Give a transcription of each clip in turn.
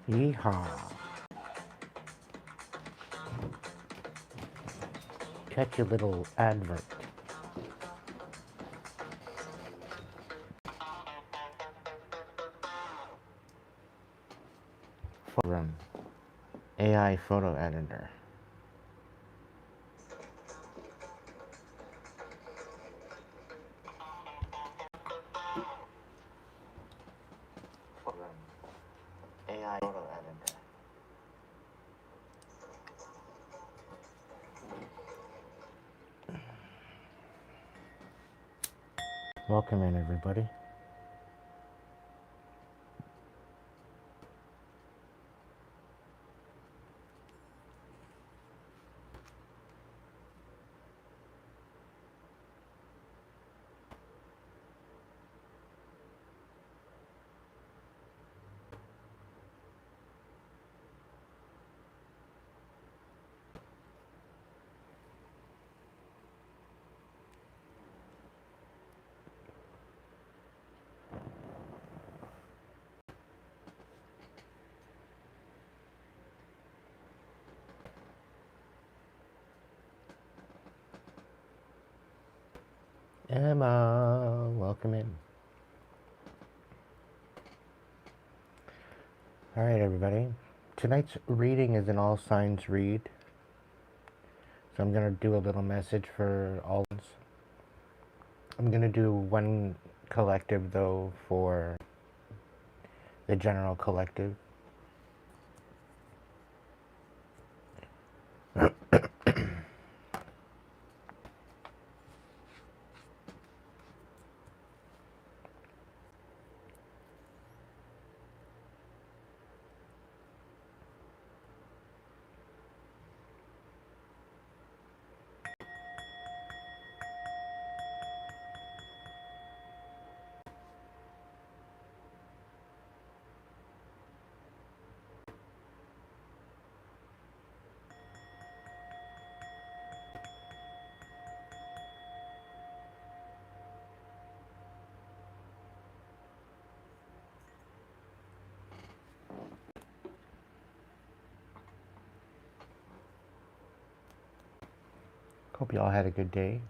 Yeehaw. Catch a little advert. Forum. AI photo editor. Forum. AI photo editor. Welcome in, everybody. Emma, welcome in. All right, everybody. Tonight's reading is an all signs read. So I'm going to do a little message for all. I'm going to do one collective, though, for the general collective. Hope you all had a good day.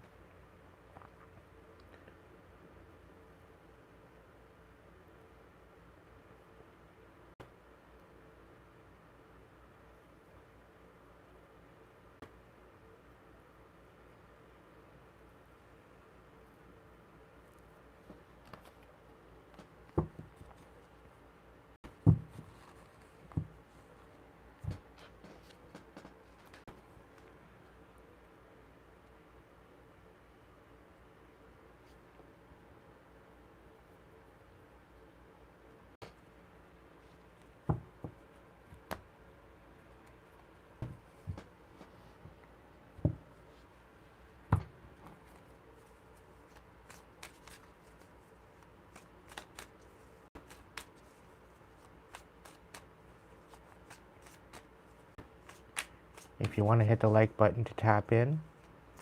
If you want to hit the like button to tap in,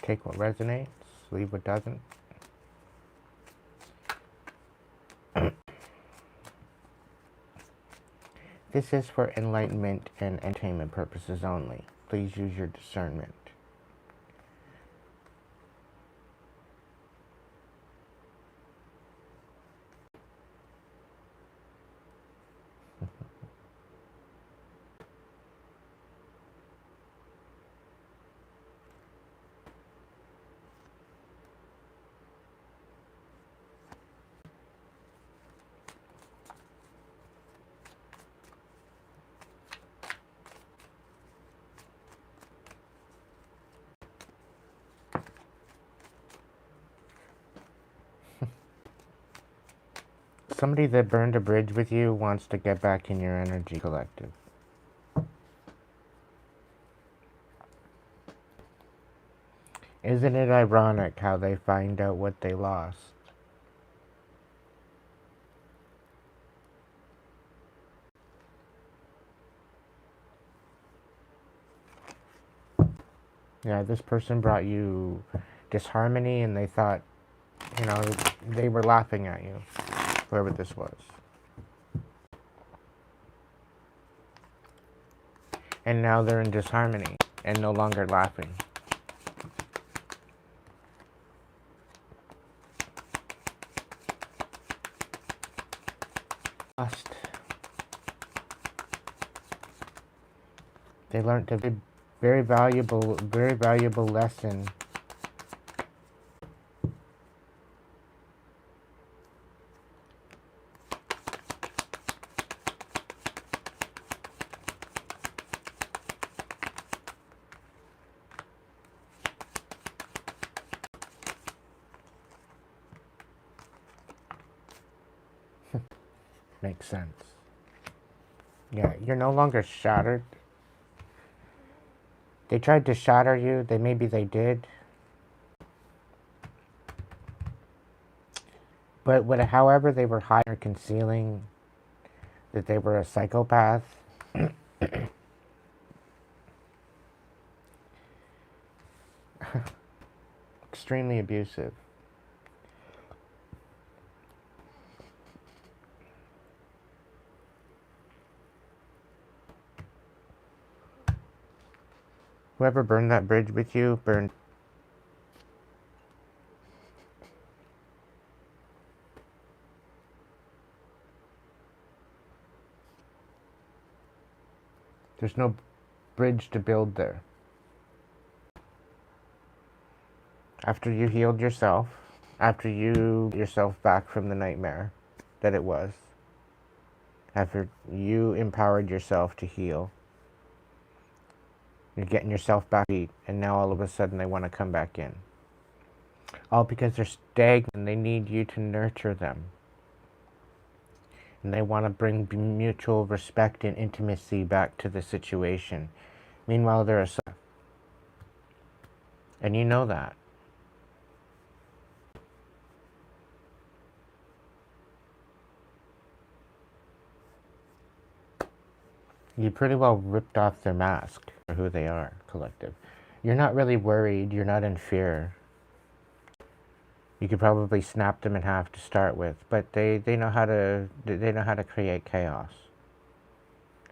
take what resonates, leave what doesn't. This is for enlightenment and entertainment purposes only. Please use your discernment. Somebody that burned a bridge with you wants to get back in your energy collective. Isn't it ironic how they find out what they lost? Yeah, this person brought you disharmony and they thought, they were laughing at you, whoever this was. And now they're in disharmony and no longer laughing. Lost. They learned a very valuable lesson. Makes sense. Yeah, you're no longer shattered. They tried to shatter you. Maybe they did. But however they were hiding or concealing that they were a psychopath, extremely abusive. Whoever burned that bridge with you burned. There's no bridge to build there. After you healed yourself, after you yourself back from the nightmare that it was, after you empowered yourself to heal, you're getting yourself back beat, and now all of a sudden they want to come back in. All because they're stagnant and they need you to nurture them. And they want to bring mutual respect and intimacy back to the situation. Meanwhile, they're a... And you know that. You pretty well ripped off their mask for who they are, collective. You're not really worried. You're not in fear. You could probably snap them in half to start with, but they know how to create chaos,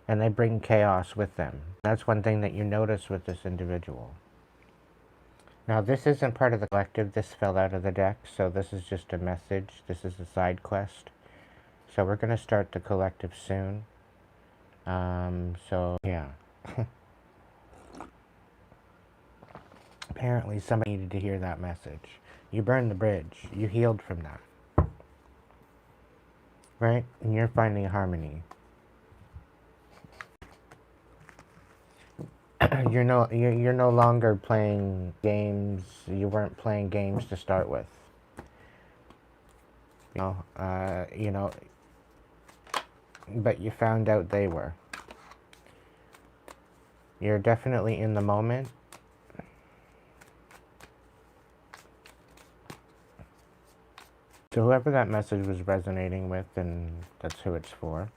and they bring chaos with them. That's one thing that you notice with this individual. Now, this isn't part of the collective. This fell out of the deck, so this is just a message. This is a side quest. So we're going to start the collective soon. So, yeah. Apparently, somebody needed to hear that message. You burned the bridge. You healed from that. Right? And you're finding harmony. You're no longer playing games. You weren't playing games to start with. You know, but you found out they were. You're definitely in the moment. So whoever that message was resonating with, and that's who it's for.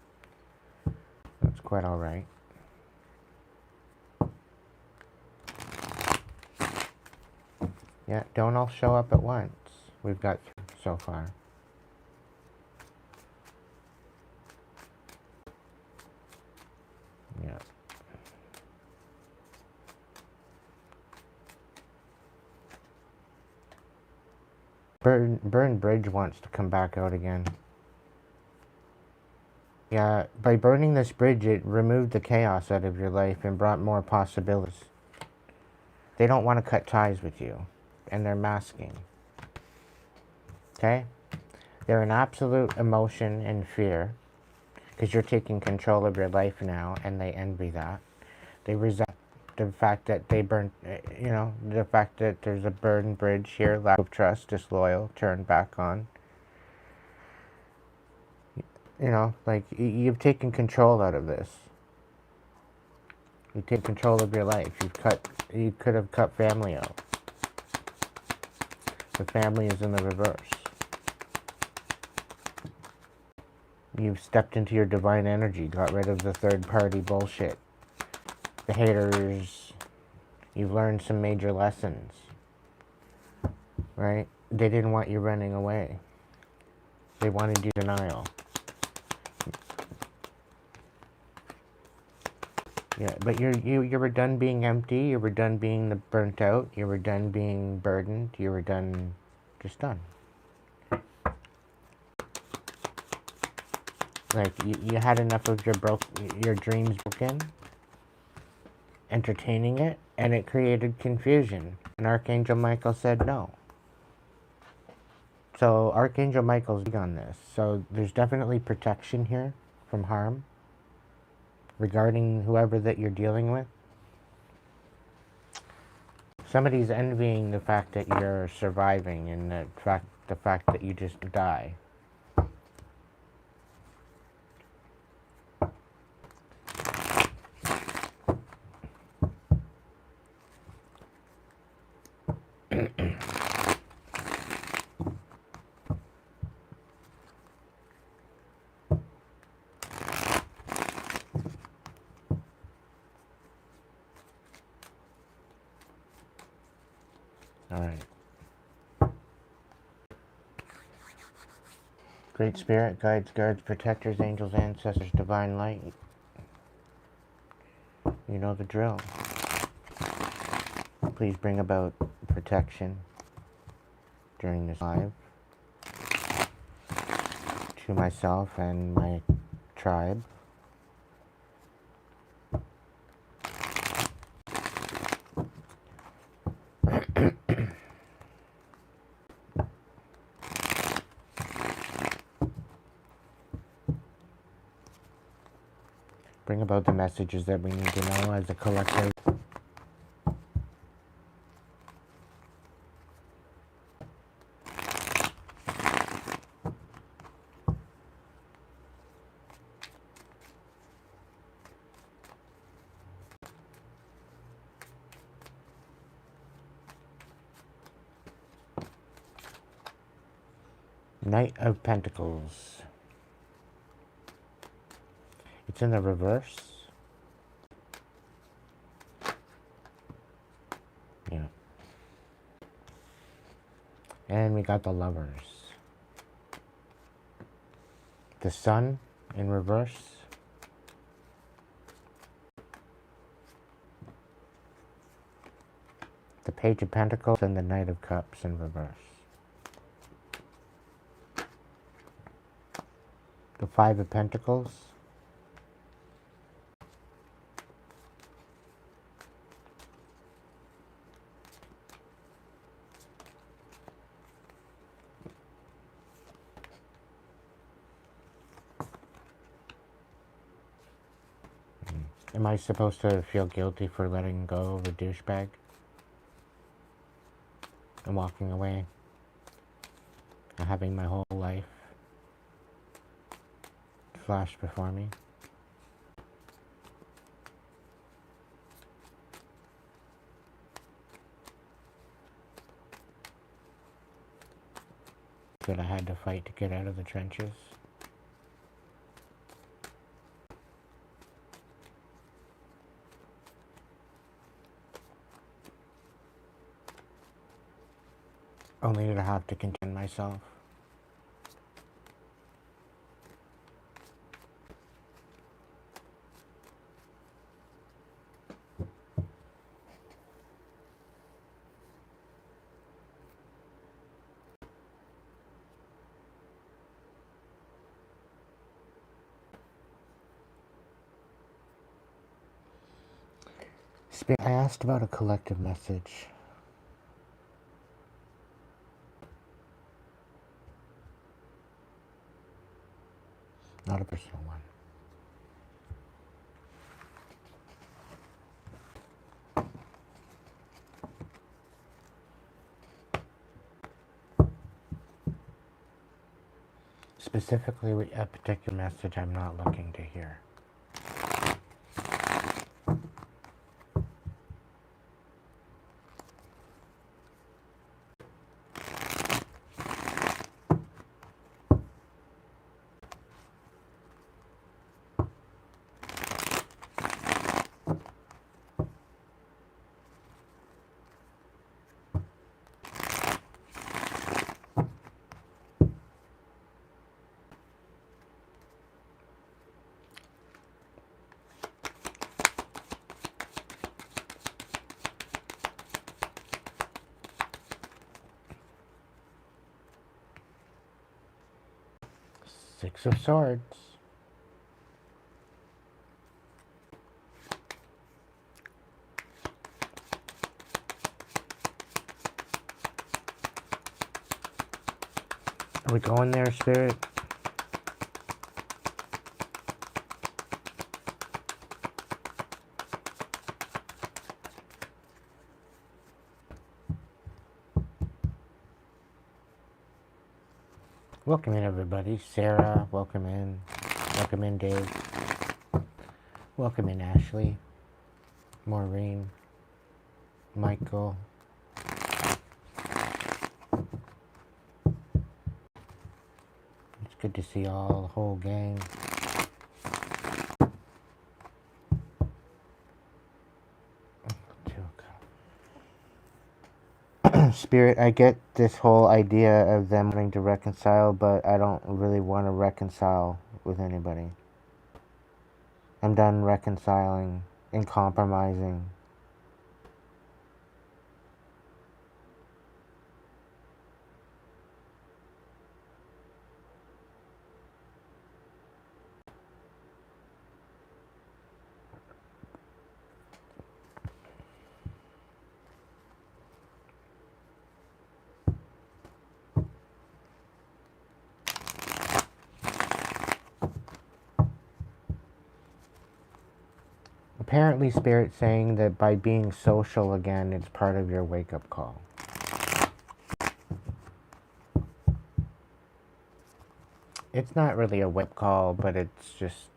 That's quite all right. Yeah, don't all show up at once. We've got so far. Yeah. Burn Bridge wants to come back out again. Yeah, by burning this bridge, it removed the chaos out of your life and brought more possibilities. They don't want to cut ties with you, and they're masking. Okay? They're in absolute emotion and fear, because you're taking control of your life now, and they envy that. They resent the fact that they burned, the fact that there's a burned bridge here, lack of trust, disloyal, turned back on. Like, you've taken control out of this. You take control of your life. You could have cut family out. The family is in the reverse. You've stepped into your divine energy, got rid of the third-party bullshit. The haters. You've learned some major lessons. Right? They didn't want you running away. They wanted you denial. Yeah, but you were done being empty. You were done being burnt out. You were done being burdened. You were done, just done. Like you had enough of your dreams broken, entertaining it, and it created confusion. And Archangel Michael said no. So Archangel Michael's big on this. So there's definitely protection here from harm regarding whoever that you're dealing with. Somebody's envying the fact that you're surviving and the fact that you just die. All right. Great Spirit, guides, guards, protectors, angels, ancestors, divine light. You know the drill. Please bring about protection during this live to myself and my tribe. Bring about the messages that we need to know as a collective. Knight of Pentacles. It's in the reverse. Yeah. And we got the Lovers. The Sun in reverse. The Page of Pentacles and the Knight of Cups in reverse. The Five of Pentacles. Am I supposed to feel guilty for letting go of a douchebag and walking away and having my whole life flash before me? That I had to fight to get out of the trenches? Only to have to contain myself. I asked about a collective message. Not a personal one. Specifically, a particular message I'm not looking to hear. Six of Swords. Are we going there, Spirit? Welcome in, everybody. Sarah, welcome in. Welcome in, Dave. Welcome in, Ashley. Maureen. Michael. It's good to see all the whole gang. Spirit, I get this whole idea of them wanting to reconcile, but I don't really want to reconcile with anybody. I'm done reconciling and compromising. Apparently, Spirit's saying that by being social again, it's part of your wake-up call. It's not really a wake call, but it's just...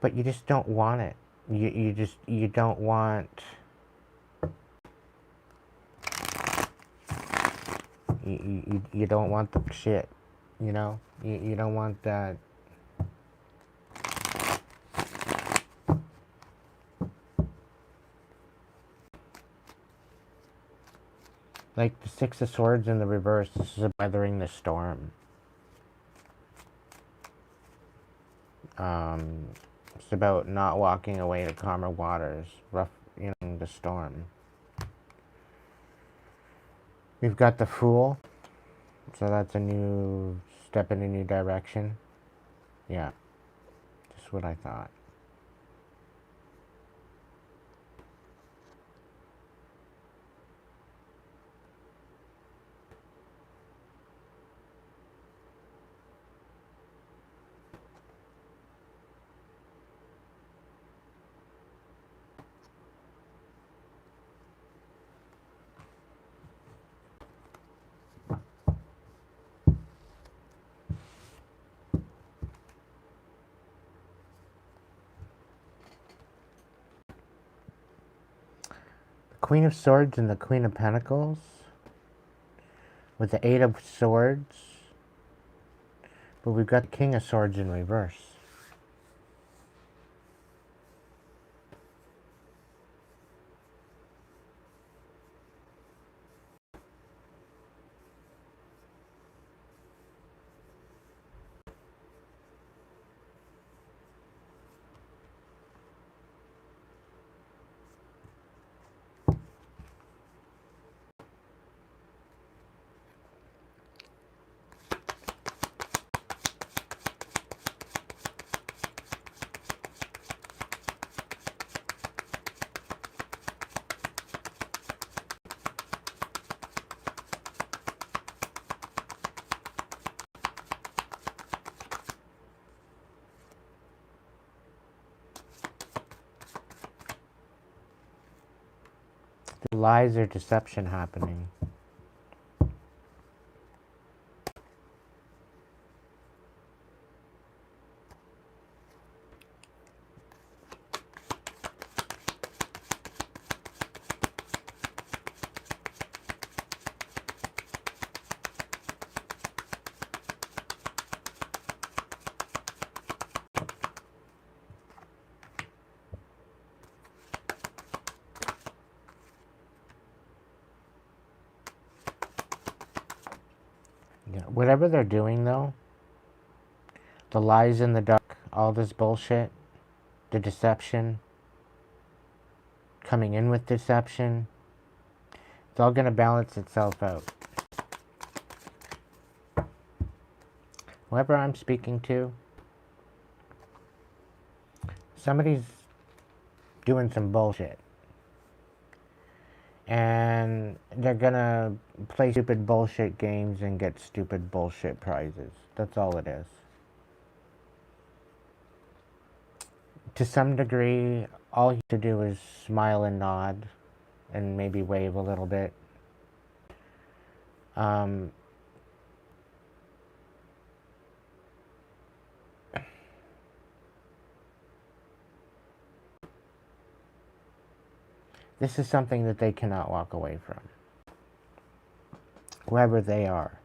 But you just don't want it. You don't want... You don't want the shit, you know? You don't want that... Like the Six of Swords in the reverse, this is weathering the storm. It's about not walking away to calmer waters, the storm. We've got the Fool, so that's a new step in a new direction. Yeah, just what I thought. Queen of Swords and the Queen of Pentacles with the Eight of Swords, but we've got the King of Swords in reverse. Lies or deception happening. Yeah, whatever they're doing though, the lies in the dark, all this bullshit, the deception, coming in with deception. It's all going to balance itself out. Whoever I'm speaking to, somebody's doing some bullshit. And they're gonna play stupid bullshit games and get stupid bullshit prizes. That's all it is. To some degree, all you have to do is smile and nod and maybe wave a little bit. This is something that they cannot walk away from. Whoever they are.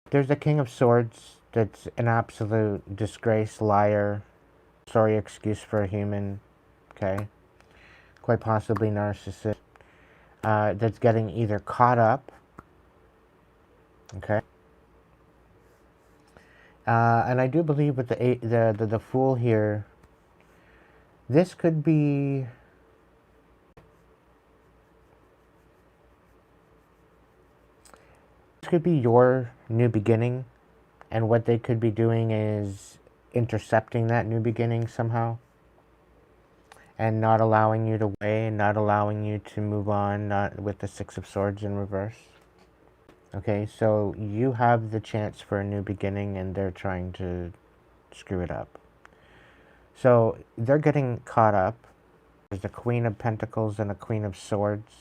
There's a King of Swords that's an absolute disgrace, liar, sorry excuse for a human, okay? Quite possibly narcissist. That's getting either caught up, okay? And I do believe with the Fool here, this could be your new beginning, and what they could be doing is intercepting that new beginning somehow, and not allowing you to weigh, not allowing you to move on, not with the Six of Swords in reverse. Okay, so you have the chance for a new beginning, and they're trying to screw it up. So they're getting caught up. There's a Queen of Pentacles and a Queen of Swords.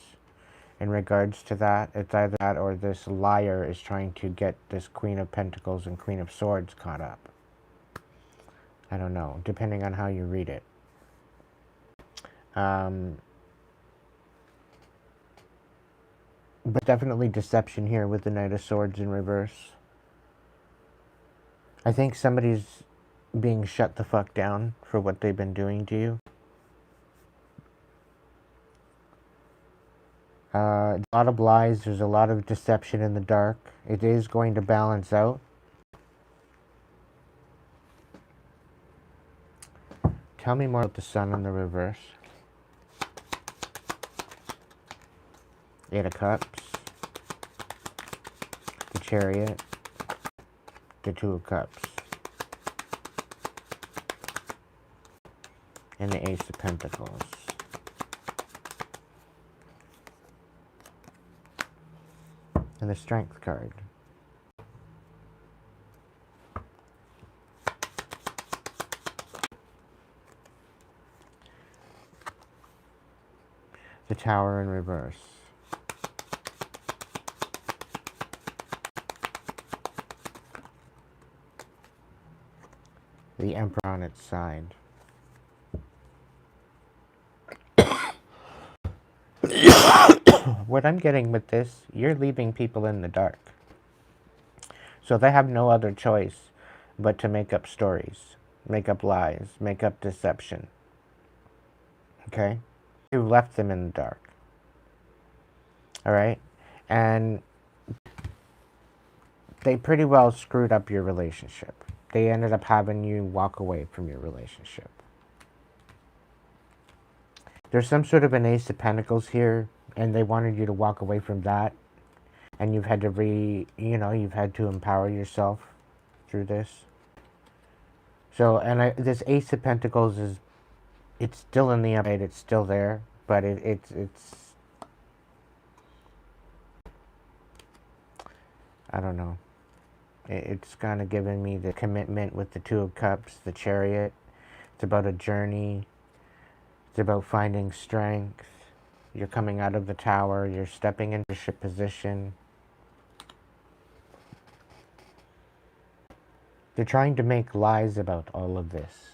In regards to that, it's either that or this liar is trying to get this Queen of Pentacles and Queen of Swords caught up. I don't know, depending on how you read it. But definitely deception here with the Knight of Swords in reverse. I think somebody's being shut the fuck down for what they've been doing to you. A lot of lies, there's a lot of deception in the dark. It is going to balance out. Tell me more about the Sun in the reverse. Eight of Cups. The Chariot. The Two of Cups. And the Ace of Pentacles. And the Strength card. The Tower in reverse. The Emperor on its side. What I'm getting with this, you're leaving people in the dark. So they have no other choice but to make up stories, make up lies, make up deception. Okay? You left them in the dark. Alright? And they pretty well screwed up your relationship. They ended up having you walk away from your relationship. There's some sort of an Ace of Pentacles here, and they wanted you to walk away from that. And you've had to you've had to empower yourself through this. So, and this Ace of Pentacles it's still in the upright, it's still there, but it's I don't know. It's kind of giving me the commitment with the Two of Cups, the Chariot. It's about a journey. It's about finding strength. You're coming out of the Tower. You're stepping into leadership position. They're trying to make lies about all of this.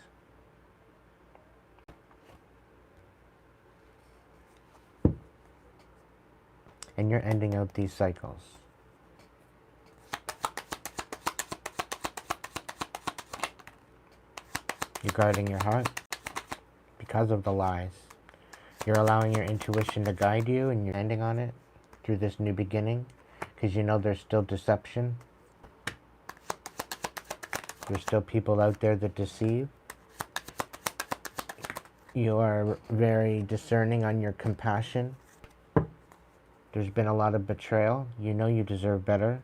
And you're ending out these cycles. You're guarding your heart because of the lies. You're allowing your intuition to guide you, and you're ending on it through this new beginning because you know there's still deception. There's still people out there that deceive. You are very discerning on your compassion. There's been a lot of betrayal. You know you deserve better.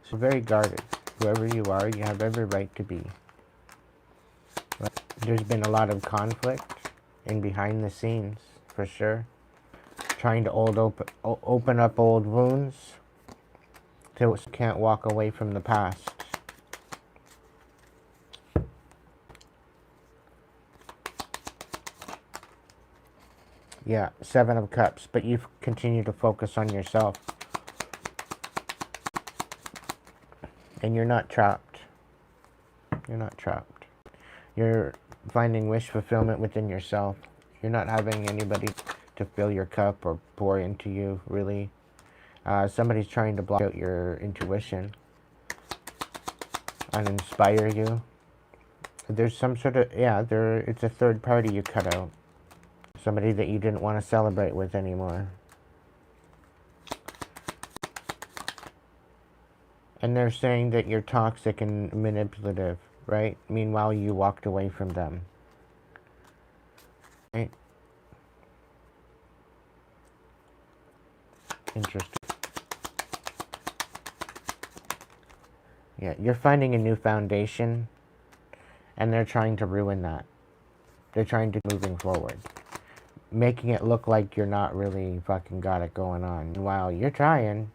So very guarded. Whoever you are, you have every right to be. There's been a lot of conflict in behind the scenes, for sure. Trying to open up old wounds so it can't walk away from the past. Yeah, 7 of Cups, but you continue to focus on yourself. And you're not trapped. You're not trapped. You're finding wish fulfillment within yourself. You're not having anybody to fill your cup or pour into you, really. Somebody's trying to block out your intuition and inspire you. There's some sort of, it's a third party you cut out. Somebody that you didn't want to celebrate with anymore. And they're saying that you're toxic and manipulative, right? Meanwhile, you walked away from them. Right? Interesting. Yeah, you're finding a new foundation, and they're trying to ruin that. They're trying to moving forward. Making it look like you're not really fucking got it going on. While you're trying,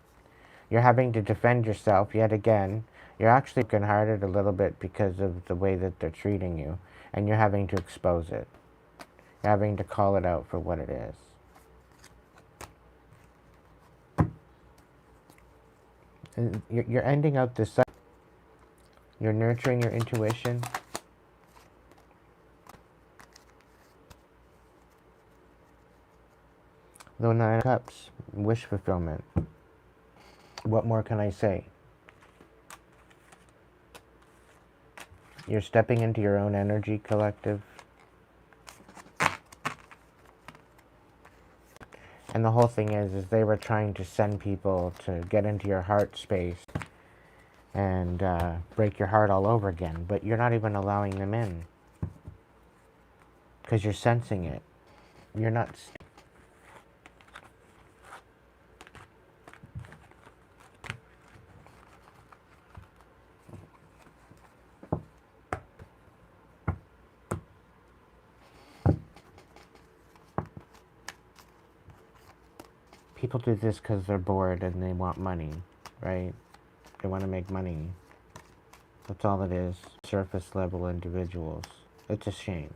you're having to defend yourself yet again. You're actually brokenhearted a little bit because of the way that they're treating you. And you're having to expose it. You're having to call it out for what it is. And you're ending out this cycle. You're nurturing your intuition. The 9 of Cups, wish fulfillment. What more can I say? You're stepping into your own energy, collective. And the whole thing is they were trying to send people to get into your heart space and break your heart all over again. But you're not even allowing them in. Because you're sensing it. You're not... People do this because they're bored and they want money, right? They want to make money. That's all it is. Surface level individuals. It's a shame.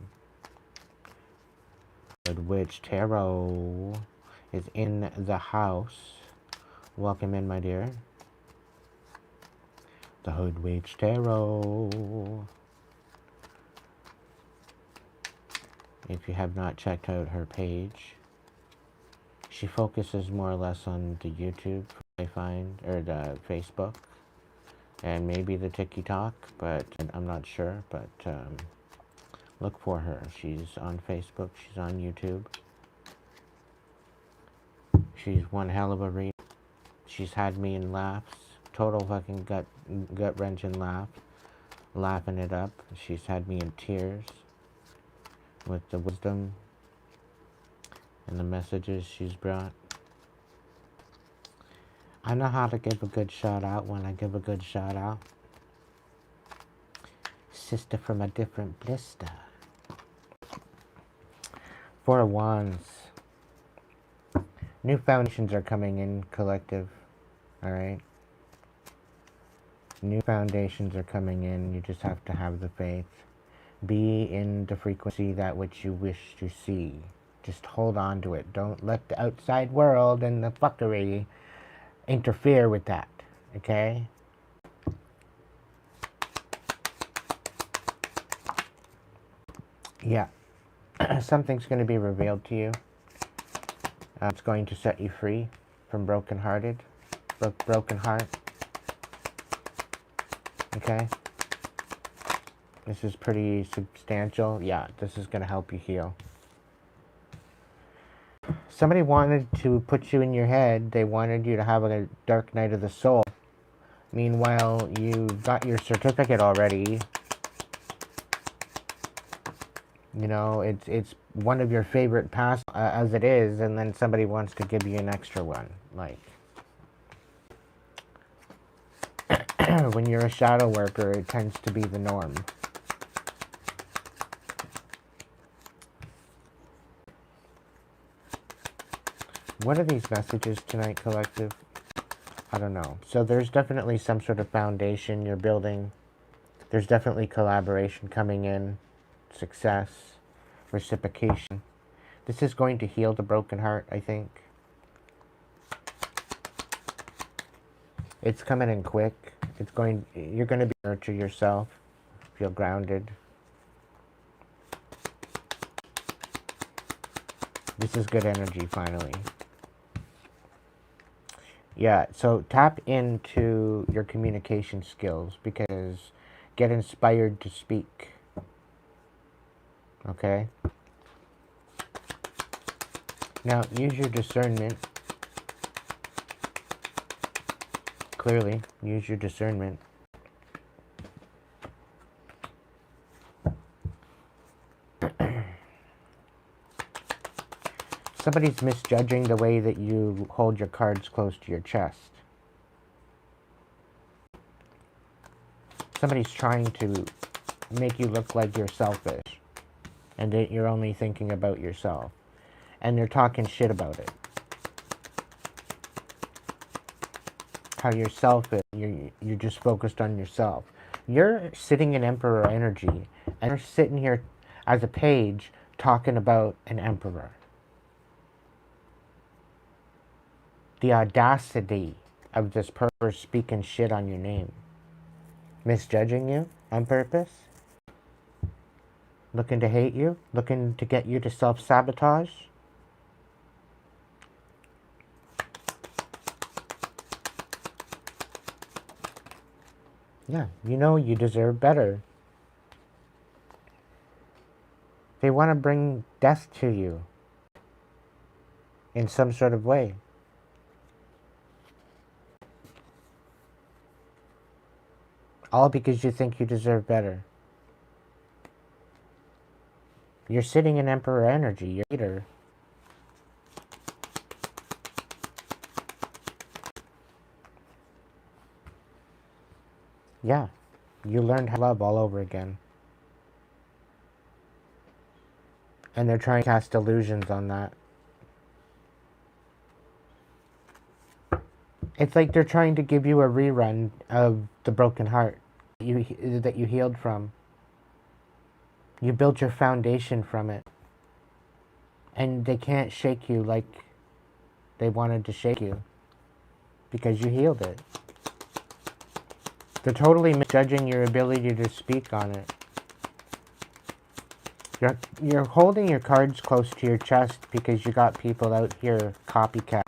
Good Witch Tarot is in the house. Welcome in, my dear. The Hood Witch Tarot. If you have not checked out her page, she focuses more or less on the YouTube, I find, or the Facebook, and maybe the TikTok, but I'm not sure, but look for her. She's on Facebook, she's on YouTube. She's one hell of a read. She's had me in laughs, total fucking gut-wrenching laugh, laughing it up. She's had me in tears with the wisdom and the messages she's brought. I know how to give a good shout out when I give a good shout out. Sister from a different blister. 4 of Wands. New foundations are coming in, collective. Alright? New foundations are coming in. You just have to have the faith. Be in the frequency that which you wish to see. Just hold on to it. Don't let the outside world and the fuckery interfere with that. Okay? Yeah. Something's going to be revealed to you. It's going to set you free from broken heart. Okay? This is pretty substantial. Yeah, this is going to help you heal. Somebody wanted to put you in your head. They wanted you to have a dark night of the soul. Meanwhile, you got your certificate already. You know, it's one of your favorite pasts as it is, and then somebody wants to give you an extra one. Like, when you're a shadow worker, it tends to be the norm. What are these messages tonight, collective? I don't know. So there's definitely some sort of foundation you're building. There's definitely collaboration coming in, success, reciprocation. This is going to heal the broken heart, I think. It's coming in quick. You're going to nurture yourself, feel grounded. This is good energy, finally. Yeah, so tap into your communication skills, because get inspired to speak. Okay? Now, use your discernment. Clearly, use your discernment. Somebody's misjudging the way that you hold your cards close to your chest. Somebody's trying to make you look like you're selfish and that you're only thinking about yourself. And they're talking shit about it. How you're selfish, you're just focused on yourself. You're sitting in Emperor energy, and you're sitting here as a page talking about an Emperor. The audacity of this person speaking shit on your name. Misjudging you on purpose. Looking to hate you. Looking to get you to self-sabotage. Yeah, you know you deserve better. They want to bring death to you in some sort of way. All because you think you deserve better. You're sitting in Emperor energy. You're a leader. Yeah, you learned how to love all over again. And they're trying to cast illusions on that. It's like they're trying to give you a rerun of the broken heart that you healed from. You built your foundation from it. And they can't shake you like they wanted to shake you, because you healed it. They're totally misjudging your ability to speak on it. You're holding your cards close to your chest because you got people out here copycat.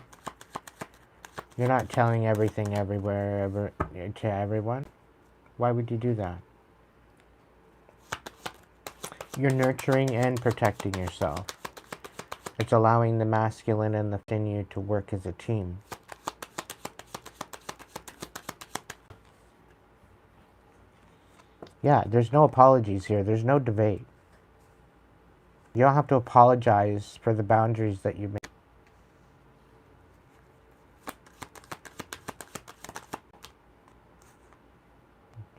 You're not telling everything everywhere to everyone. Why would you do that? You're nurturing and protecting yourself. It's allowing the masculine and the in you to work as a team. Yeah, there's no apologies here. There's no debate. You don't have to apologize for the boundaries that you made.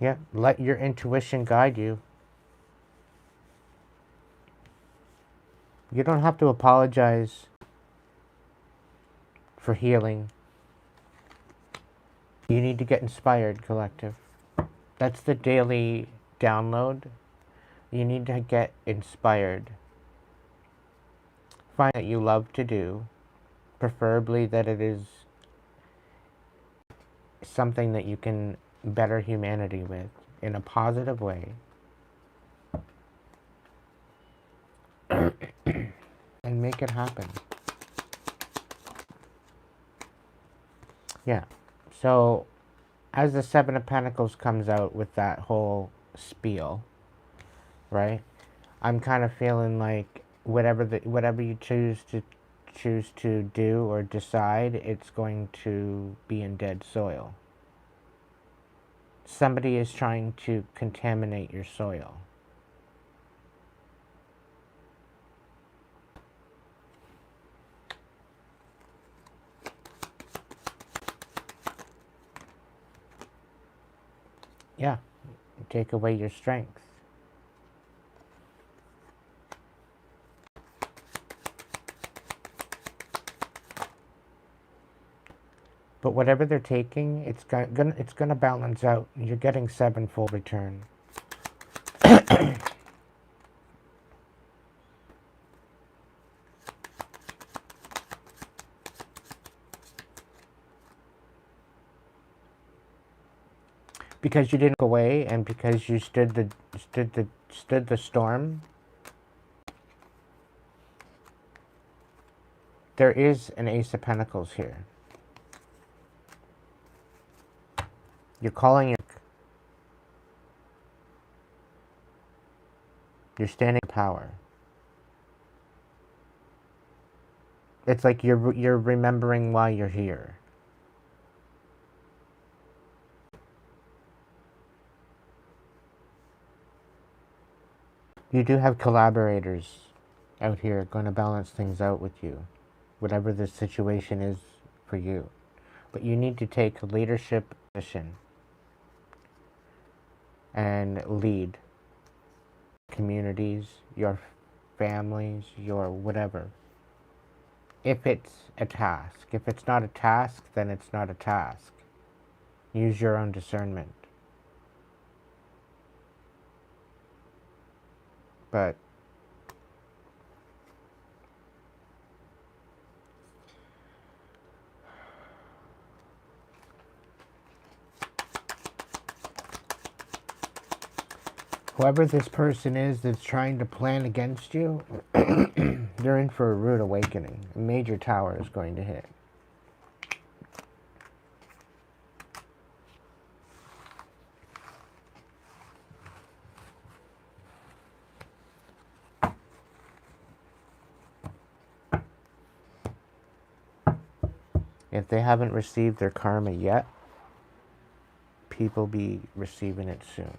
Yeah, let your intuition guide you. You don't have to apologize for healing. You need to get inspired, collective. That's the daily download. You need to get inspired. Find that you love to do, preferably that it is something that you can better humanity with in a positive way. And make it happen. Yeah. So, as the Seven of Pentacles comes out with that whole spiel, right? I'm kind of feeling like whatever you choose to do or decide, it's going to be in dead soil. Somebody is trying to contaminate your soil. yeah, take away your strength. But whatever they're taking, it's gonna balance out. You're getting 7 full return. Because you didn't go away, and because you stood the storm. There is an Ace of Pentacles here. You're calling you're standing in power. It's like you're remembering why you're here. You do have collaborators out here going to balance things out with you, whatever the situation is for you. But you need to take a leadership position and lead communities, your families, your whatever. If it's a task. If it's not a task, then it's not a task. Use your own discernment. But whoever this person is that's trying to plan against you, they're in for a rude awakening. A major tower is going to hit. If they haven't received their karma yet, people be receiving it soon.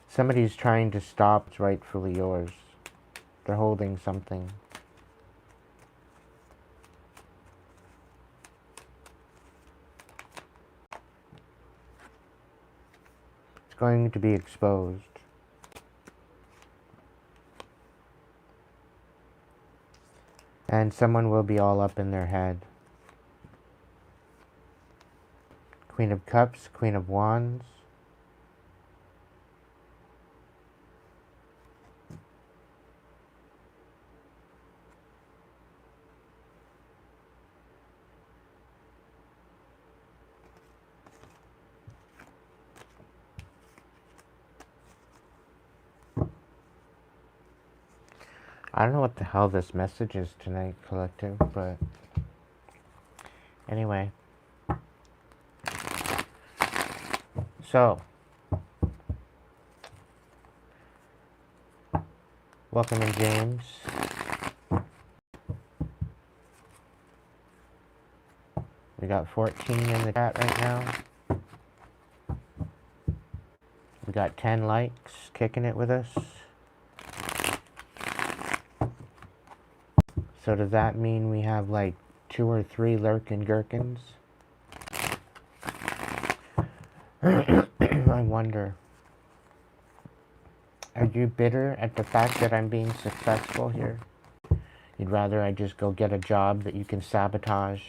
Somebody's trying to stop what's rightfully yours. They're holding something. It's going to be exposed. And someone will be all up in their head. Queen of Cups, Queen of Wands. I don't know what the hell this message is tonight, collective, but anyway. So, welcome in, James. We got 14 in the chat right now. We got 10 likes kicking it with us. So does that mean we have like 2 or 3 lurking gherkins? I wonder. Are you bitter at the fact that I'm being successful here? You'd rather I just go get a job that you can sabotage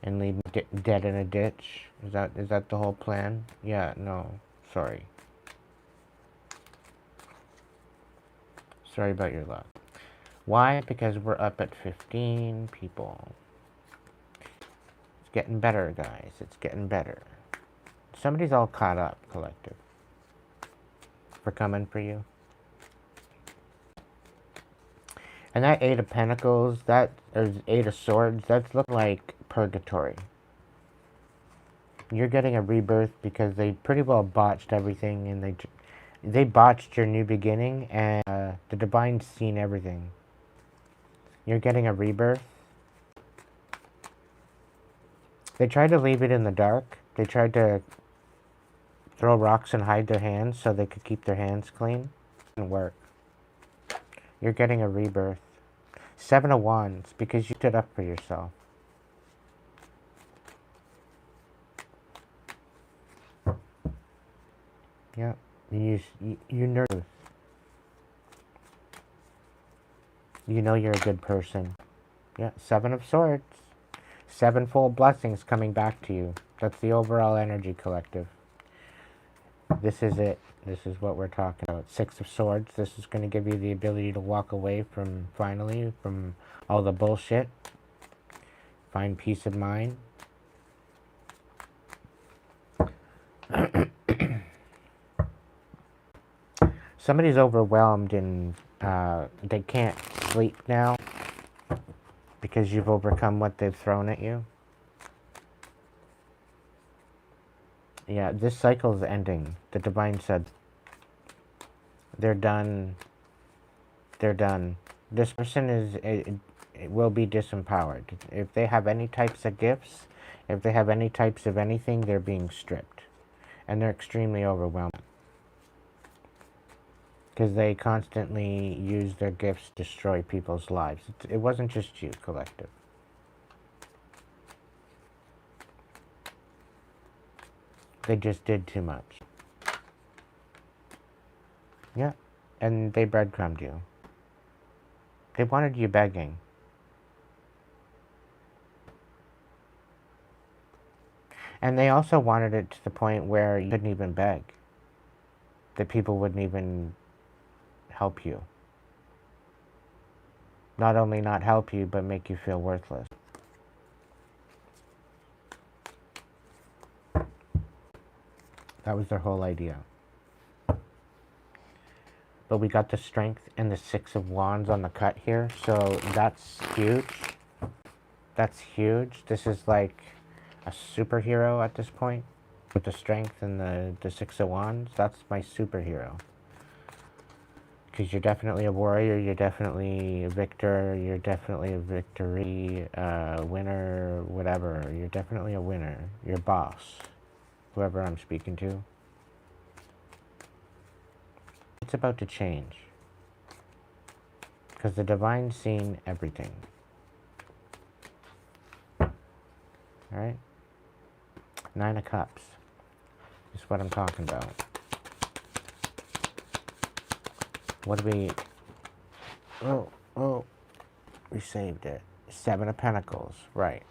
and leave me dead in a ditch? Is that the whole plan? Yeah, no. Sorry. Sorry about your luck. Why? Because we're up at 15 people. It's getting better, guys. It's getting better. Somebody's all caught up, collective, for coming for you. And that Eight of Pentacles, that or Eight of Swords, that's looking like purgatory. You're getting a rebirth because they pretty well botched everything, and they botched your new beginning, and the Divine's seen everything. You're getting a rebirth. They tried to leave it in the dark. They tried to throw rocks and hide their hands so they could keep their hands clean. It didn't work. You're getting a rebirth. Seven of Wands, because you stood up for yourself. Yeah, you know. You know you're a good person. Yeah, Seven of Swords. Sevenfold blessings coming back to you. That's the overall energy, collective. This is it. This is what we're talking about. Six of Swords. This is going to give you the ability to walk away from, finally, from all the bullshit. Find peace of mind. Somebody's overwhelmed and they can't sleep now because you've overcome what they've thrown at you. Yeah, this cycle is ending. The Divine said they're done. They're done. This person it will be disempowered. If they have any types of gifts, if they have any types of anything, they're being stripped. And they're extremely overwhelmed. Because they constantly use their gifts to destroy people's lives. It wasn't just you, collective. They just did too much. Yeah. And they breadcrumbed you. They wanted you begging. And they also wanted it to the point where you couldn't even beg. That people wouldn't even help you. Not only not help you, but make you feel worthless. That was their whole idea. But we got the Strength and the Six of Wands on the cut here, so that's huge. That's huge. This is like a superhero at this point. With the Strength and the Six of Wands, that's my superhero. Because you're definitely a warrior, you're definitely a victor, you're definitely a victory, winner, whatever. You're definitely a winner. You're boss. Whoever I'm speaking to. It's about to change. Because the Divine's seen everything. Alright? Nine of Cups. Is what I'm talking about. What do we... Oh, we saved it. Seven of Pentacles. Right.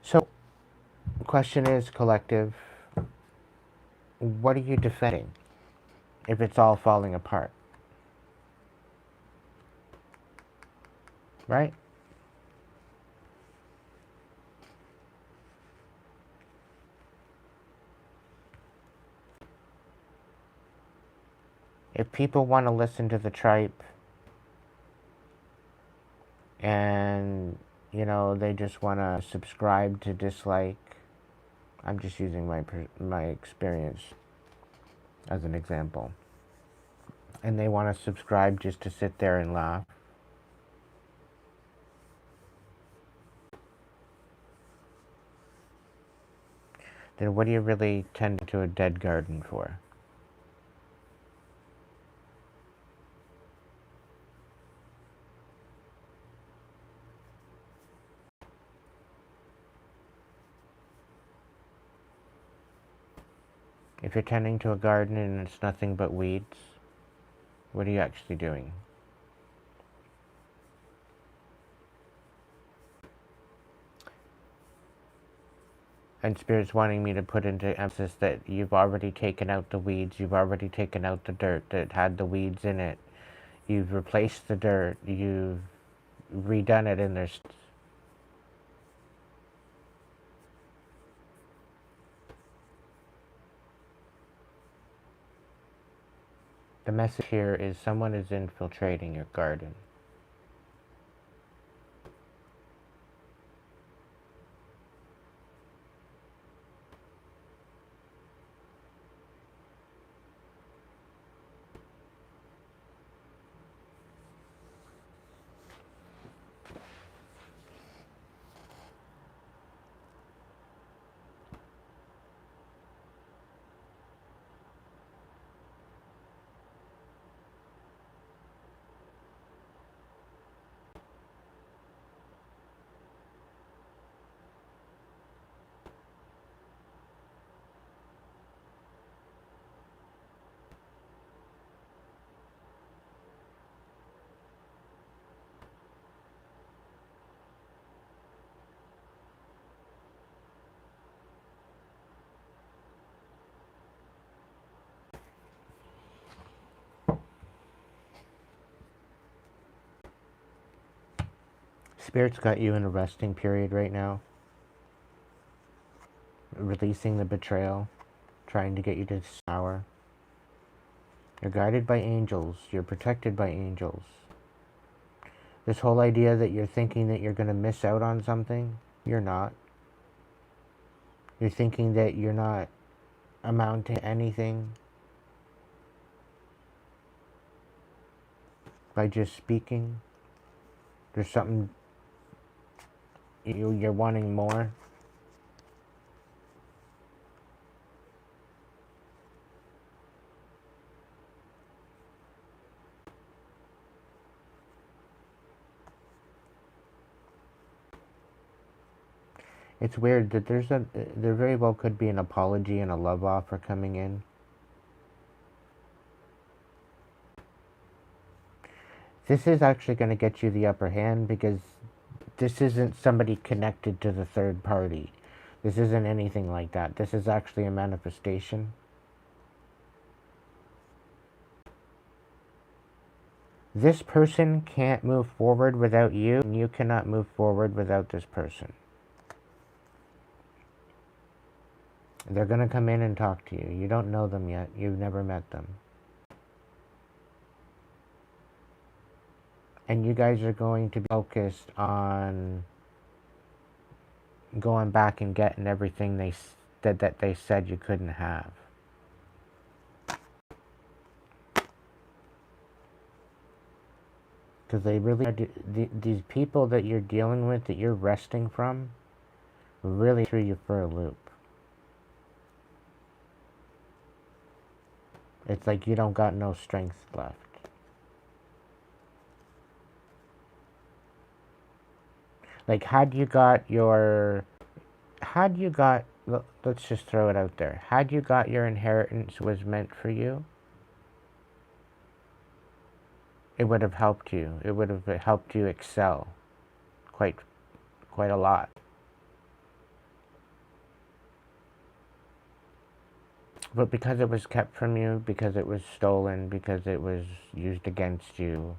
So, the question is, collective, what are you defending if it's all falling apart? Right? If people want to listen to the tripe and, you know, they just want to subscribe to dislike, I'm just using my experience as an example. And they want to subscribe just to sit there and laugh. Then what do you really tend to a dead garden for? If you're tending to a garden and it's nothing but weeds, what are you actually doing? And Spirit's wanting me to put into emphasis that you've already taken out the weeds, you've already taken out the dirt that had the weeds in it. You've replaced the dirt, you've redone it, and there's... The message here is someone is infiltrating your garden. Spirit's got you in a resting period right now. Releasing the betrayal. Trying to get you to sour. You're guided by angels. You're protected by angels. This whole idea that you're thinking that you're going to miss out on something, you're not. You're thinking that you're not amounting to anything by just speaking. There's something you're wanting more. It's weird that there very well could be an apology and a love offer coming in. This is actually going to get you the upper hand because this isn't somebody connected to the third party. This isn't anything like that. This is actually a manifestation. This person can't move forward without you, and you cannot move forward without this person. They're going to come in and talk to you. You don't know them yet. You've never met them. And you guys are going to be focused on going back and getting everything that they said you couldn't have. Because they really are, these people that you're dealing with, that you're resting from, really threw you for a loop. It's like you don't got no strength left. Like, let's just throw it out there. Had you got your inheritance was meant for you, it would have helped you. It would have helped you excel quite a lot. But because it was kept from you, because it was stolen, because it was used against you,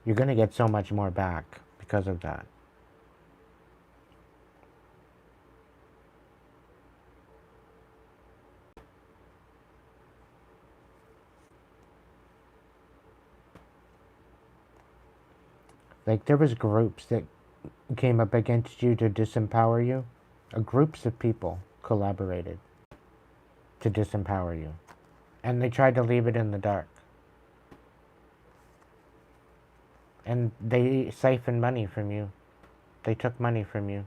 you're going to get so much more back because of that. Like, there was groups that came up against you to disempower you. Groups of people collaborated to disempower you. And they tried to leave it in the dark. And they siphoned money from you. They took money from you.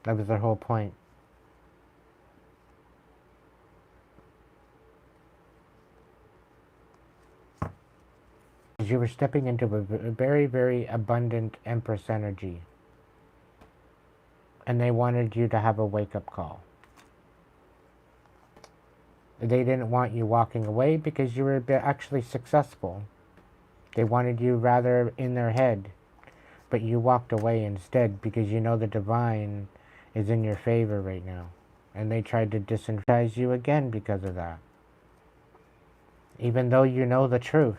That was their whole point. You were stepping into a very, very abundant Empress energy. And they wanted you to have a wake-up call. They didn't want you walking away because you were actually successful. They wanted you rather in their head. But you walked away instead because you know the divine is in your favor right now. And they tried to disenfranchise you again because of that. Even though you know the truth,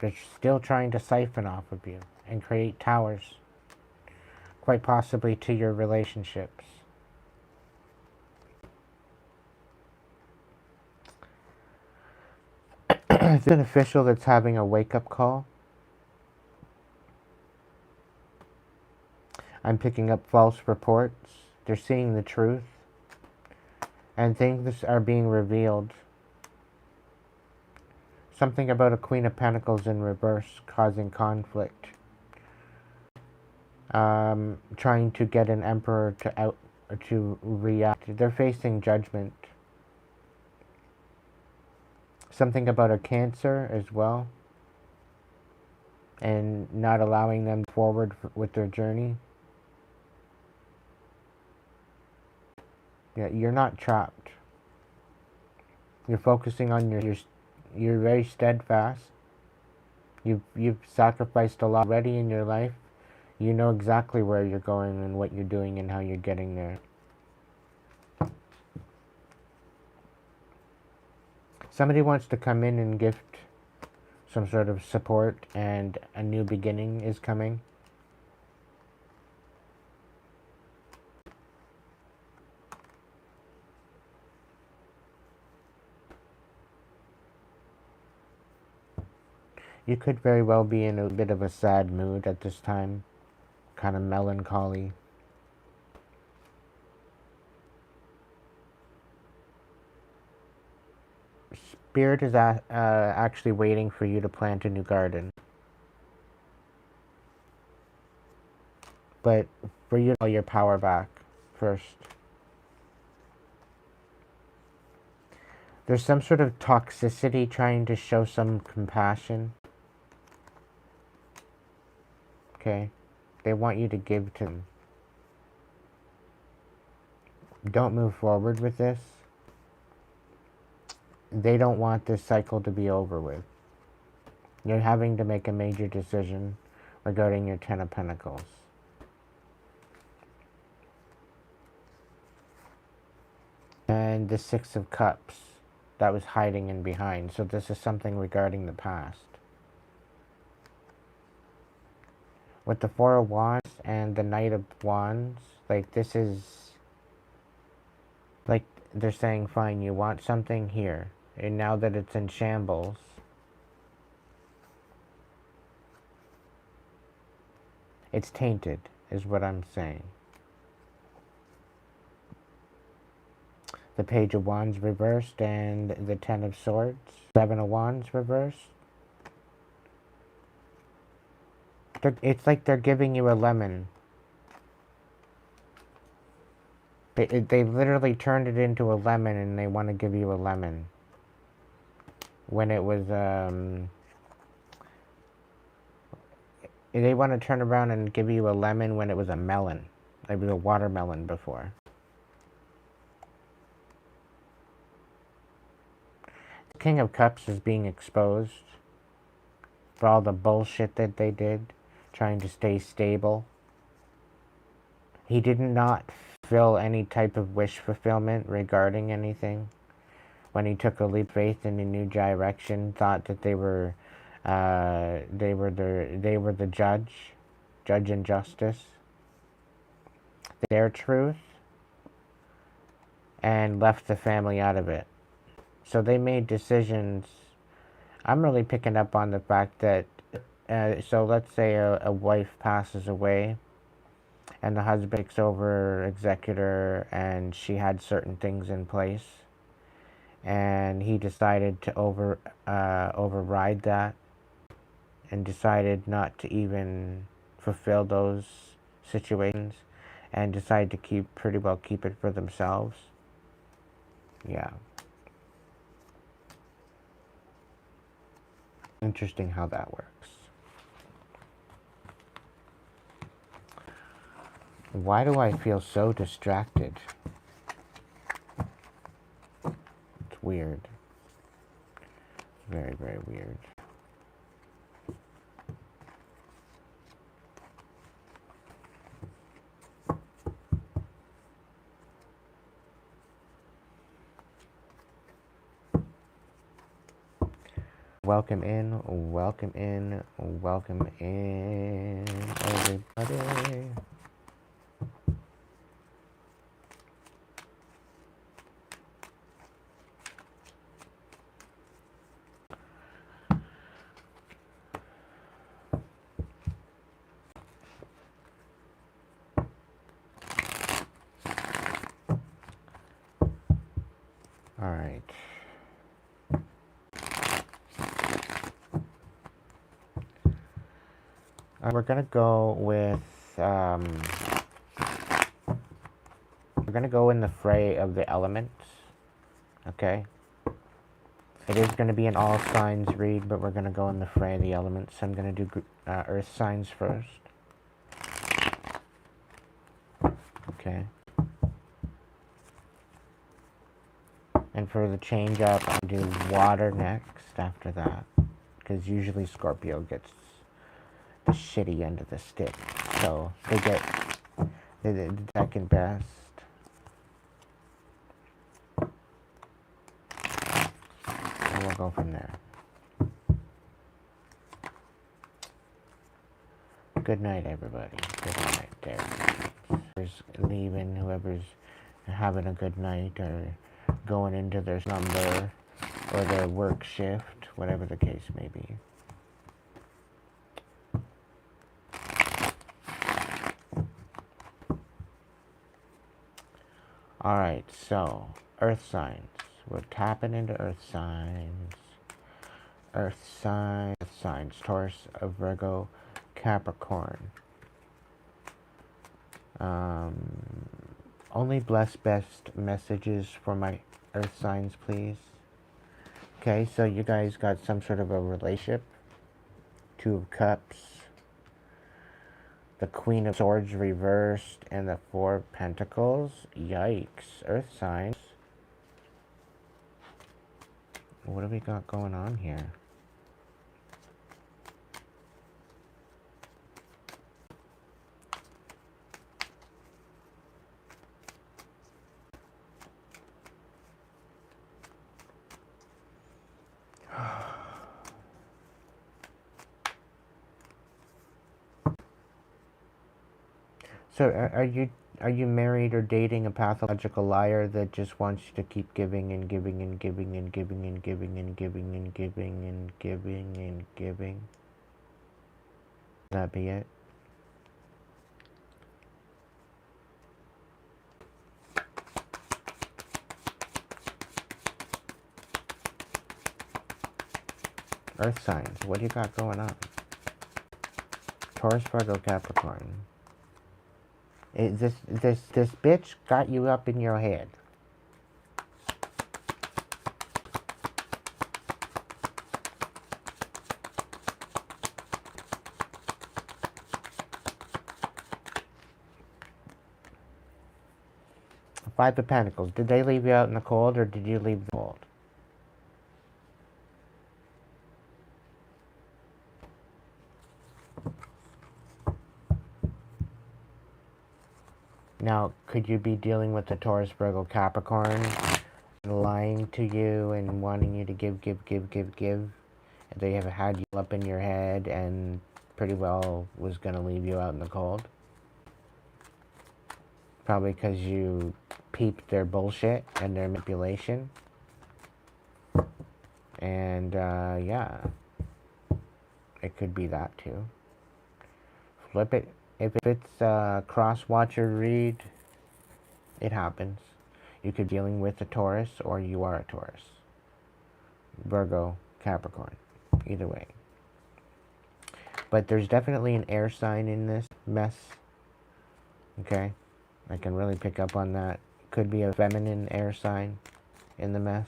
they're still trying to siphon off of you and create towers. quite possibly to your relationships. It's an official that's having a wake-up call. I'm picking up false reports. They're seeing the truth. And things are being revealed. Something about a Queen of Pentacles in reverse causing conflict. Trying to get an Emperor to react. They're facing judgment. Something about a Cancer as well. And not allowing them forward with their journey. Yeah, you're not trapped. You're focusing on you're very steadfast. You've sacrificed a lot already in your life. You know exactly where you're going and what you're doing and how you're getting there. Somebody wants to come in and gift some sort of support, and a new beginning is coming. You could very well be in a bit of a sad mood at this time. Kind of melancholy. Spirit is actually waiting for you to plant a new garden. But for you to get your power back first. There's some sort of toxicity trying to show some compassion. Okay? They want you to give to them. Don't move forward with this. They don't want this cycle to be over with. You're having to make a major decision regarding your Ten of Pentacles. And the Six of Cups that was hiding in behind. So this is something regarding the past. With the Four of Wands and the Knight of Wands, like this is, like they're saying, fine, you want something here. And now that it's in shambles, it's tainted, is what I'm saying. The Page of Wands reversed and the Ten of Swords. Seven of Wands reversed. It's like they're giving you a lemon. They literally turned it into a lemon, and they want to give you a lemon. When it was, they want to turn around and give you a lemon when it was a melon. It was a watermelon before. The King of Cups is being exposed for all the bullshit that they did, trying to stay stable. He did not feel any type of wish fulfillment regarding anything. When he took a leap of faith in a new direction, thought that they were the judge and justice, their truth, and left the family out of it. So they made decisions. I'm really picking up on the fact that, so let's say a wife passes away, and the husband takes over executor, and she had certain things in place, and he decided to override that, and decided not to even fulfill those situations, and decided to pretty well keep it for themselves. Yeah. Interesting how that works. Why do I feel so distracted? It's weird. Very, very weird. Welcome in, welcome in, welcome in, everybody. Alright. We're gonna go with, we're gonna go in the fray of the elements, okay? It is gonna be an all signs read, but we're gonna go in the fray of the elements. So I'm gonna do earth signs first. Okay. And for the change up, I'll do water next after that. Because usually Scorpio gets the shitty end of the stick. So they get the second best. And we'll go from there. Good night, everybody. Good night, there. Whoever's leaving, whoever's having a good night, or going into their number, or their work shift, whatever the case may be. Alright, so, earth signs. We're tapping into earth signs. Earth signs. Taurus, Virgo, Capricorn. Only blessed best messages for my earth signs, please. Okay, so you guys got some sort of a relationship. Two of Cups. The Queen of Swords reversed, and the Four of Pentacles. Yikes. Earth signs. What do we got going on here? So are you married or dating a pathological liar that just wants you to keep giving and giving and giving and giving and giving and giving and giving and giving and giving? Would that be it? Earth signs, what do you got going on? Taurus, Virgo, Capricorn. This bitch got you up in your head. Five of Pentacles. Did they leave you out in the cold, or did you leave the cold? Now, could you be dealing with the Taurus, Virgo, Capricorn, lying to you and wanting you to give, and they have had you up in your head and pretty well was going to leave you out in the cold? Probably because you peeped their bullshit and their manipulation. And, yeah. It could be that, too. Flip it. If it's a cross-watcher read, it happens. You could be dealing with a Taurus, or you are a Taurus. Virgo, Capricorn. Either way. But there's definitely an air sign in this mess. Okay? I can really pick up on that. Could be a feminine air sign in the mess.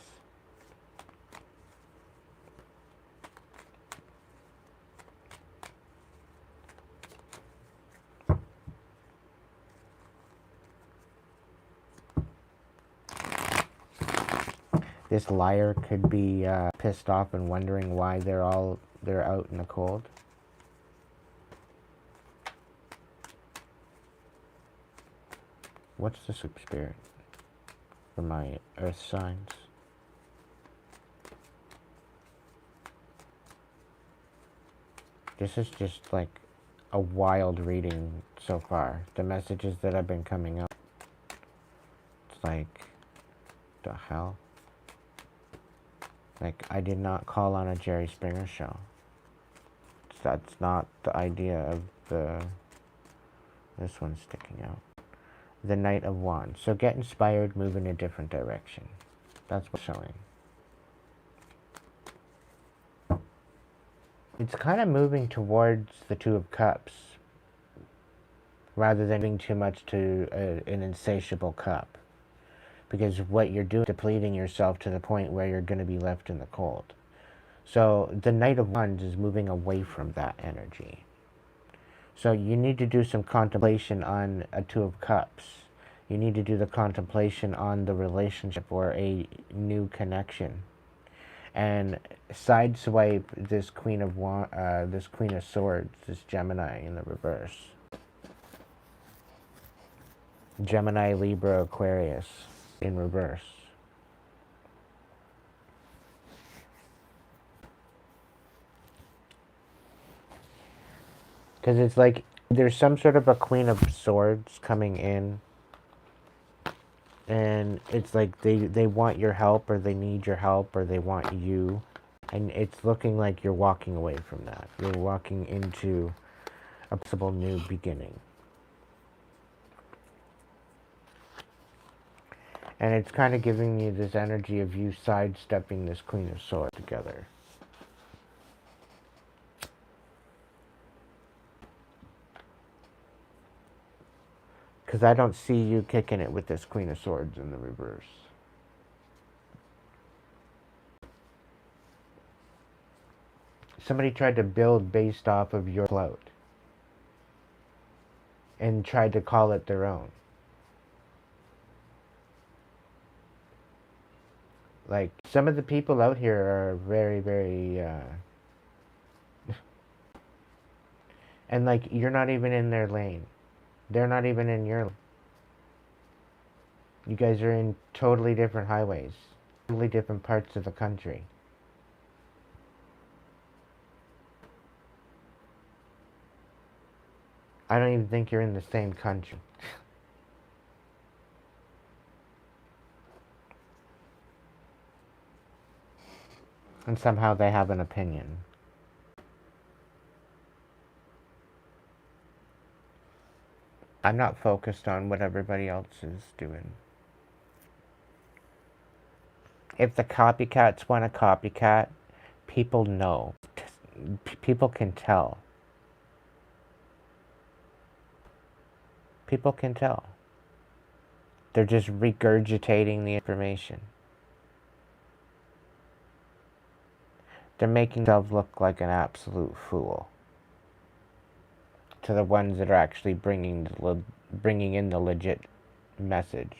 This liar could be pissed off and wondering why they're out in the cold. What's the soup spirit for my earth signs? This is just like a wild reading so far. The messages that have been coming up. It's like, the hell? Like, I did not call on a Jerry Springer show. That's not the idea of the... This one's sticking out. The Knight of Wands. So get inspired, move in a different direction. That's what's showing. It's kind of moving towards the Two of Cups rather than being too much to an insatiable cup. Because what you're doing is depleting yourself to the point where you're going to be left in the cold. So the Knight of Wands is moving away from that energy. So you need to do some contemplation on a Two of Cups. You need to do the contemplation on the relationship or a new connection. And sideswipe this Queen of Swords, this Gemini in the reverse. Gemini, Libra, Aquarius in reverse. Because it's like there's some sort of a Queen of Swords coming in. And it's like they want your help, or they need your help, or they want you. And it's looking like you're walking away from that. You're walking into a possible new beginning. And it's kind of giving you this energy of you sidestepping this Queen of Swords together. Because I don't see you kicking it with this Queen of Swords in the reverse. Somebody tried to build based off of your float. And tried to call it their own. Like, some of the people out here are very, very... and, like, you're not even in their lane. They're not even in your lane. You guys are in totally different highways. Totally different parts of the country. I don't even think you're in the same country. And somehow they have an opinion. I'm not focused on what everybody else is doing. If the copycats want a copycat, people know. People can tell. People can tell. They're just regurgitating the information. They're making themselves look like an absolute fool to the ones that are actually bringing in the legit message.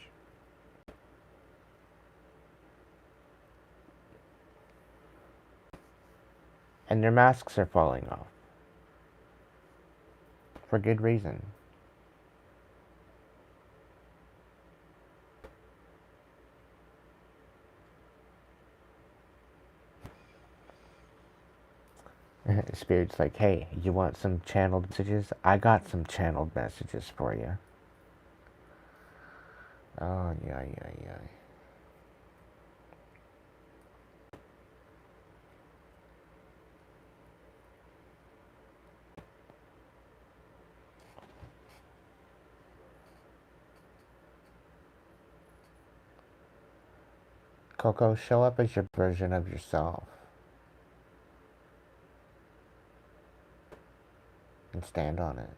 And their masks are falling off. For good reason. Spirit's like, hey, you want some channeled messages? I got some channeled messages for you. Oh, yeah. Coco, show up as your version of yourself. And stand on it.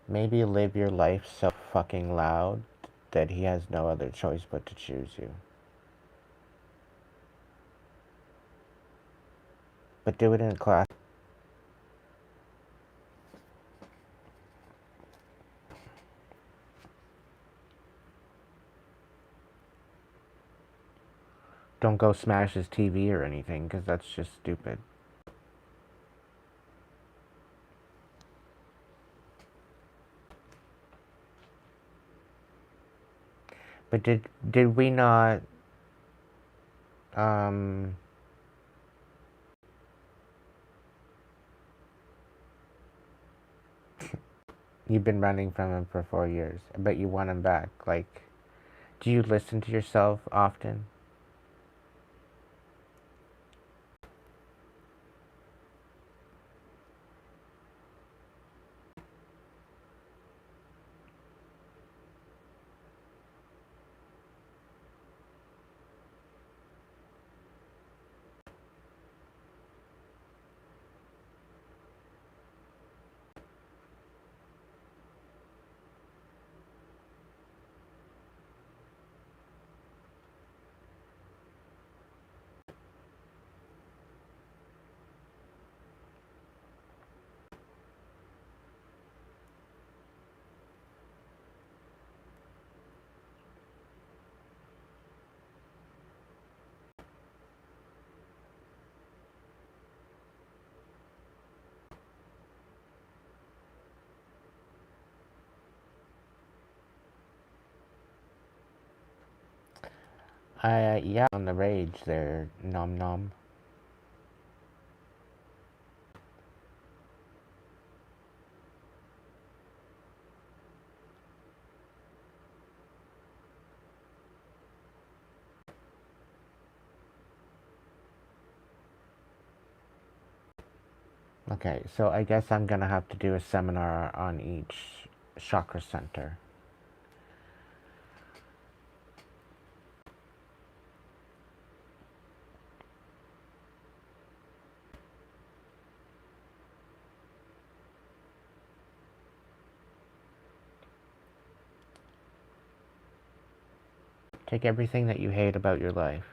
Maybe live your life so fucking loud that he has no other choice but to choose you. But do it in class. Don't go smash his TV or anything, because that's just stupid. But did we not you've been running from him for 4 years, but you want him back. Like, do you listen to yourself often? Yeah, on the rage there, nom nom. Okay, so I guess I'm gonna have to do a seminar on each chakra center. Take everything that you hate about your life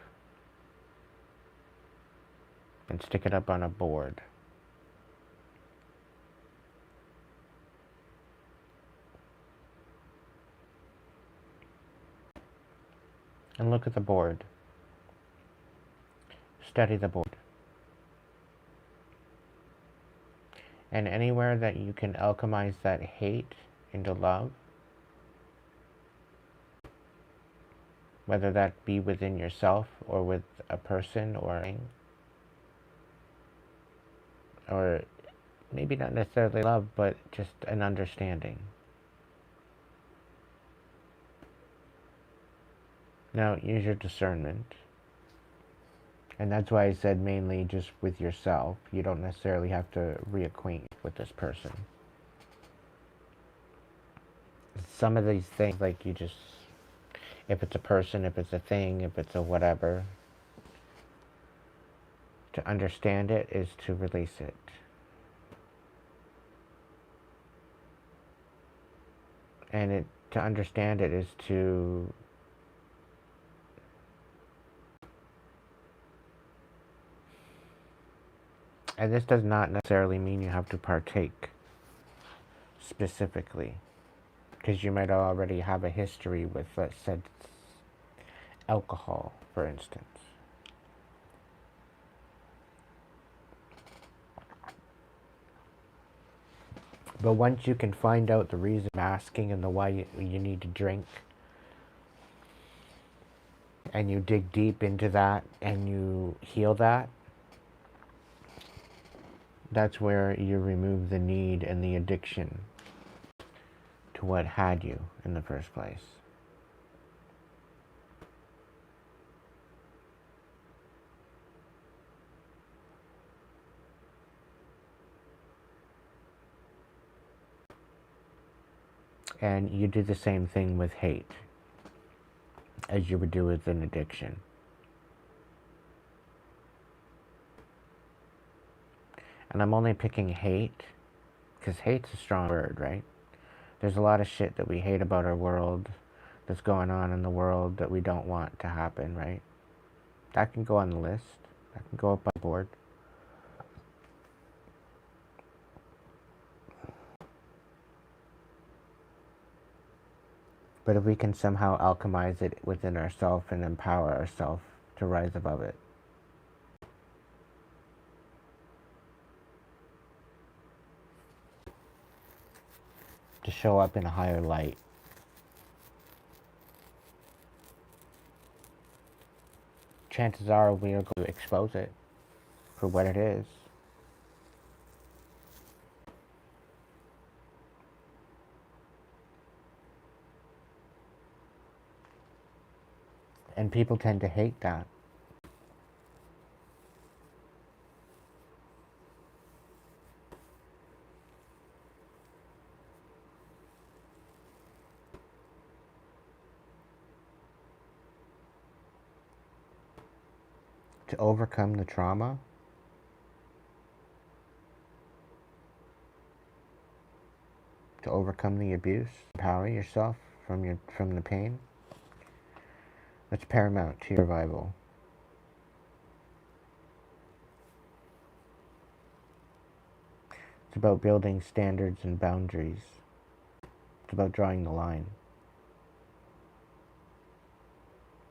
and stick it up on a board. And look at the board. Study the board. And anywhere that you can alchemize that hate into love, whether that be within yourself or with a person or maybe not necessarily love, but just an understanding. Now, use your discernment. And that's why I said mainly just with yourself. You don't necessarily have to reacquaint with this person. Some of these things, like you just, if it's a person, if it's a thing, if it's a whatever, to understand it is to release it. And to understand it is to and this does not necessarily mean you have to partake specifically, because you might already have a history with, let's say, alcohol, for instance. But once you can find out the reason masking and the why you need to drink, and you dig deep into that and you heal that, that's where you remove the need and the addiction to what had you in the first place. And you do the same thing with hate as you would do with an addiction. And I'm only picking hate because hate's a strong word, right? There's a lot of shit that we hate about our world that's going on in the world that we don't want to happen, right? That can go on the list. That can go up on the board. But if we can somehow alchemize it within ourselves and empower ourselves to rise above it. To show up in a higher light. Chances are we are going to expose it for what it is. And people tend to hate that. To overcome the trauma, to overcome the abuse, empower yourself from the pain. That's paramount to your survival. It's about building standards and boundaries. It's about drawing the line.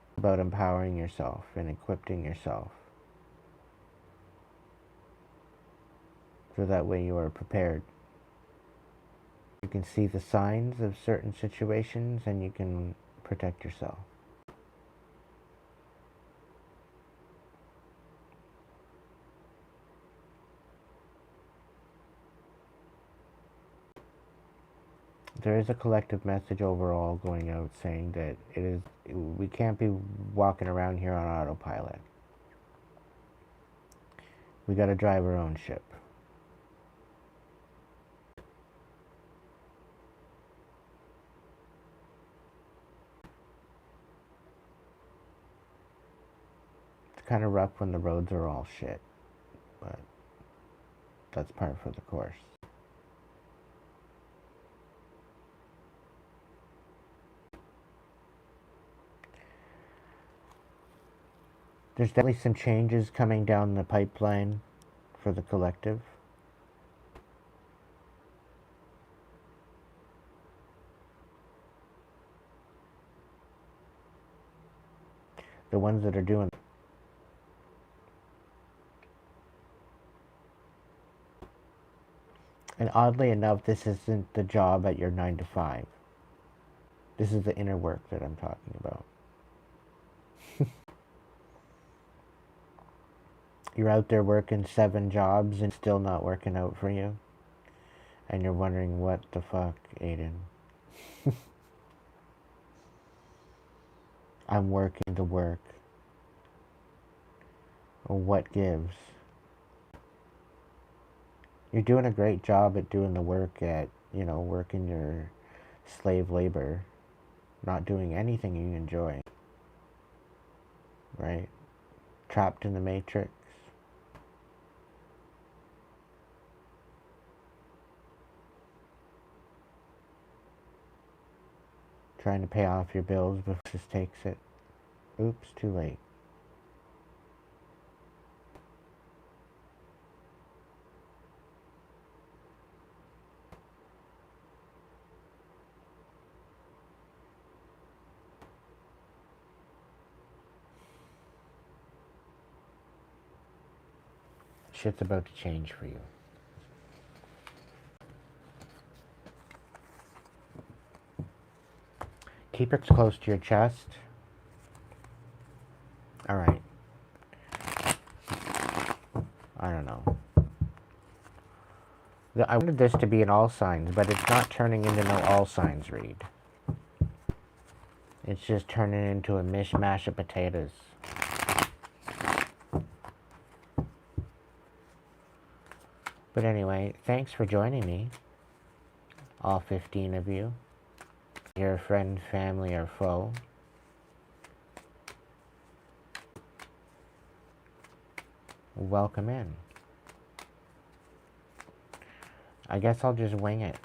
It's about empowering yourself and equipping yourself. So that way you are prepared. You can see the signs of certain situations and you can protect yourself. there is a collective message overall going out saying that we can't be walking around here on autopilot. We got to drive our own ship. It's kind of rough when the roads are all shit, but that's par for the course. There's definitely some changes coming down the pipeline for the collective. The ones that are doing. And oddly enough, this isn't the job at your 9 to 5. This is the inner work that I'm talking about. You're out there working 7 jobs and still not working out for you. And you're wondering, what the fuck, Aiden? I'm working the work. What gives? You're doing a great job at doing the work at, working your slave labor, not doing anything you enjoy. Right? Trapped in the matrix. Trying to pay off your bills before this takes it. Oops, too late. Shit's about to change for you. Keep it close to your chest. Alright. I don't know. I wanted this to be an all signs, but it's not turning into no all signs read. It's just turning into a mishmash of potatoes. But anyway, thanks for joining me. All 15 of you. Your friend, family, or foe. Welcome in. I guess I'll just wing it.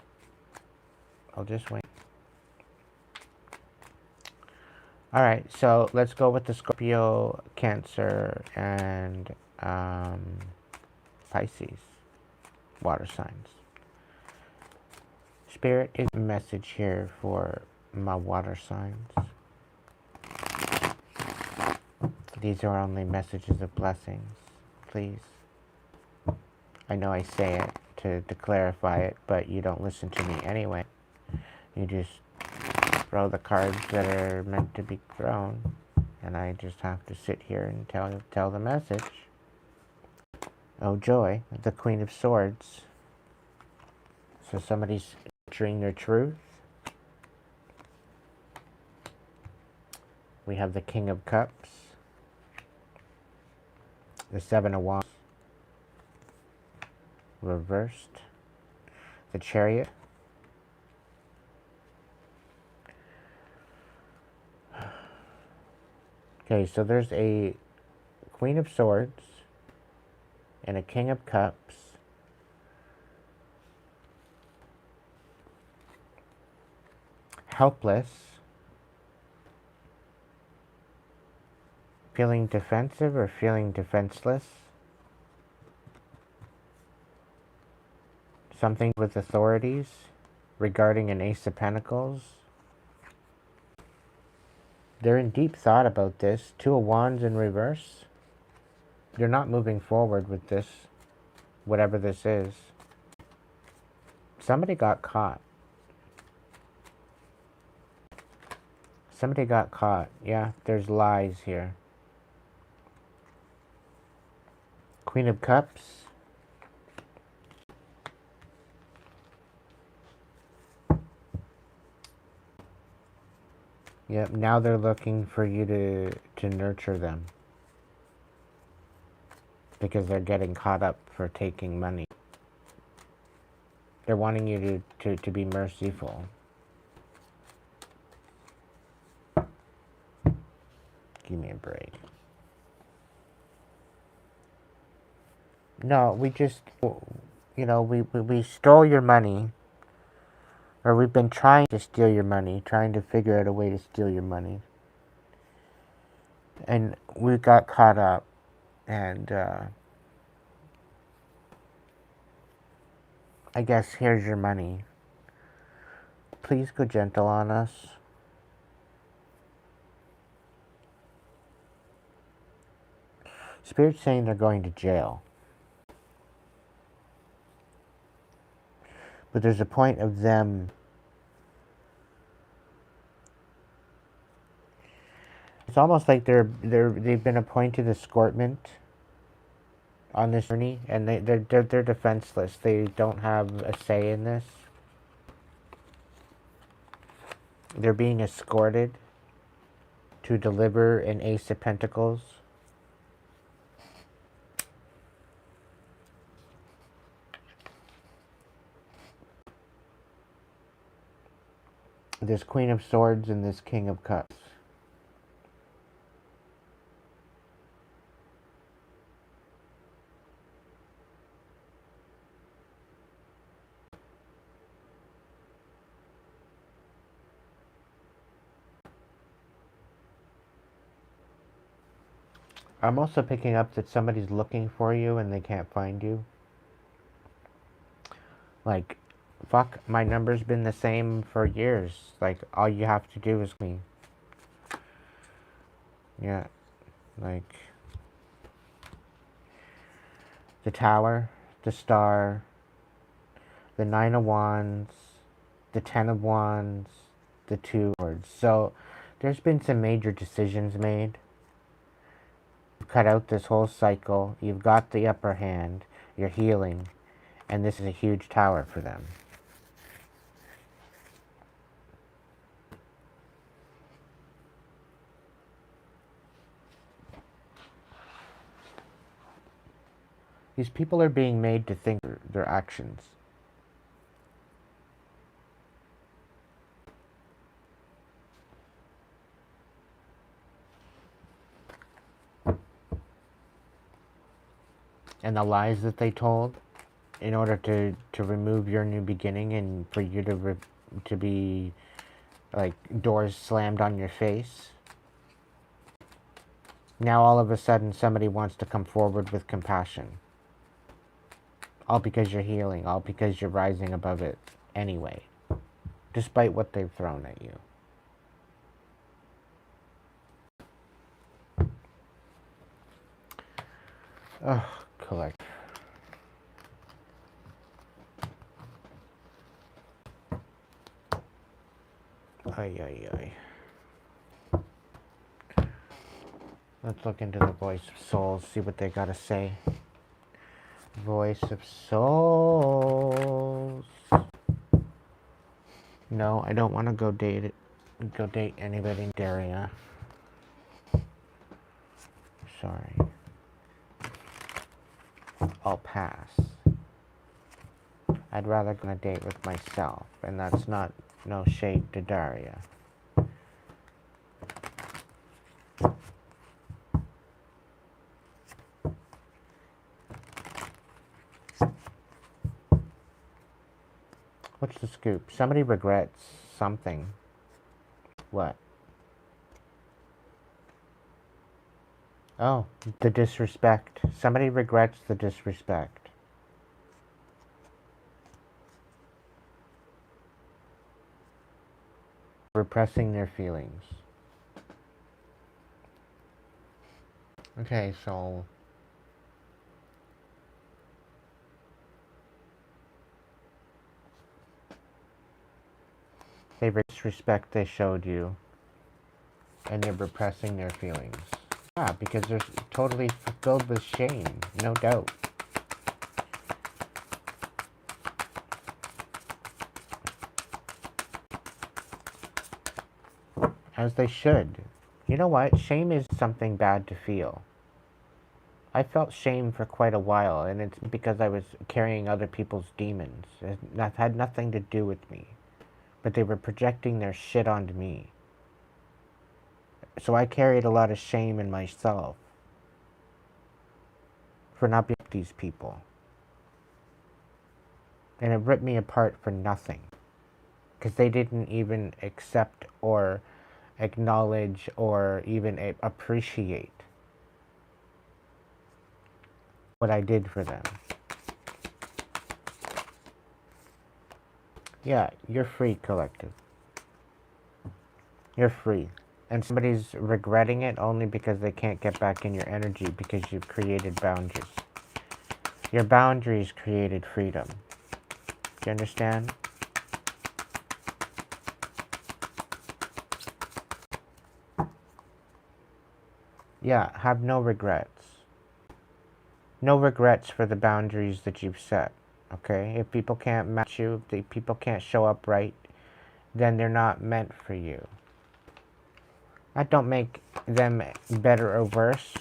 Alright, so let's go with the Scorpio, Cancer, and Pisces. Water signs. Spirit is a message here for my water signs. These are only messages of blessings, please. I know I say it to clarify it, but you don't listen to me anyway. You just throw the cards that are meant to be thrown, and I just have to sit here and tell the message. Oh joy, the Queen of Swords. So somebody's entering their truth. We have the King of Cups. The Seven of Wands. Reversed. The Chariot. Okay, so there's a Queen of Swords and a King of Cups. Helpless. Feeling defensive or feeling defenseless. Something with authorities regarding an Ace of Pentacles. They're in deep thought about this. Two of Wands in reverse. They're not moving forward with this, whatever this is. Somebody got caught. Somebody got caught. Yeah, there's lies here. Queen of Cups. Yep, now they're looking for you to nurture them. Because they're getting caught up for taking money. They're wanting you to be merciful. Give me a break. No, we just, you know, we stole your money. Or we've been trying to steal your money. Trying to figure out a way to steal your money. And we got caught up. And, I guess here's your money. Please go gentle on us. Spirit's saying they're going to jail. But there's a point of them. It's almost like they've been appointed escortment on this journey, and they're defenseless. They don't have a say in this. They're being escorted to deliver an Ace of Pentacles. This Queen of Swords and this King of Cups. I'm also picking up that somebody's looking for you and they can't find you. Like, fuck, my number's been the same for years. Like, all you have to do is me. Yeah, like, the Tower, the Star, the Nine of Wands, the Ten of Wands, the Two Swords. So, there's been some major decisions made. You've cut out this whole cycle. You've got the upper hand. You're healing. And this is a huge tower for them. These people are being made to think their actions. And the lies that they told in order to remove your new beginning and for you to be like doors slammed on your face. Now all of a sudden somebody wants to come forward with compassion. All because you're healing, all because you're rising above it anyway, despite what they've thrown at you. Ugh, collect. Ay, ay, ay. Let's look into the voice of souls, see what they gotta say. Voice of souls. No, I don't want to go date anybody in Daria. Sorry. I'll pass. I'd rather go on a date with myself, and that's not no shade to Daria. What's the scoop? Somebody regrets something. What? Oh, the disrespect. Somebody regrets the disrespect. Repressing their feelings. Okay, so they disrespect they showed you, and they're repressing their feelings. Yeah, because they're totally filled with shame, no doubt. as they should. You know what? Shame is something bad to feel. I felt shame for quite a while, and it's because I was carrying other people's demons. It had nothing to do with me, but they were projecting their shit onto me. So I carried a lot of shame in myself for not being these people. And it ripped me apart for nothing. Because they didn't even accept or acknowledge or even appreciate what I did for them. Yeah, you're free, collective. You're free. And somebody's regretting it only because they can't get back in your energy because you've created boundaries. Your boundaries created freedom. Do you understand? Yeah, have no regrets. No regrets for the boundaries that you've set. Okay? If people can't match you, if people can't show up right, then they're not meant for you. That don't make them better or worse.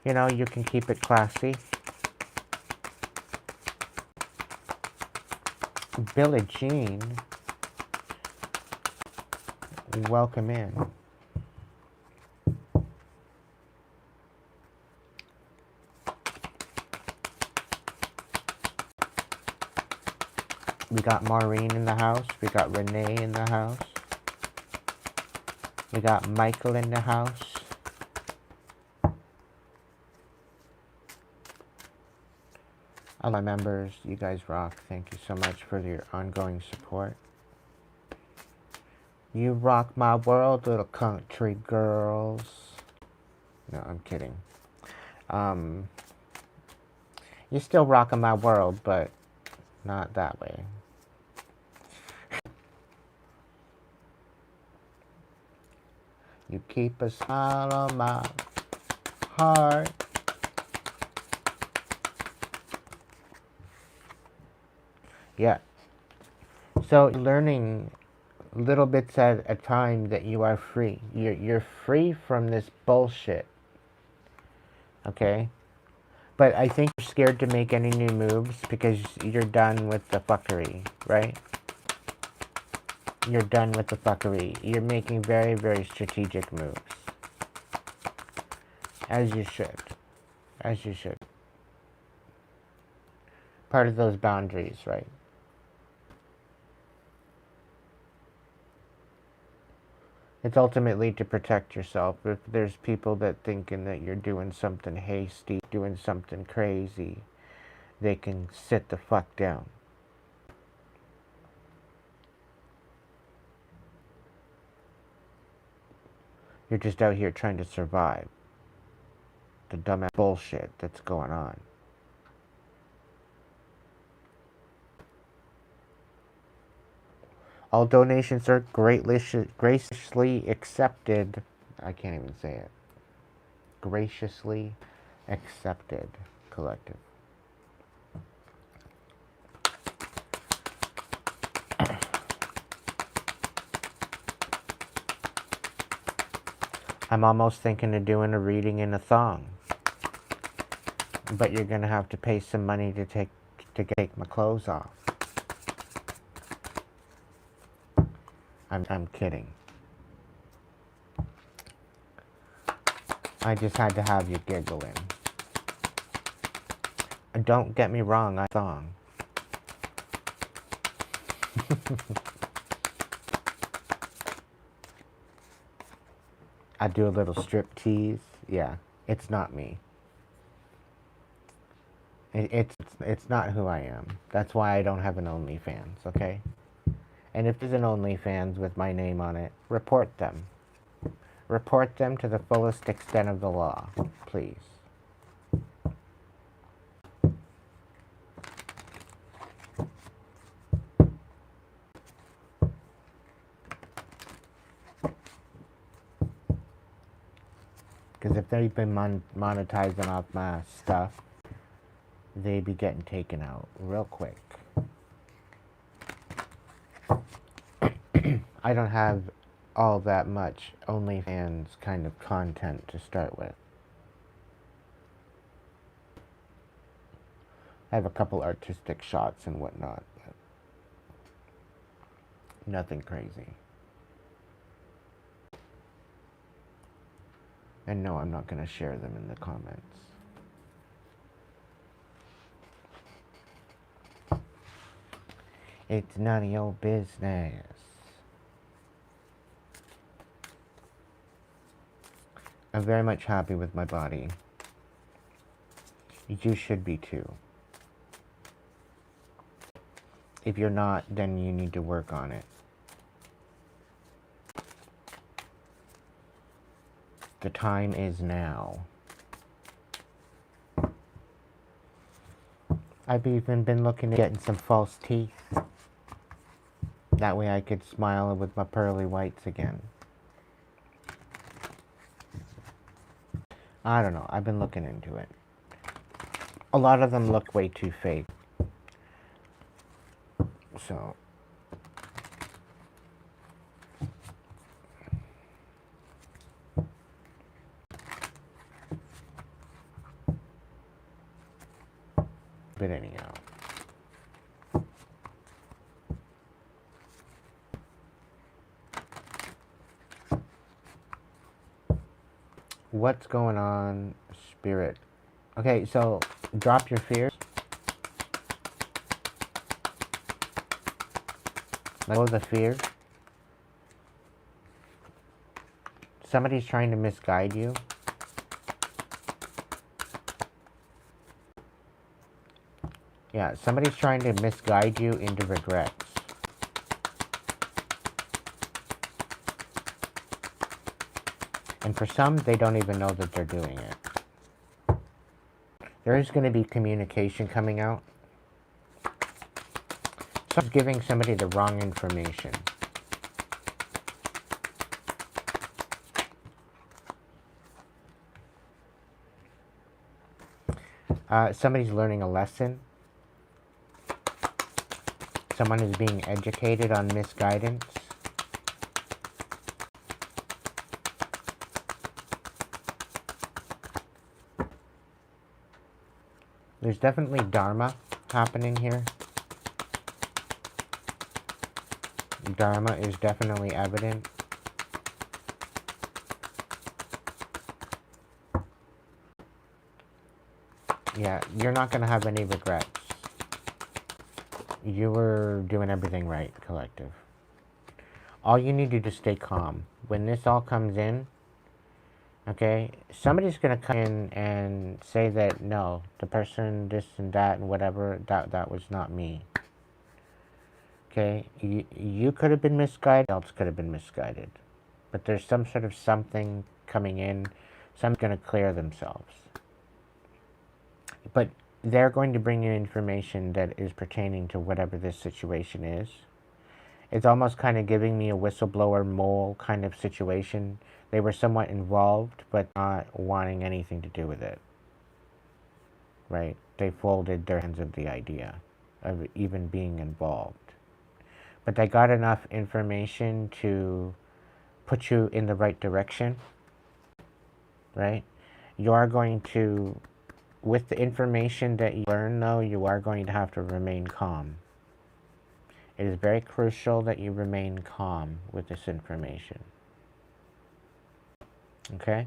You know, you can keep it classy. Billie Jean, welcome in. We got Maureen in the house. We got Renee in the house. We got Michael in the house. All my members, you guys rock. Thank you so much for your ongoing support. You rock my world, little country girls. No, I'm kidding. You're still rocking my world, but not that way. You keep a smile on my heart. Yeah. So learning little bits at a time that you are free. You're free from this bullshit. Okay? But I think you're scared to make any new moves because you're done with the fuckery, right? You're done with the fuckery. You're making very, very strategic moves. As you should. As you should. Part of those boundaries, right? It's ultimately to protect yourself. If there's people that thinking that you're doing something hasty, doing something crazy, they can sit the fuck down. You're just out here trying to survive the dumbass bullshit that's going on. All donations are graciously accepted. I can't even say it. Graciously accepted, collective. I'm almost thinking of doing a reading in a thong. But you're gonna have to pay some money to take my clothes off. I'm kidding. I just had to have you giggling. Don't get me wrong, I thong. I do a little strip tease. Yeah, it's not me. It's not who I am. That's why I don't have an OnlyFans, okay? And if there's an OnlyFans with my name on it, report them. Report them to the fullest extent of the law, please. Because if they've been monetizing off my stuff, they'd be getting taken out real quick. I don't have all that much OnlyFans kind of content to start with. I have a couple artistic shots and whatnot, but nothing crazy. And no, I'm not going to share them in the comments. It's none of your business. I'm very much happy with my body. You should be too. If you're not, then you need to work on it. The time is now. I've even been looking at getting some false teeth. That way I could smile with my pearly whites again. I don't know. I've been looking into it. A lot of them look way too fake. So. But anyhow. What's going on, Spirit? Okay, so drop your fears. Let go of the fear. Somebody's trying to misguide you. Yeah, somebody's trying to misguide you into regrets. And for some, they don't even know that they're doing it. There is going to be communication coming out. Someone's giving somebody the wrong information. Somebody's learning a lesson. Someone is being educated on misguidance. There's definitely Dharma happening here. Dharma is definitely evident. Yeah, you're not going to have any regrets. You were doing everything right, collective. All you need to do is stay calm. When this all comes in, okay, somebody's going to come in and say that, no, the person, this and that and whatever, that was not me. Okay, you could have been misguided, else could have been misguided. But there's some sort of something coming in, someone's going to clear themselves. But they're going to bring you information that is pertaining to whatever this situation is. It's almost kind of giving me a whistleblower mole kind of situation. They were somewhat involved, but not wanting anything to do with it. Right? They folded their hands of the idea of even being involved. But they got enough information to put you in the right direction. Right? You are going to, with the information that you learn, though, you are going to have to remain calm. It is very crucial that you remain calm with this information. Okay?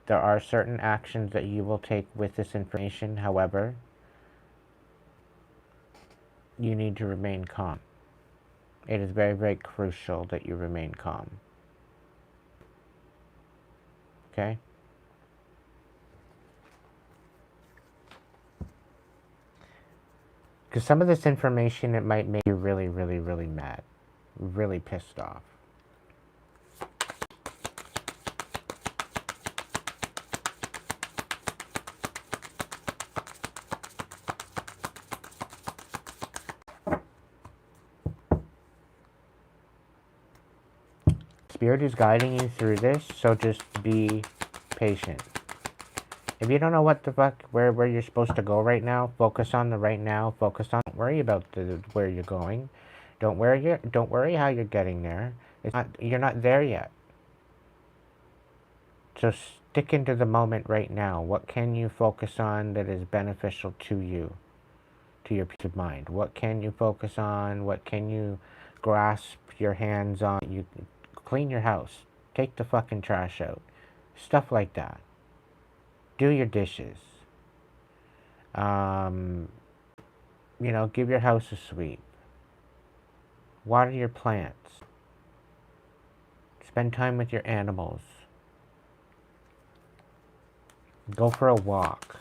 There are certain actions that you will take with this information. However, you need to remain calm. It is very, very crucial that you remain calm. Okay? Because some of this information, it might make you really, really, really mad. Really pissed off. Spirit is guiding you through this, so just be patient. If you don't know what the fuck, where you're supposed to go right now, focus on the right now. Focus on, don't worry about where you're going. Don't worry how you're getting there. You're not there yet. So stick into the moment right now. What can you focus on that is beneficial to you, to your peace of mind? What can you focus on? What can you grasp your hands on? You clean your house. Take the fucking trash out. Stuff like that. Do your dishes. Give your house a sweep. Water your plants. Spend time with your animals. Go for a walk.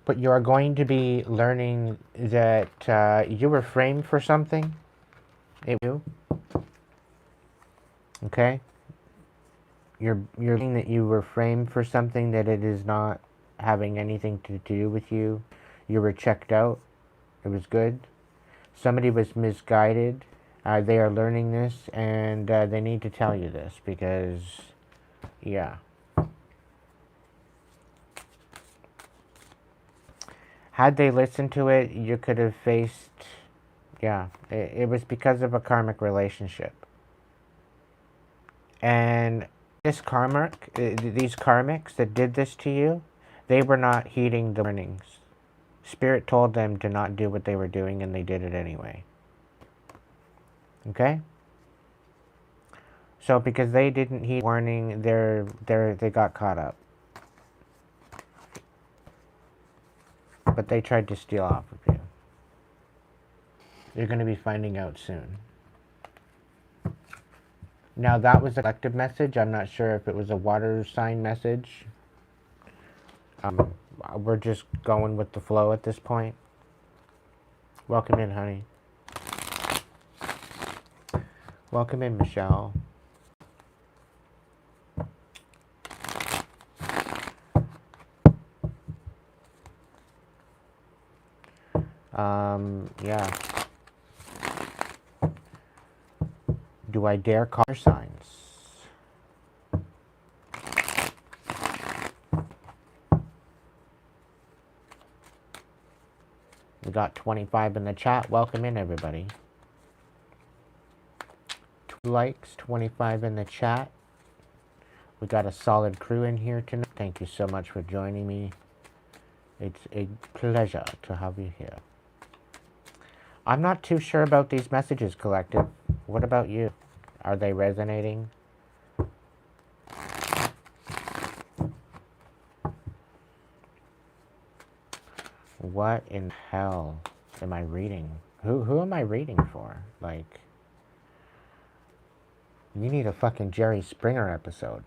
But you are going to be learning that you were framed for something. You. Okay? You're learning that you were framed for something, that it is not having anything to do with you. You were checked out. It was good. Somebody was misguided. They are learning this, and they need to tell you this because, yeah. Had they listened to it, you could have faced, yeah, it was because of a karmic relationship. And these karmics that did this to you, they were not heeding the warnings. Spirit told them to not do what they were doing, and they did it anyway. Okay? So because they didn't heed warning, they got caught up. But they tried to steal off of you. You're going to be finding out soon. Now that was a collective message. I'm not sure if it was a water sign message. We're just going with the flow at this point. Welcome in, honey. Welcome in, Michelle. Yeah. Do I dare call your signs? We got 25 in the chat. Welcome in, everybody. 2 likes, 25 in the chat. We got a solid crew in here tonight. Thank you so much for joining me. It's a pleasure to have you here. I'm not too sure about these messages, collective. What about you? Are they resonating? What in hell am I reading? Who am I reading for? Like, you need a fucking Jerry Springer episode.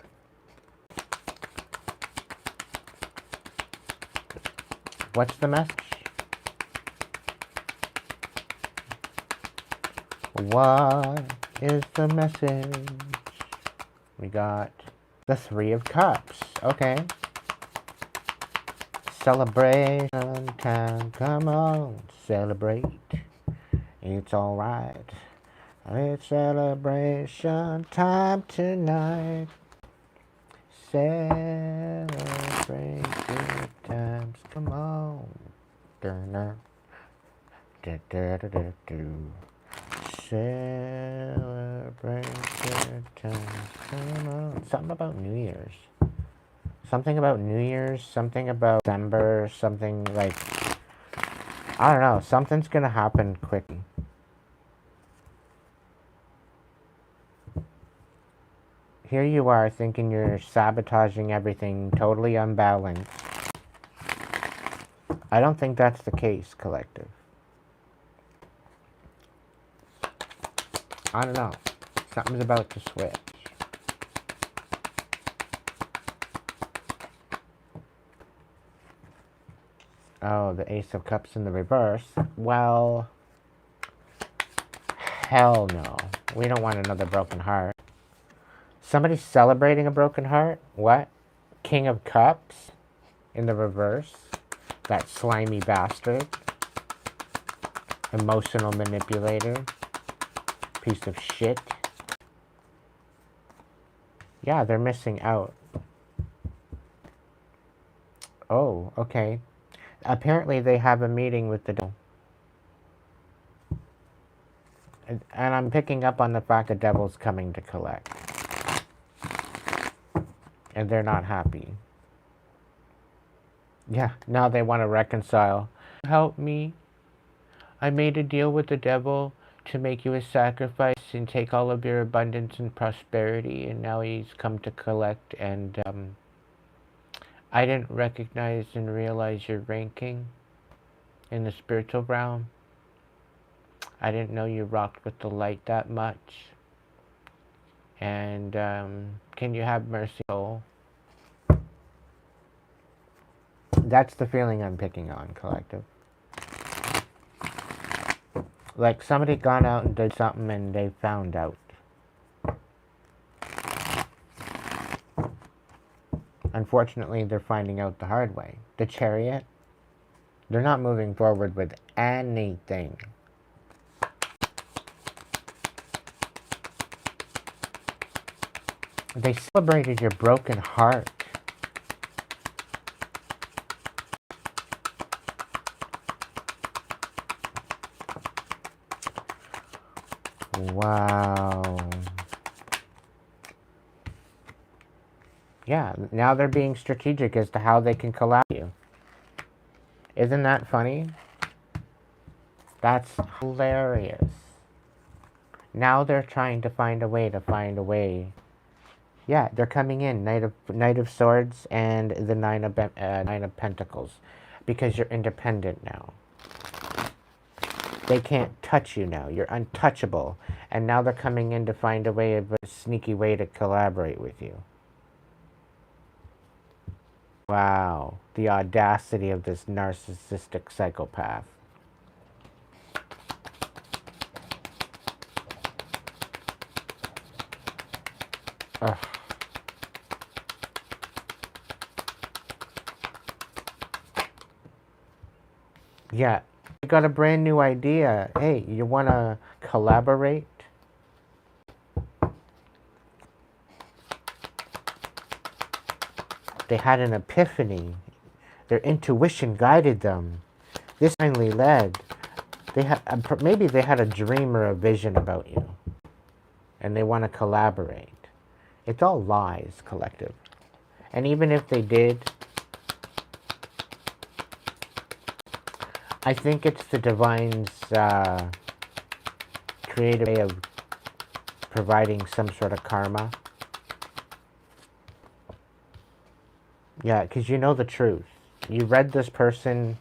What's the message? What is the message? We got the 3 of Cups. Okay. Celebration time. Come on, celebrate. It's alright. It's celebration time tonight. Celebrate good times. Come on. Da-da. Da-da-da-da-do. Celebrate good times. Come on. Something about New Year's. Something about New Year's. Something about December. Something like, I don't know. Something's gonna happen quickly. Here you are thinking you're sabotaging everything, totally unbalanced. I don't think that's the case, collective. I don't know. Something's about to switch. Oh, the Ace of Cups in the reverse. Well, hell no. We don't want another broken heart. Somebody's celebrating a broken heart? What? King of Cups in the reverse? That slimy bastard. Emotional manipulator. Piece of shit. Yeah, they're missing out. Wow, okay. Apparently they have a meeting with the devil. And I'm picking up on the fact the devil's coming to collect. And they're not happy. Yeah, now they want to reconcile. Help me. I made a deal with the devil to make you a sacrifice and take all of your abundance and prosperity, and now he's come to collect, and I didn't recognize and realize your ranking in the spiritual realm. I didn't know you rocked with the light that much. And can you have mercy? Oh, that's the feeling I'm picking on, collective. Like somebody gone out and did something and they found out. Unfortunately, they're finding out the hard way. The Chariot, they're not moving forward with anything. They celebrated your broken heart. Wow. Yeah, now they're being strategic as to how they can collapse you. Isn't that funny? That's hilarious. Now they're trying to find a way. Yeah, they're coming in, Knight of Swords and the Nine of Pentacles, because you're independent now. They can't touch you now. You're untouchable, and now they're coming in to find a sneaky way to collaborate with you. Wow, the audacity of this narcissistic psychopath. Ugh. Yeah, you got a brand new idea. Hey, you want to collaborate? They had an epiphany. Their intuition guided them. This finally led. Maybe they had a dream or a vision about you, and they want to collaborate. It's all lies, collective. And even if they did, I think it's the divine's creative way of providing some sort of karma. Yeah, because you know the truth. You read this person.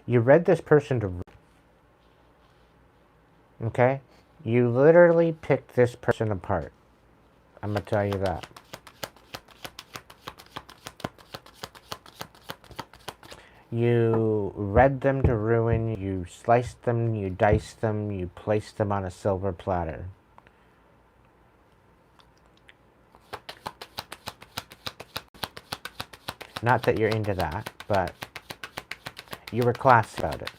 You read this person to. Okay? You literally picked this person apart. I'm going to tell you that. You read them to ruin, you sliced them, you diced them, you placed them on a silver platter. Not that you're into that, but you were classy about it.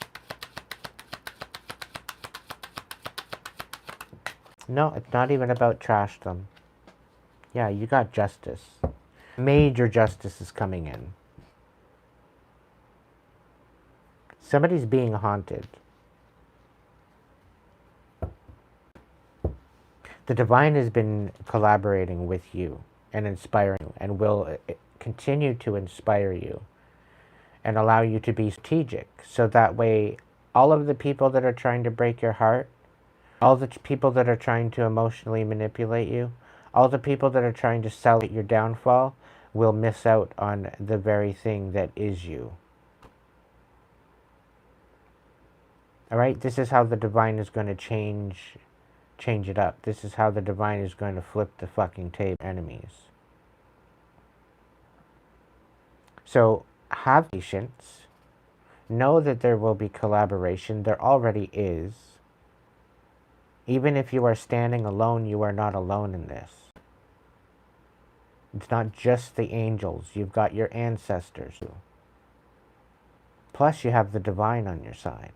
No, it's not even about trash them. Yeah, you got justice. Major justice is coming in. Somebody's being haunted. The divine has been collaborating with you and inspiring you, and will continue to inspire you and allow you to be strategic. So that way, all of the people that are trying to break your heart, all the people that are trying to emotionally manipulate you, all the people that are trying to celebrate your downfall will miss out on the very thing that is you. All right, this is how the divine is going to change it up. This is how the divine is going to flip the fucking table enemies. So have patience. Know that there will be collaboration. There already is. Even if you are standing alone, you are not alone in this. It's not just the angels. You've got your ancestors too. Plus you have the divine on your side.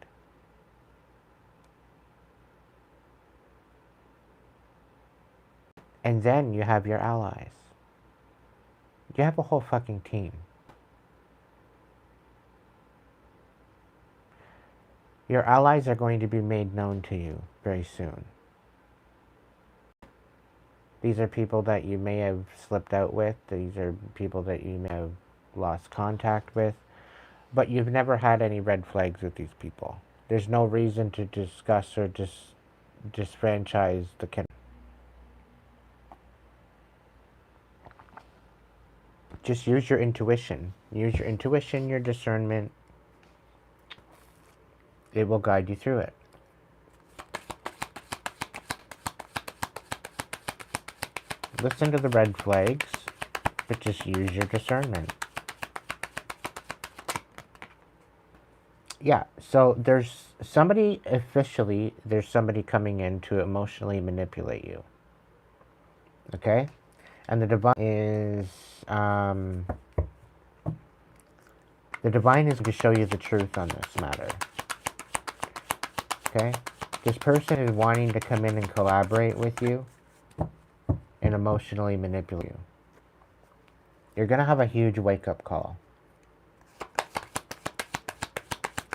And then you have your allies. You have a whole fucking team. Your allies are going to be made known to you very soon. These are people that you may have slipped out with. These are people that you may have lost contact with. But you've never had any red flags with these people. There's no reason to discuss or disfranchise the connection. Just use your intuition. Use your intuition, your discernment. It will guide you through it. Listen to the red flags, but just use your discernment. Yeah, so there's somebody coming in to emotionally manipulate you. Okay? And the divine is to show you the truth on this matter. Okay? This person is wanting to come in and collaborate with you and emotionally manipulate you. You're going to have a huge wake-up call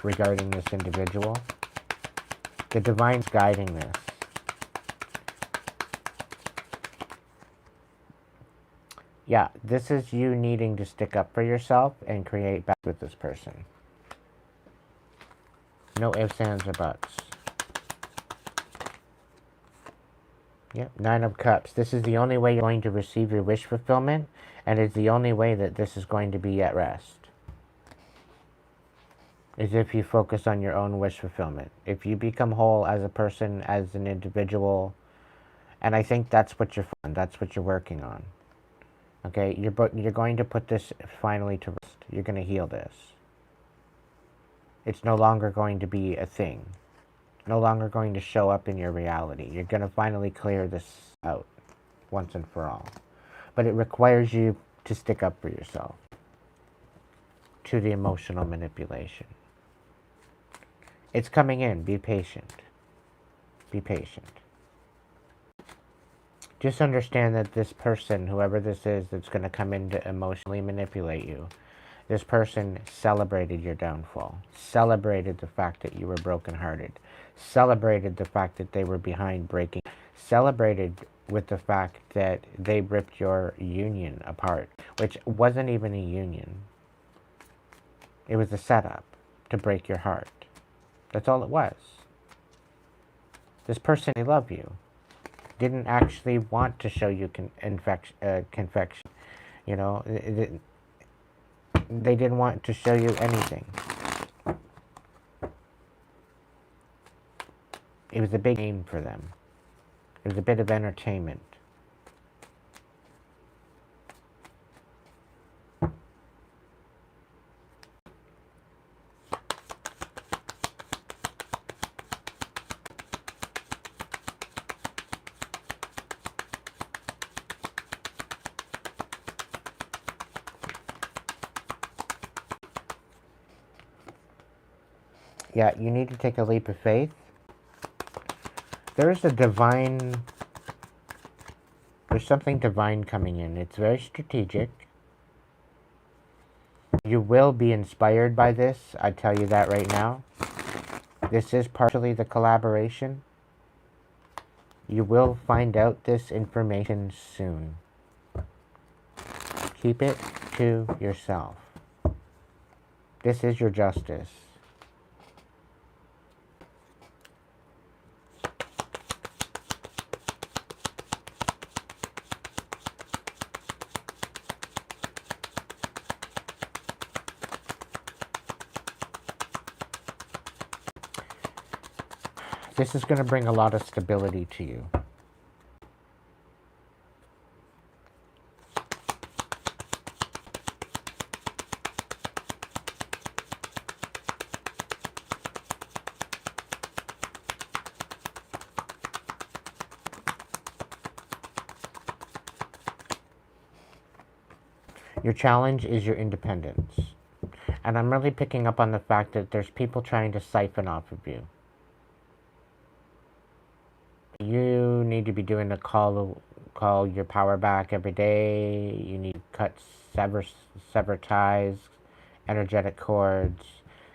regarding this individual. The divine's guiding this. Yeah, this is you needing to stick up for yourself and create back with this person. No ifs, ands, or buts. Yep, 9 of Cups. This is the only way you're going to receive your wish fulfillment, and it's the only way that this is going to be at rest. Is if you focus on your own wish fulfillment. If you become whole as a person, as an individual, and I think that's what you're working on. Okay, you're going to put this finally to rest. You're going to heal this. It's no longer going to be a thing. No longer going to show up in your reality. You're going to finally clear this out once and for all. But it requires you to stick up for yourself to the emotional manipulation. It's coming in. Be patient. Be patient. Just understand that this person, whoever this is that's going to come in to emotionally manipulate you, this person celebrated your downfall, celebrated the fact that you were brokenhearted, celebrated the fact that they were behind breaking, celebrated with the fact that they ripped your union apart, which wasn't even a union. It was a setup to break your heart. That's all it was. This person, they love you, didn't actually want to show you confection. You know, they didn't want to show you anything. It was a big game for them. It was a bit of entertainment. Yeah, you need to take a leap of faith. There's something divine coming in. It's very strategic. You will be inspired by this, I tell you that right now. This is partially the collaboration. You will find out this information soon. Keep it to yourself. This is your justice. This is going to bring a lot of stability to you. Your challenge is your independence. And I'm really picking up on the fact that there's people trying to siphon off of you. You need to be doing a call call your power back every day. You need to cut, sever ties, energetic cords,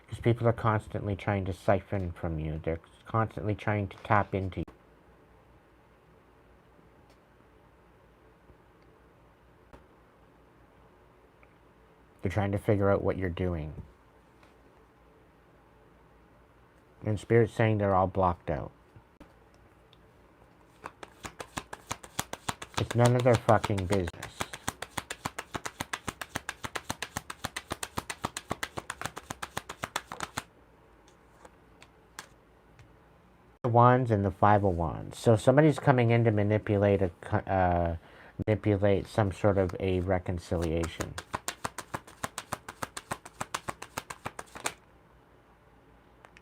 because people are constantly trying to siphon from you. They're constantly trying to tap into you. They're trying to figure out what you're doing. And Spirit's saying they're all blocked out. It's none of their fucking business. The Wands and the Five of Wands. So somebody's coming in to manipulate some sort of a reconciliation.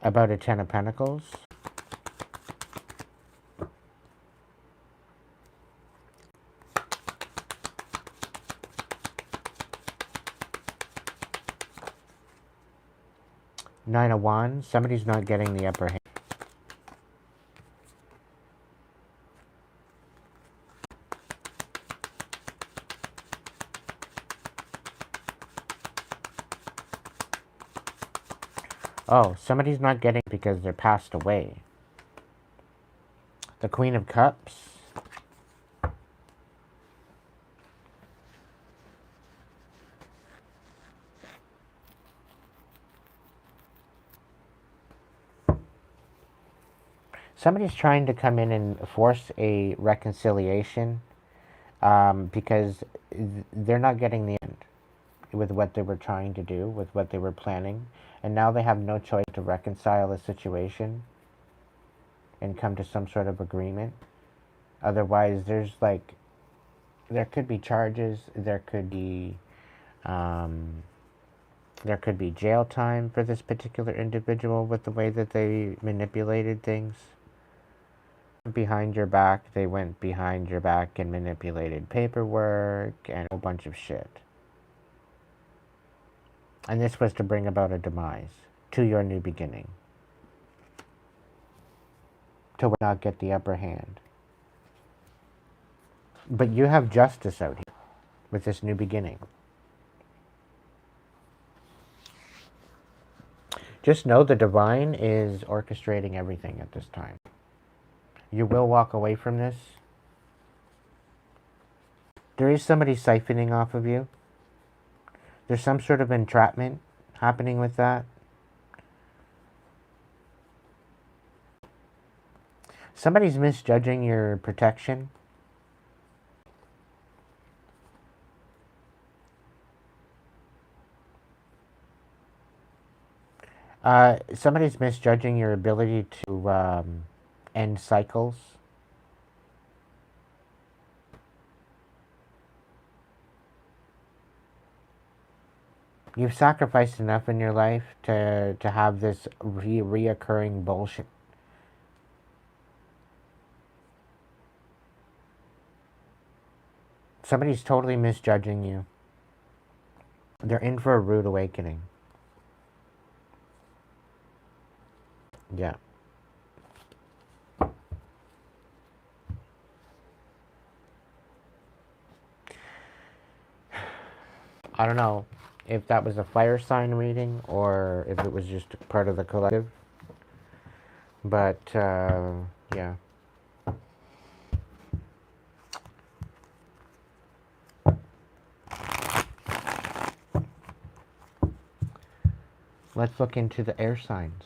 About a Ten of Pentacles. Nine of Wands. Somebody's not getting the upper hand. Oh, somebody's not getting it because they're passed away. The Queen of Cups. Somebody's trying to come in and force a reconciliation because they're not getting the end with what they were trying to do, with what they were planning. And now they have no choice to reconcile the situation and come to some sort of agreement. Otherwise, there could be charges, there could be jail time for this particular individual with the way that they manipulated things. Behind your back, they went behind your back and manipulated paperwork and a whole bunch of shit. And this was to bring about a demise to your new beginning. To not get the upper hand. But you have justice out here with this new beginning. Just know the divine is orchestrating everything at this time. You will walk away from this. There is somebody siphoning off of you. There's some sort of entrapment happening with that. Somebody's misjudging your protection. Somebody's misjudging your ability to end cycles. You've sacrificed enough in your life to have this reoccurring bullshit. Somebody's totally misjudging you. They're in for a rude awakening. Yeah. I don't know if that was a fire sign reading or if it was just part of the collective. But, yeah. Let's look into the air signs.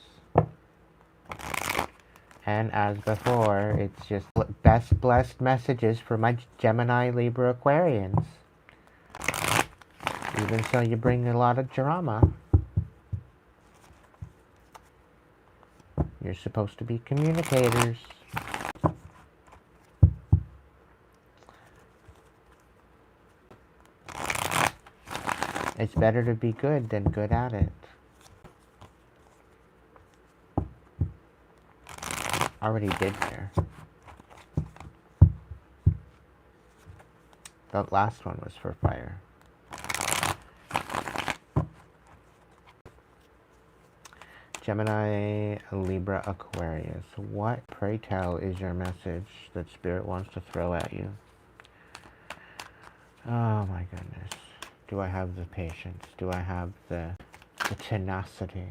And as before, it's just best blessed messages for my Gemini, Libra, Aquarians. Even so, you bring a lot of drama. You're supposed to be communicators. It's better to be good than good at it. Already did there. The last one was for fire. Gemini, Libra, Aquarius. What, pray tell, is your message that Spirit wants to throw at you? Oh my goodness. Do I have the patience? Do I have the tenacity?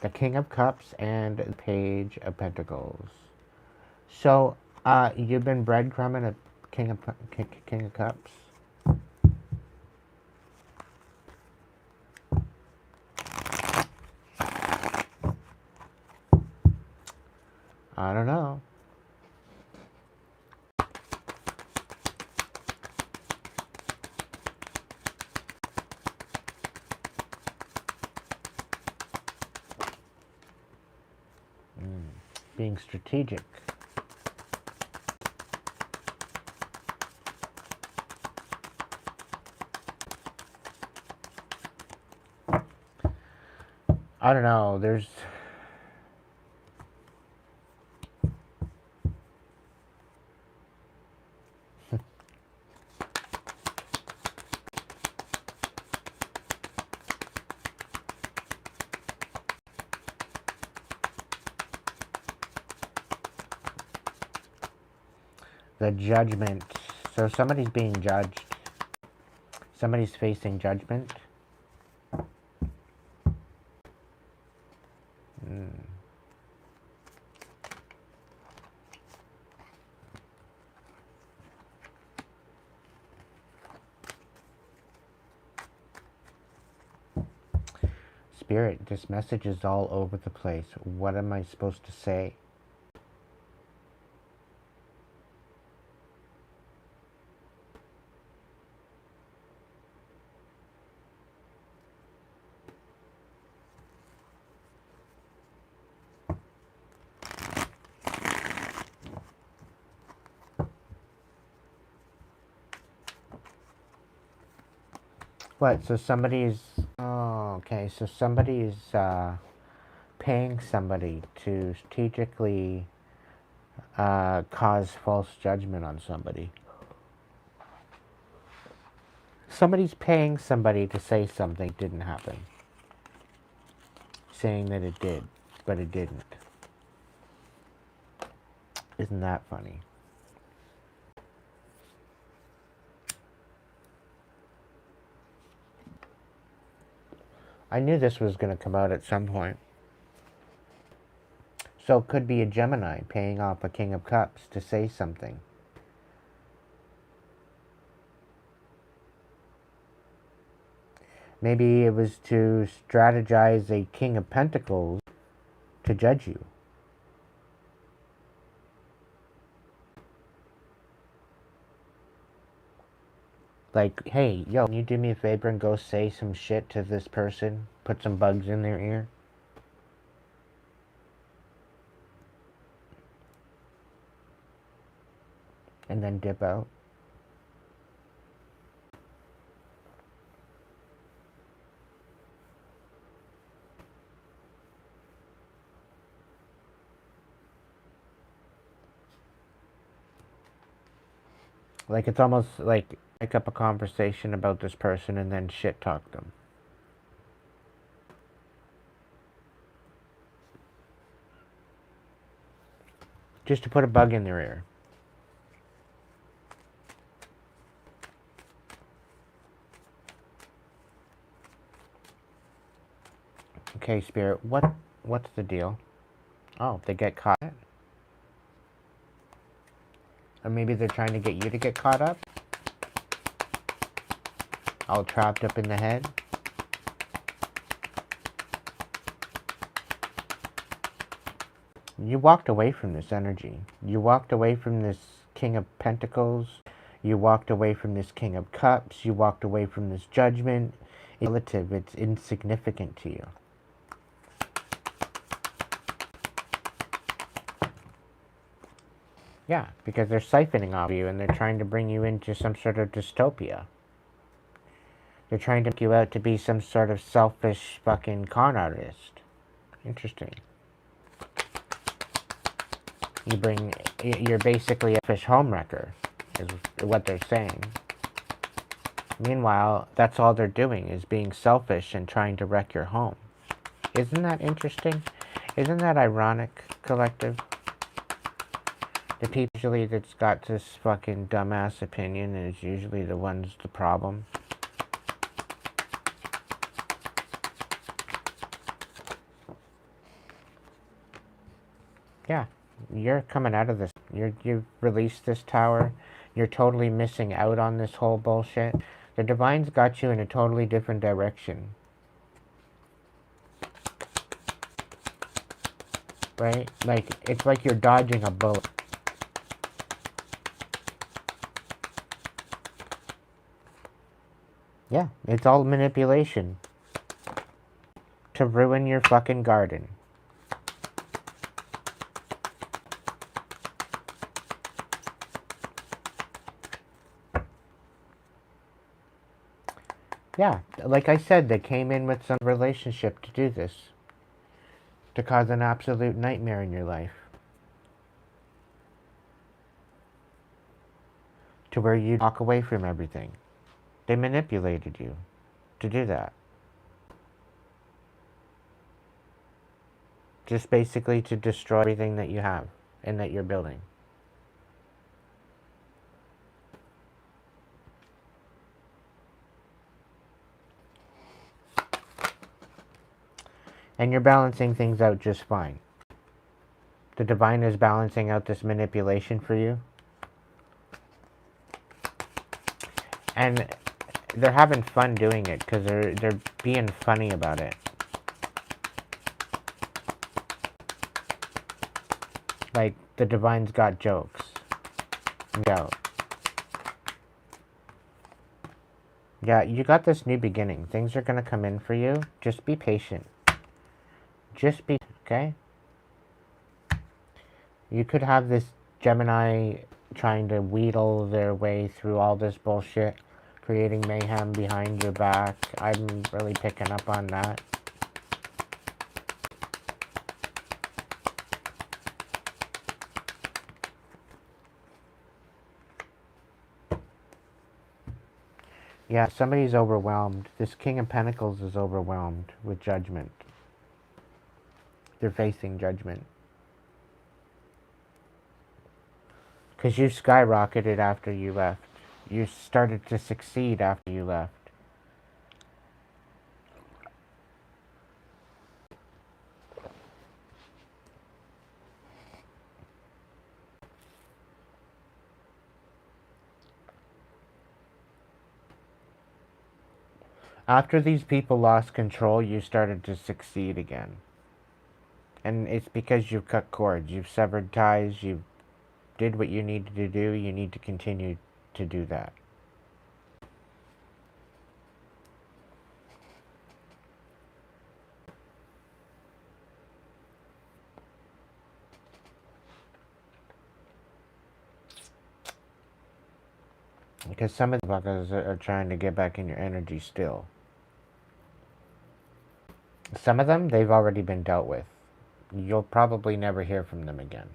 The King of Cups and the Page of Pentacles. So, you've been breadcrumbing a King of Cups? I don't know. Being strategic. I don't know. There's the judgment. So somebody's being judged. Somebody's facing judgment. Spirit, this message is all over the place. What am I supposed to say? What? So somebody's... Oh, okay. So somebody's paying somebody to strategically cause false judgment on somebody. Somebody's paying somebody to say something didn't happen. Saying that it did, but it didn't. Isn't that funny? I knew this was going to come out at some point. So it could be a Gemini paying off a King of Cups to say something. Maybe it was to strategize a King of Pentacles to judge you. Like, hey, yo, can you do me a favor and go say some shit to this person? Put some bugs in their ear? And then dip out? Like, it's almost like pick up a conversation about this person and then shit talk them. Just to put a bug in their ear. Okay, Spirit, what's the deal? Oh, they get caught? Or maybe they're trying to get you to get caught up? All trapped up in the head? You walked away from this energy. You walked away from this King of Pentacles. You walked away from this King of Cups. You walked away from this judgment. It's relative. It's insignificant to you. Yeah, because they're siphoning off you and they're trying to bring you into some sort of dystopia. They're trying to make you out to be some sort of selfish fucking con artist. Interesting. You're basically a fish homewrecker, is what they're saying. Meanwhile, that's all they're doing, is being selfish and trying to wreck your home. Isn't that interesting? Isn't that ironic, collective? The people usually that's got this fucking dumbass opinion is usually the ones the problem. Yeah, you're coming out of this. You've released this tower. You're totally missing out on this whole bullshit. The Divine's got you in a totally different direction. Right? Like, it's like you're dodging a bullet. Yeah, it's all manipulation. To ruin your fucking garden. Yeah, like I said, they came in with some relationship to do this. To cause an absolute nightmare in your life. To where you walk away from everything. They manipulated you to do that. Just basically to destroy everything that you have and that you're building. And you're balancing things out just fine. The Divine is balancing out this manipulation for you. And they're having fun doing it because they're being funny about it. Like, the Divine's got jokes. Go. Yeah, you got this new beginning. Things are going to come in for you. Just be patient. Just be, okay? You could have this Gemini trying to wheedle their way through all this bullshit, creating mayhem behind your back. I'm really picking up on that. Yeah, somebody's overwhelmed. This King of Pentacles is overwhelmed with judgment. They're facing judgment. Because you skyrocketed after you left. You started to succeed after you left. After these people lost control, you started to succeed again. And it's because you've cut cords. You've severed ties. You did what you needed to do. You need to continue to do that. Because some of the fuckers are trying to get back in your energy still. Some of them, they've already been dealt with. You'll probably never hear from them again.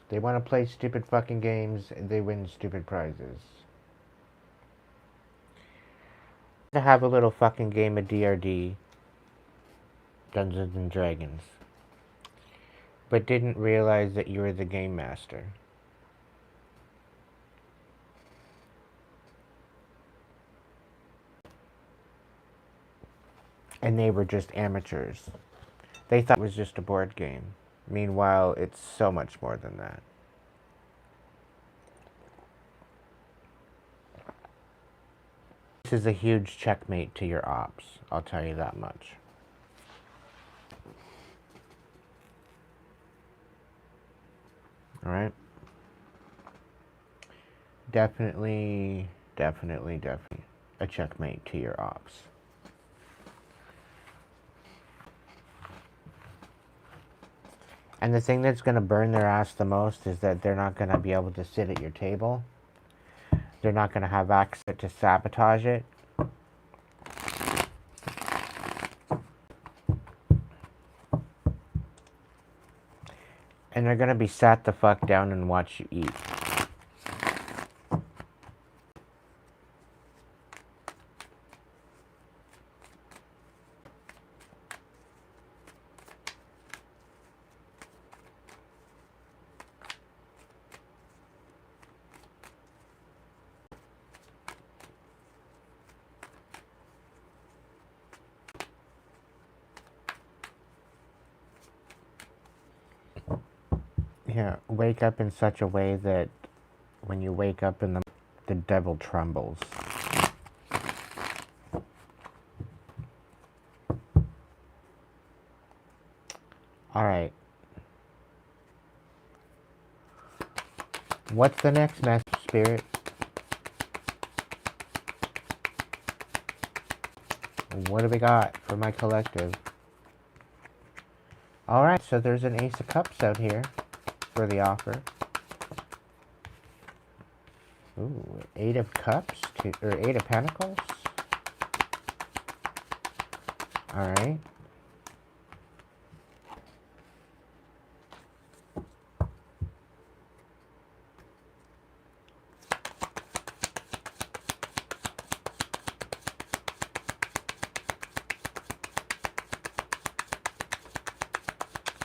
They want to play stupid fucking games, they win stupid prizes. To have a little fucking game of DRD, Dungeons and Dragons, but didn't realize that you were the game master. And they were just amateurs. They thought it was just a board game. Meanwhile, it's so much more than that. This is a huge checkmate to your ops, I'll tell you that much. Alright? Definitely a checkmate to your ops. And the thing that's going to burn their ass the most is that they're not going to be able to sit at your table. They're not going to have access to sabotage it. And they're going to be sat the fuck down and watch you eat. Yeah, wake up in such a way that when you wake up in the devil trembles. Alright. What's the next message, Spirit? What do we got for my collective? Alright, so there's an Ace of Cups out here for the offer. Ooh, Eight of Cups, or Eight of Pentacles. Alright.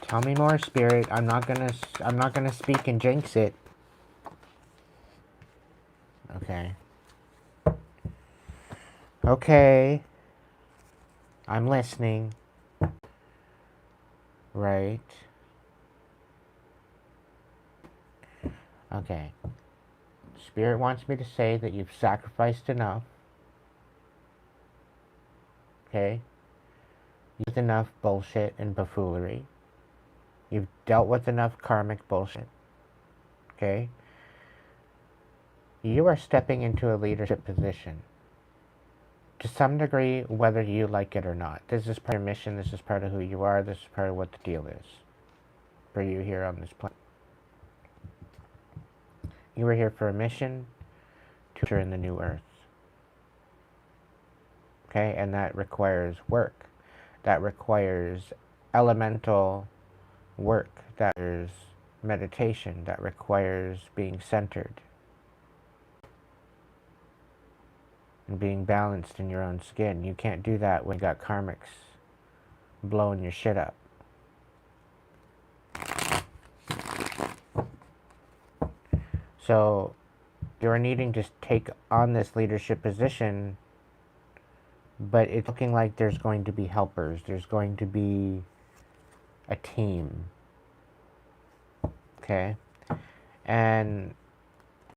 Tell me more, Spirit. I'm not gonna speak and jinx it. Okay. Okay. I'm listening. Right. Okay. Spirit wants me to say that you've sacrificed enough. Okay? You've used enough bullshit and buffoonery. You've dealt with enough karmic bullshit. Okay? You are stepping into a leadership position. To some degree, whether you like it or not. This is part of your mission. This is part of who you are. This is part of what the deal is for you here on this planet. You are here for a mission to enter in the new earth. Okay? And that requires work. That requires elemental work. That requires meditation. That requires being centered. And being balanced in your own skin. You can't do that when you got karmics blowing your shit up. So you're needing to take on this leadership position, but it's looking like there's going to be helpers. There's going to be a team. Okay? And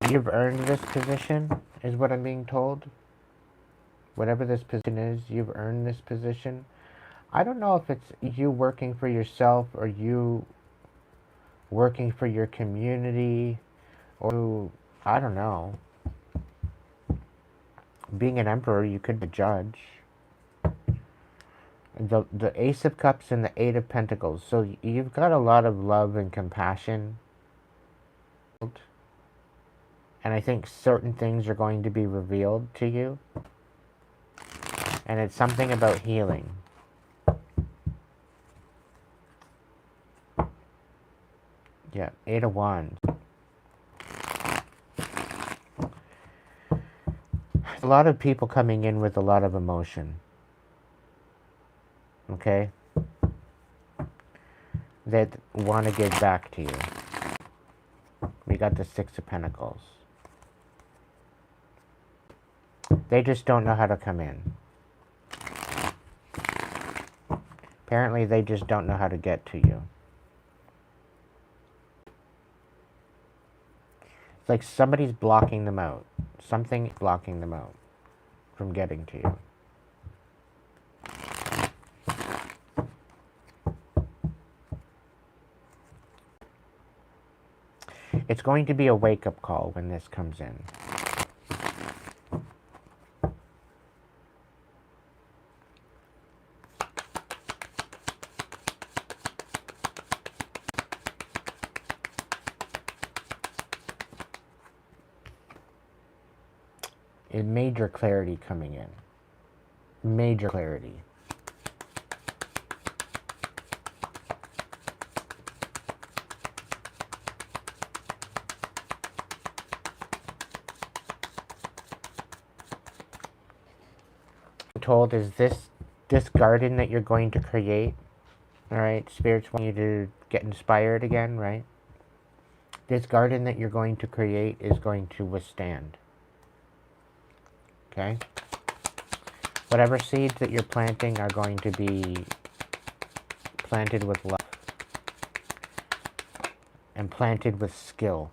you've earned this position, is what I'm being told. Whatever this position is, you've earned this position. I don't know if it's you working for yourself or you working for your community or, I don't know. Being an emperor, you could be a judge. The Ace of Cups and the Eight of Pentacles. So you've got a lot of love and compassion. And I think certain things are going to be revealed to you. And it's something about healing. Yeah, Eight of Wands. A lot of people coming in with a lot of emotion. Okay? That want to give back to you. We got the Six of Pentacles. They just don't know how to come in. Apparently, they just don't know how to get to you. It's like somebody's blocking them out. Something blocking them out from getting to you. It's going to be a wake-up call when this comes in. Major clarity coming in. Major clarity. I'm told is this garden that you're going to create, all right? Spirits want you to get inspired again, right? This garden that you're going to create is going to withstand. Okay? Whatever seeds that you're planting are going to be planted with love. and planted with skill.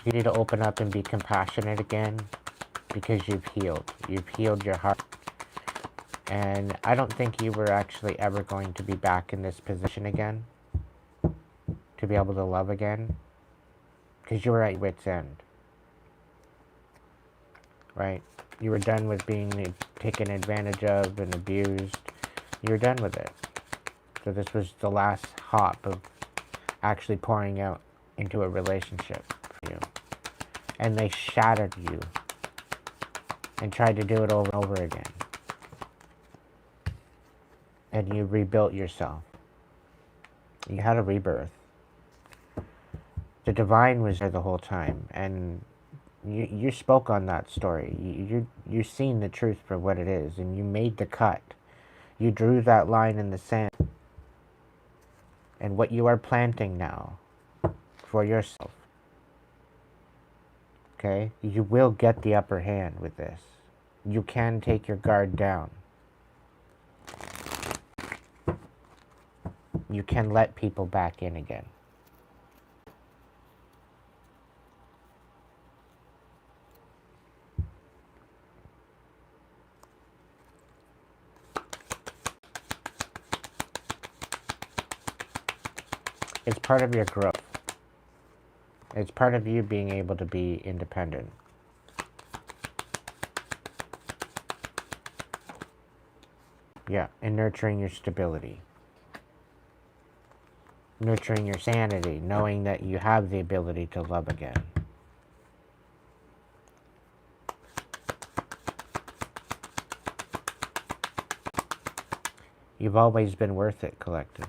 You need to open up and be compassionate again because you've healed. You've healed your heart. And I don't think you were actually ever going to be back in this position again, to be able to love again, because you were at your wit's end, right? You were done with being taken advantage of and abused. You were done with it. So this was the last hop of actually pouring out into a relationship for you. And they shattered you and tried to do it over and over again. And you rebuilt yourself. You had a rebirth. The divine was there the whole time, and you spoke on that story. You've seen the truth for what it is, and you made the cut. You drew that line in the sand. And what you are planting now for yourself, okay? You will get the upper hand with this. You can take your guard down. You can let people back in again. It's part of your growth. It's part of you being able to be independent. Yeah, and nurturing your stability. Nurturing your sanity, knowing that you have the ability to love again. You've always been worth it, collective.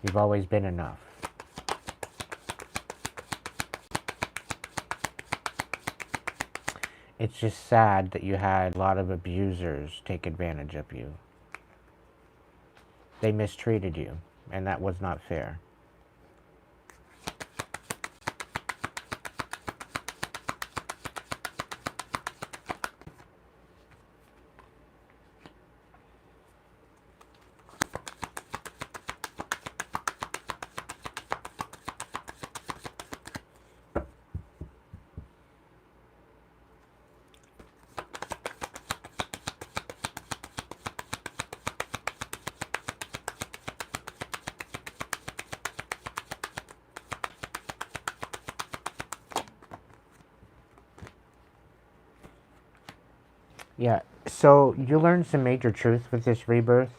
You've always been enough. It's just sad that you had a lot of abusers take advantage of you. They mistreated you, and that was not fair. Yeah, so you learned some major truth with this rebirth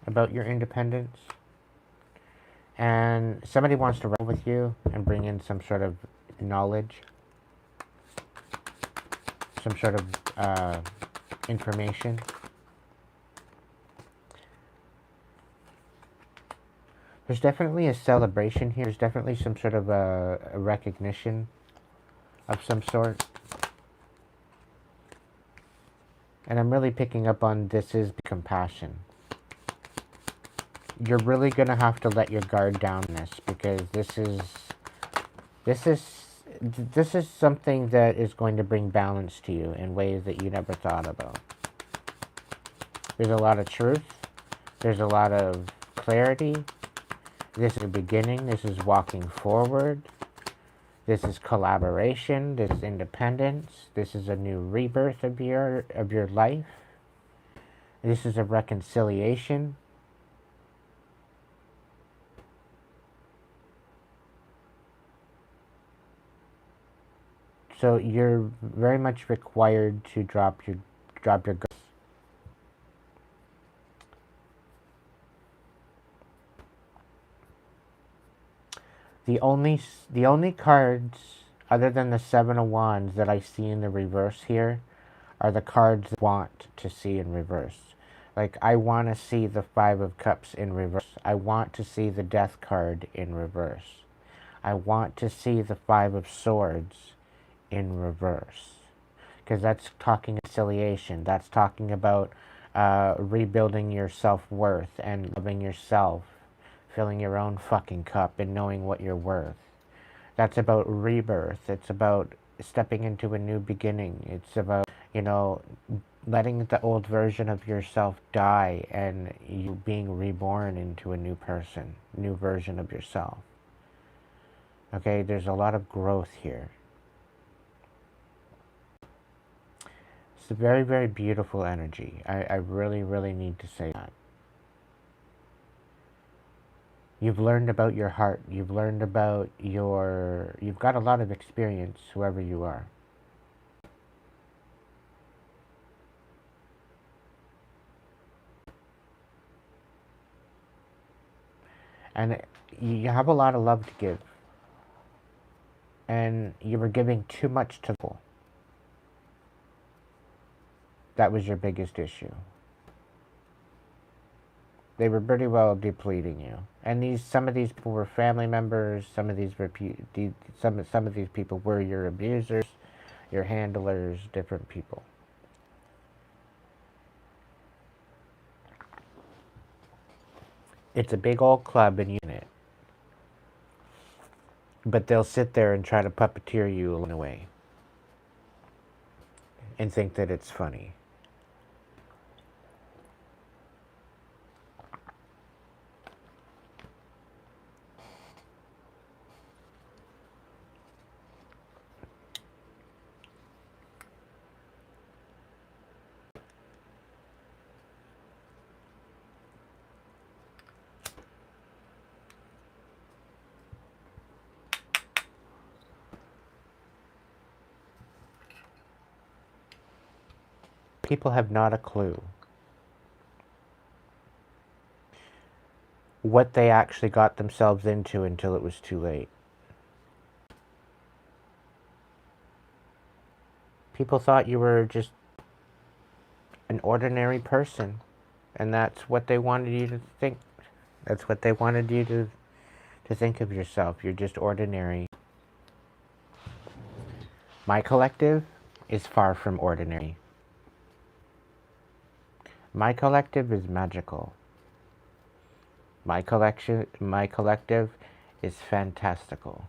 about your independence. And somebody wants to roll with you and bring in some sort of knowledge, some sort of information. There's definitely a celebration here. There's definitely some sort of a recognition of some sort. And I'm really picking up on this is compassion. You're really going to have to let your guard down in this, because this is something that is going to bring balance to you in ways that you never thought about. There's a lot of truth. There's a lot of clarity. This is a beginning. This is walking forward. This is collaboration. This is independence. This is a new rebirth of your life. This is a reconciliation. So you're very much required to drop your guard. The only cards other than the Seven of Wands that I see in the reverse here are the cards I want to see in reverse. Like, I want to see the Five of Cups in reverse. I want to see the Death card in reverse. I want to see the Five of Swords in reverse. Because that's talking conciliation. That's talking about rebuilding your self-worth and loving yourself. Filling your own fucking cup and knowing what you're worth. That's about rebirth. It's about stepping into a new beginning. It's about, letting the old version of yourself die and you being reborn into a new person, new version of yourself. Okay, there's a lot of growth here. It's a very, very beautiful energy. I really, really need to say that. You've learned about your heart. You've learned about you've got a lot of experience, whoever you are. And you have a lot of love to give. And you were giving too much to people. That was your biggest issue. They were pretty well depleting you. And some of these people were family members. Some of these some of these people were your abusers, your handlers, different people. It's a big old club and unit. But they'll sit there and try to puppeteer you along the way. And think that it's funny. People have not a clue what they actually got themselves into until it was too late. People thought you were just an ordinary person, and that's what they wanted you to think. That's what they wanted you to think of yourself. You're just ordinary. My collective is far from ordinary. My collective is magical. My collective is fantastical.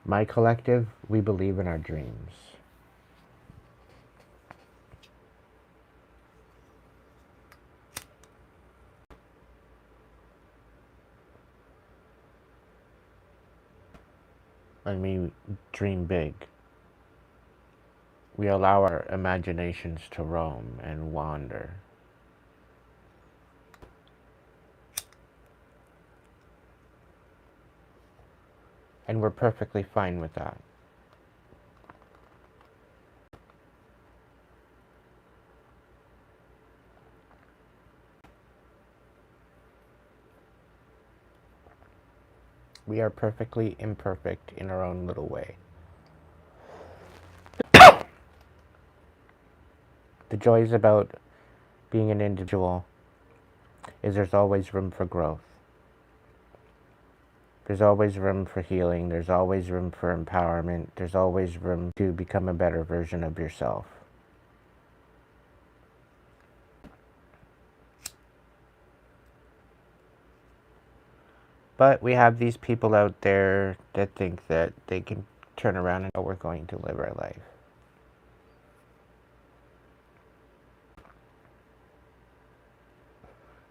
My collective, we believe in our dreams. And we dream big. We allow our imaginations to roam and wander. And we're perfectly fine with that. We are perfectly imperfect in our own little way. The joys about being an individual is there's always room for growth. There's always room for healing. There's always room for empowerment. There's always room to become a better version of yourself. But we have these people out there that think that they can turn around and, oh, we're going to live our life.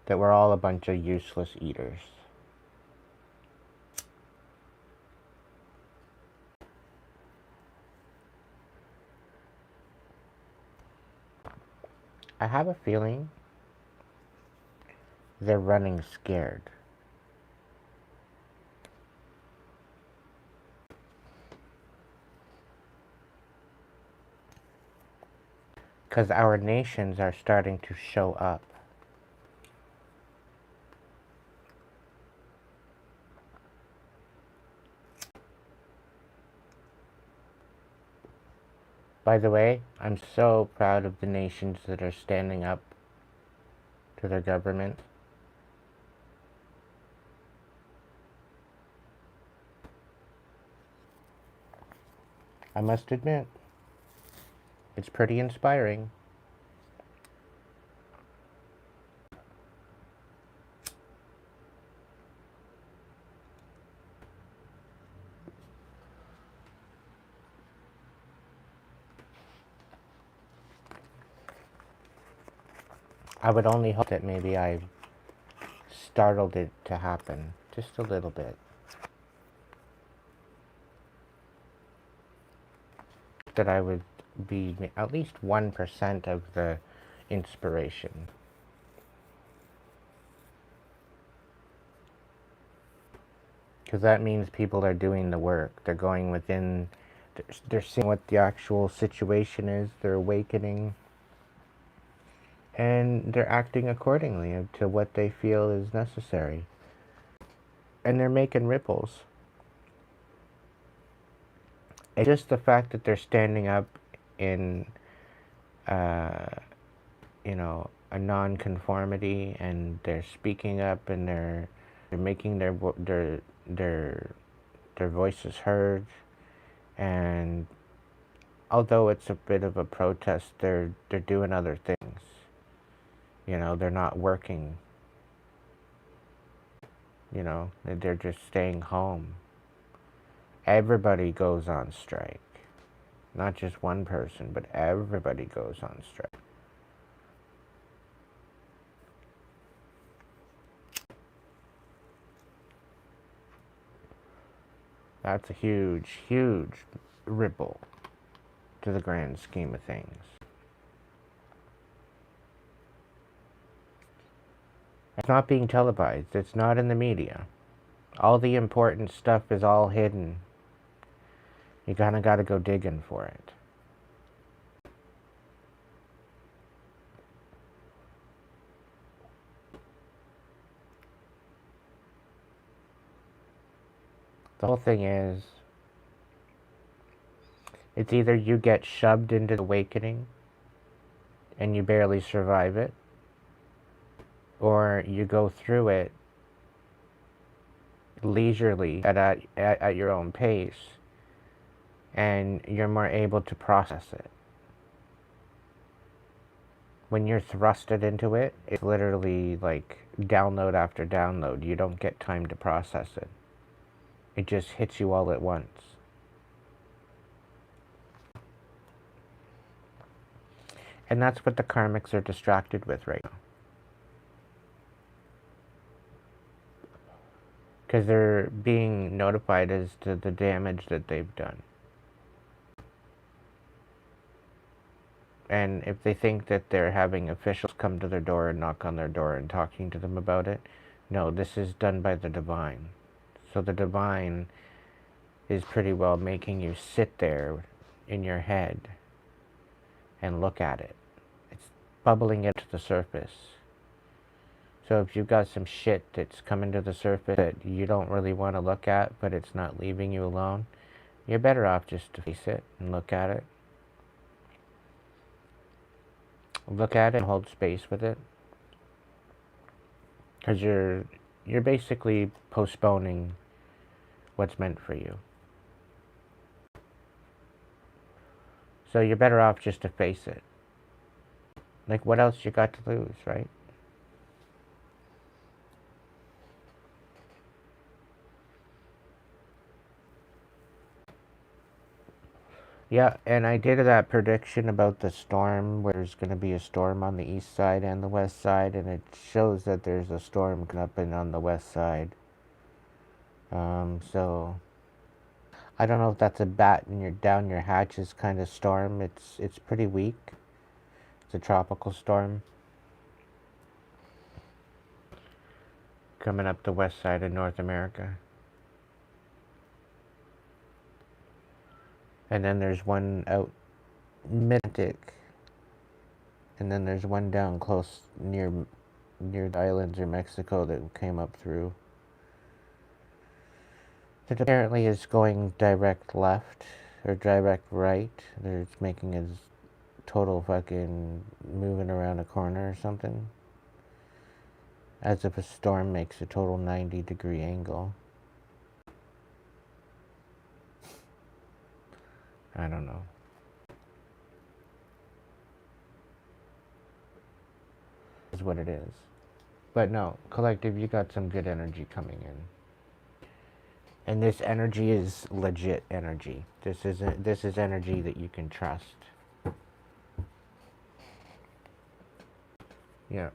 That we're all a bunch of useless eaters. I have a feeling they're running scared. Because our nations are starting to show up. By the way, I'm so proud of the nations that are standing up to their government. I must admit, it's pretty inspiring. I would only hope that maybe I startled it to happen just a little bit. That I would be at least 1% of the inspiration. Because that means people are doing the work. They're going within, they're seeing what the actual situation is, they're awakening, and they're acting accordingly to what they feel is necessary. And they're making ripples. And just the fact that they're standing up in, you know, a non-conformity, and they're speaking up, and they're making their voices heard, and although it's a bit of a protest, they're doing other things. You know, they're not working. You know, they're just staying home. Everybody goes on strike. Not just one person, but everybody goes on strike. That's a huge, huge ripple to the grand scheme of things. It's not being televised. It's not in the media. All the important stuff is all hidden. You kind of got to go digging for it. The whole thing is, it's either you get shoved into the awakening and you barely survive it, or you go through it leisurely at your own pace, and you're more able to process it. When you're thrusted into it, it's literally like download after download. You don't get time to process it. It just hits you all at once. And that's what the karmics are distracted with right now. Because they're being notified as to the damage that they've done. And if they think that they're having officials come to their door and knock on their door and talking to them about it, no, this is done by the divine. So the divine is pretty well making you sit there in your head and look at it. It's bubbling it to the surface. So if you've got some shit that's coming to the surface that you don't really want to look at, but it's not leaving you alone, you're better off just to face it and look at it. Look at it and hold space with it. Because you're basically postponing what's meant for you. So you're better off just to face it. Like, what else you got to lose, right? Yeah, and I did that prediction about the storm, where there's going to be a storm on the east side and the west side, and it shows that there's a storm coming up on the west side. So I don't know if that's a bat in your down your hatches kind of storm. It's pretty weak. It's a tropical storm coming up the west side of North America. And then there's one out mid-Atlantic, and then there's one down close near the islands or Mexico that came up through. It apparently is going direct left or direct right. It's making a total fucking moving around a corner or something. As if a storm makes a total 90-degree angle. I don't know. Is what it is. But no, collective, you got some good energy coming in. And this energy is legit energy. This is energy that you can trust. You Yeah.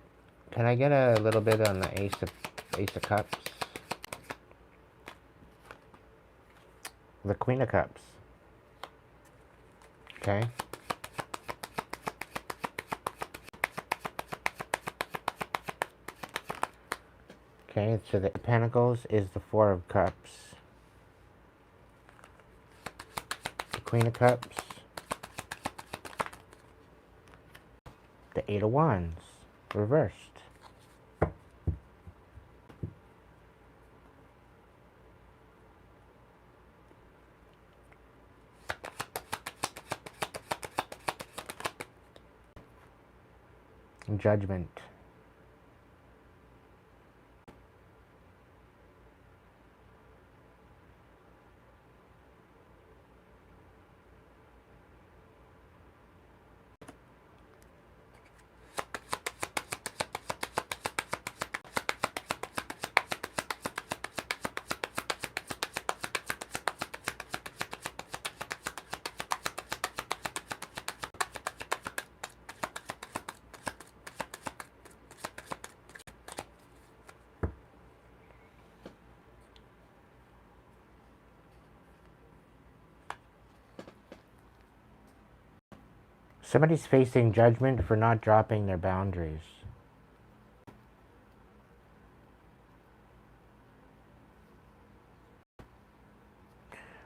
Can I get a little bit on the Ace of Cups? The Queen of Cups. Okay. Okay, so the Pentacles is the Four of Cups. The Queen of Cups. The Eight of Wands. Reversed. Judgment. Somebody's facing judgment for not dropping their boundaries.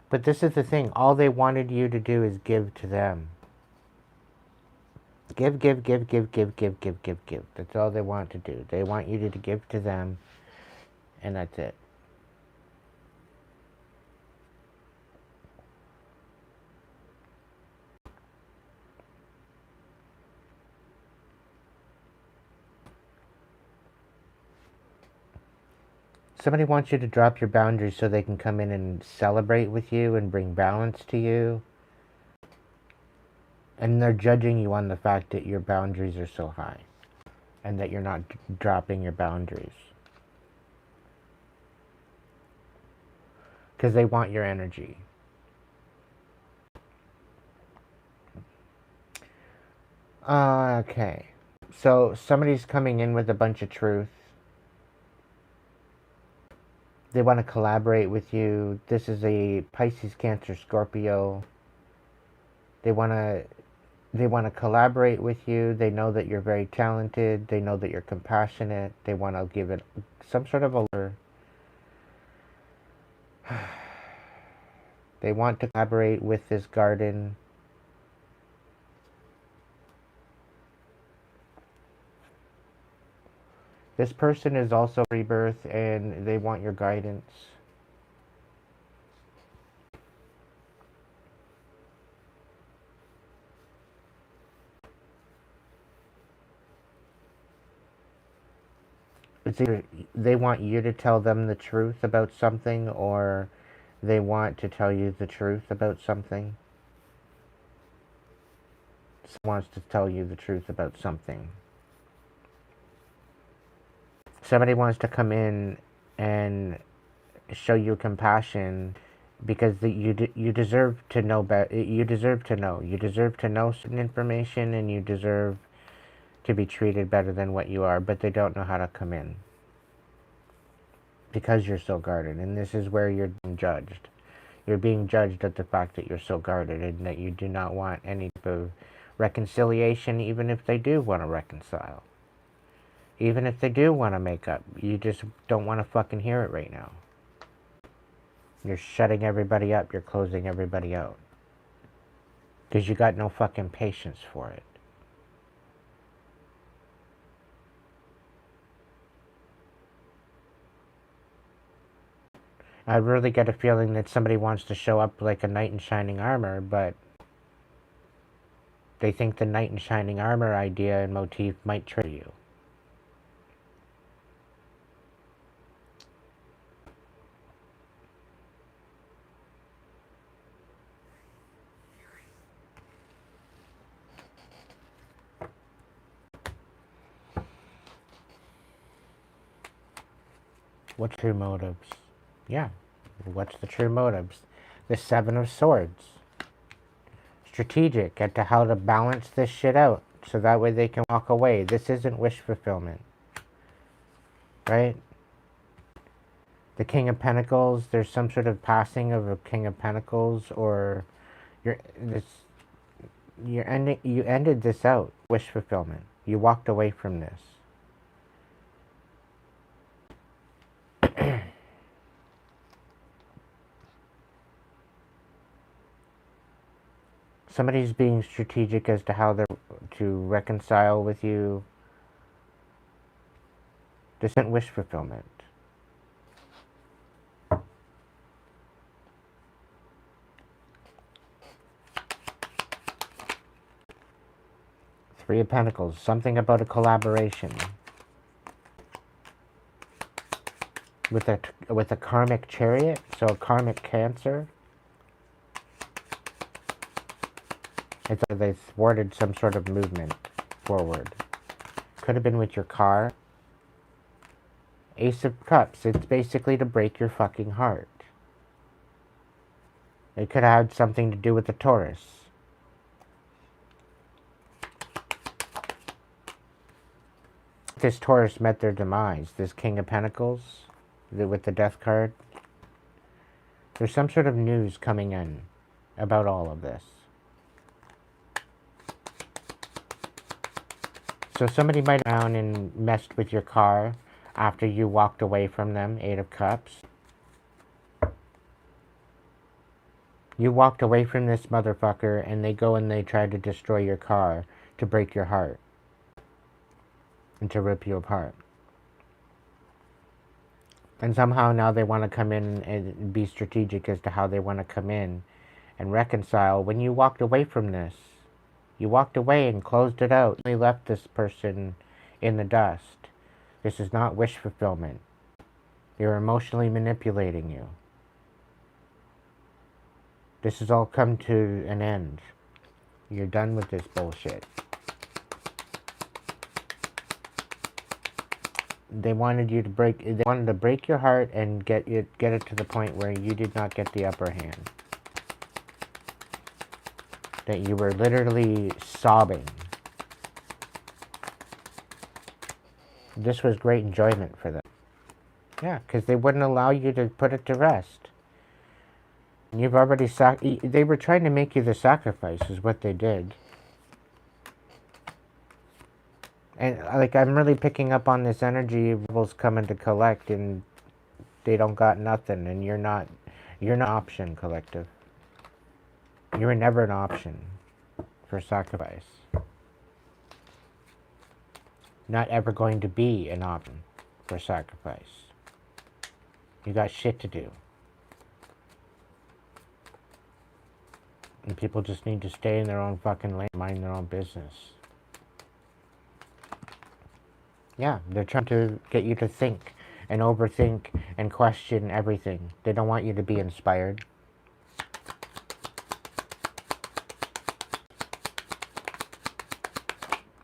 But this is the thing. All they wanted you to do is give to them. Give, give, give, give, give, give, give, give, give. That's all they want to do. They want you to give to them, and that's it. Somebody wants you to drop your boundaries so they can come in and celebrate with you and bring balance to you. And they're judging you on the fact that your boundaries are so high and that you're not dropping your boundaries. Because they want your energy. Okay. So somebody's coming in with a bunch of truth. They want to collaborate with you. This is a Pisces, Cancer, Scorpio. They want to collaborate with you. They know that you're very talented. They know that you're compassionate. They want to give it some sort of a... They want to collaborate with this garden. This person is also rebirth, and they want your guidance. It's either they want you to tell them the truth about something, or they want to tell you the truth about something. Someone wants to tell you the truth about something. Somebody wants to come in and show you compassion because you deserve to know better. You deserve to know. You deserve to know certain information, and you deserve to be treated better than what you are, but they don't know how to come in because you're so guarded. And this is where you're being judged. You're being judged at the fact that you're so guarded and that you do not want any type of reconciliation, even if they do want to reconcile. Even if they do want to make up, you just don't want to fucking hear it right now. You're shutting everybody up. You're closing everybody out. Because you got no fucking patience for it. I really get a feeling that somebody wants to show up like a knight in shining armor, but they think the knight in shining armor idea and motif might trigger you. What's true motives? Yeah. What's the true motives? The Seven of Swords. Strategic as to how to balance this shit out. so that way they can walk away. This isn't wish fulfillment, right? The King of Pentacles, there's some sort of passing of a King of Pentacles, or you ended this out. Wish fulfillment. You walked away from this. Somebody's being strategic as to how they're to reconcile with you. This isn't wish fulfillment. Three of Pentacles, something about a collaboration. With a karmic chariot, so a karmic Cancer. It's like they thwarted some sort of movement forward. Could have been with your car. Ace of Cups, it's basically to break your fucking heart. It could have had something to do with the Taurus. This Taurus met their demise. This King of Pentacles, with the Death card. There's some sort of news coming in about all of this. So somebody might have gone and messed with your car after you walked away from them. Eight of Cups. You walked away from this motherfucker and they go and they try to destroy your car to break your heart and to rip you apart. And somehow now they want to come in and be strategic as to how they want to come in and reconcile. When you walked away from this, you walked away and closed it out. You left this person in the dust. This is not wish fulfillment. They're emotionally manipulating you. This has all come to an end. You're done with this bullshit. They wanted you to they wanted to break your heart and get it to the point where you did not get the upper hand. That you were literally sobbing. This was great enjoyment for them. Yeah, because they wouldn't allow you to put it to rest. You've already they were trying to make you the sacrifice is what they did. And like I'm really picking up on this energy. Rebels coming to collect and they don't got nothing, and you're not an option, collective. You were never an option for sacrifice. Not ever going to be an option for sacrifice. You got shit to do. And people just need to stay in their own fucking lane, mind their own business. Yeah, they're trying to get you to think and overthink and question everything. They don't want you to be inspired.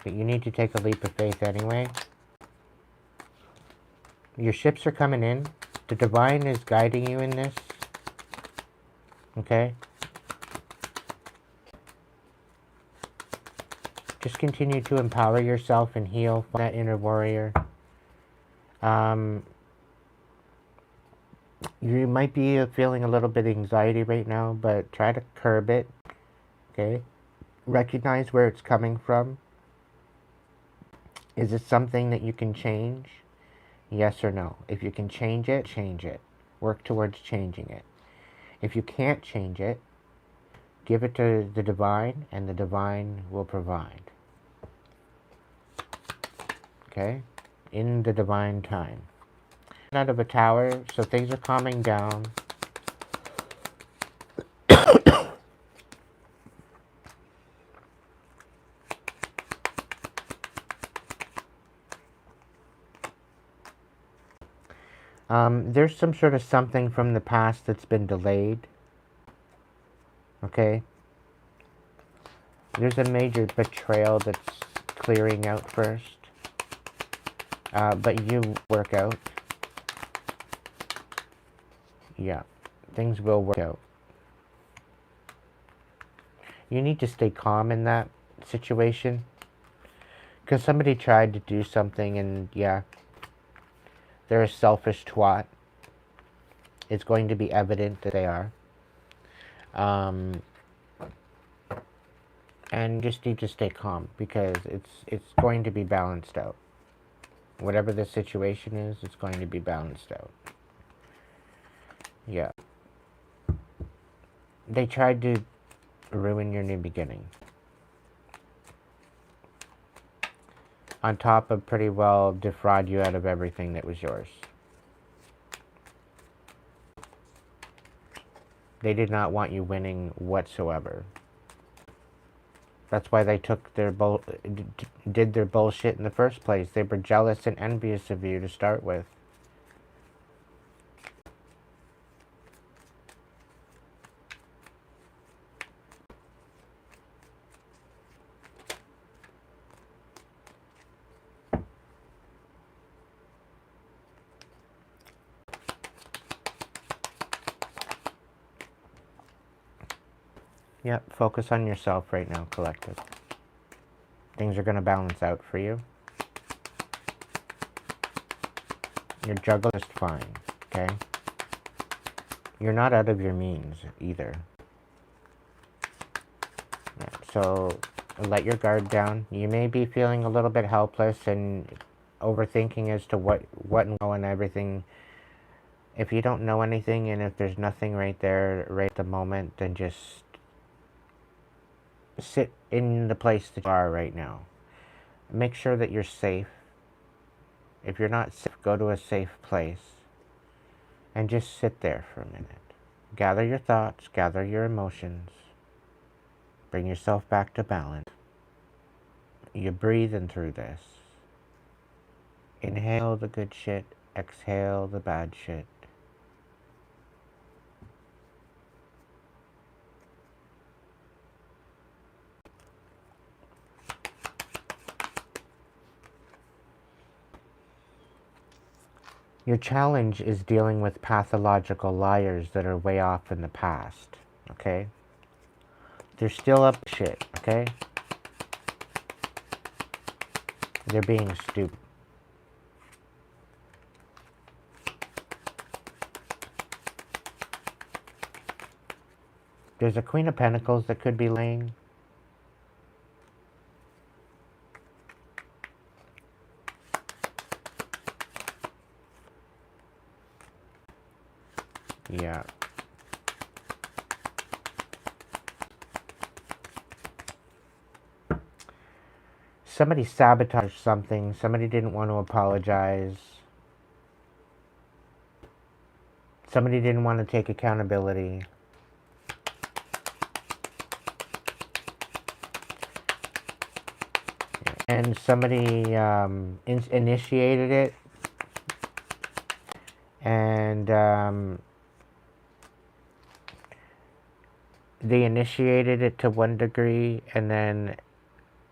But you need to take a leap of faith anyway. Your ships are coming in. The divine is guiding you in this. Okay? Just continue to empower yourself and heal that inner warrior. You might be feeling a little bit of anxiety right now, but try to curb it. Okay? Recognize where it's coming from. Is it something that you can change? Yes or no? If you can change it, change it. Work towards changing it. If you can't change it, give it to the divine, and the divine will provide. Okay? In the divine time. Out of a tower, so things are calming down. There's some sort of something from the past that's been delayed. Okay? There's a major betrayal that's clearing out first. But you work out. Yeah. Things will work out. You need to stay calm in that situation. Because somebody tried to do something and, yeah, they're a selfish twat. It's going to be evident that they are. And just need to stay calm because it's going to be balanced out. Whatever the situation is, it's going to be balanced out. Yeah. They tried to ruin your new beginning. On top of pretty well defraud you out of everything that was yours. They did not want you winning whatsoever. That's why they took their did their bullshit in the first place. They were jealous and envious of you to start with. Yep, focus on yourself right now, collective. Things are going to balance out for you. Your juggle is fine, okay? You're not out of your means either. Yeah, so let your guard down. You may be feeling a little bit helpless and overthinking as to what and everything. If you don't know anything and if there's nothing right there right at the moment, then just sit in the place that you are right now. Make sure that you're safe. If you're not safe, go to a safe place and just sit there for a minute. Gather your thoughts, gather your emotions. Bring yourself back to balance. You're breathing through this. Inhale the good shit, exhale the bad shit. Your challenge is dealing with pathological liars that are way off in the past, okay? They're still up to shit, okay? They're being stupid. There's a Queen of Pentacles that could be laying. Yeah. Somebody sabotaged something. Somebody didn't want to apologize. Somebody didn't want to take accountability. And somebody initiated it. And they initiated it to one degree, and then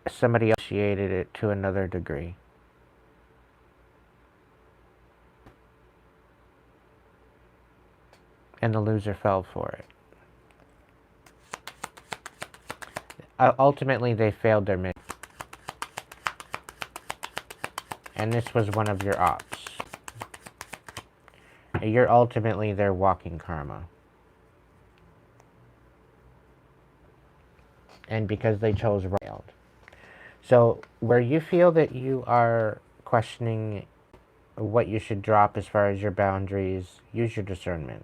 somebody else initiated it to another degree. And the loser fell for it. Ultimately, they failed their mission. And this was one of your ops. You're ultimately their walking karma. And because they chose railed. So where you feel that you are questioning what you should drop as far as your boundaries, use your discernment.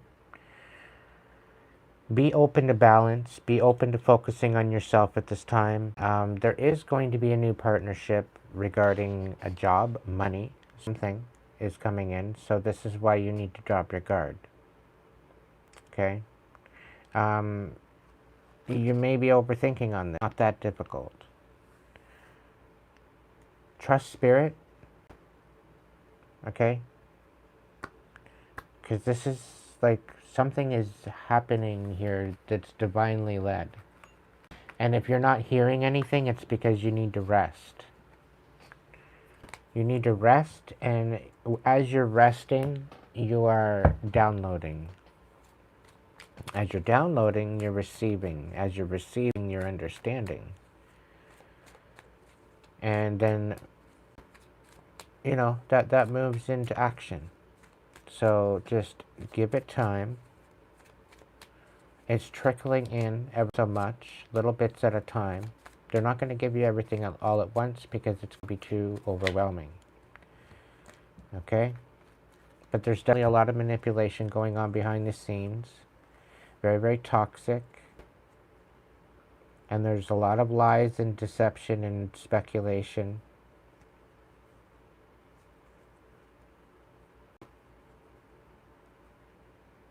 Be open to balance. Be open to focusing on yourself at this time. There is going to be a new partnership regarding a job, money, something is coming in. So this is why you need to drop your guard. Okay? You may be overthinking on this. Not that difficult. Trust spirit. Okay? Because this is like something is happening here that's divinely led. And if you're not hearing anything, it's because you need to rest. You need to rest, and as you're resting, you are downloading. As you're downloading, you're receiving. As you're receiving, you're understanding. And then, you know, that moves into action. So just give it time. It's trickling in ever so much, little bits at a time. They're not going to give you everything all at once because it's going to be too overwhelming. Okay? But there's definitely a lot of manipulation going on behind the scenes. Very, very toxic. And there's a lot of lies and deception and speculation.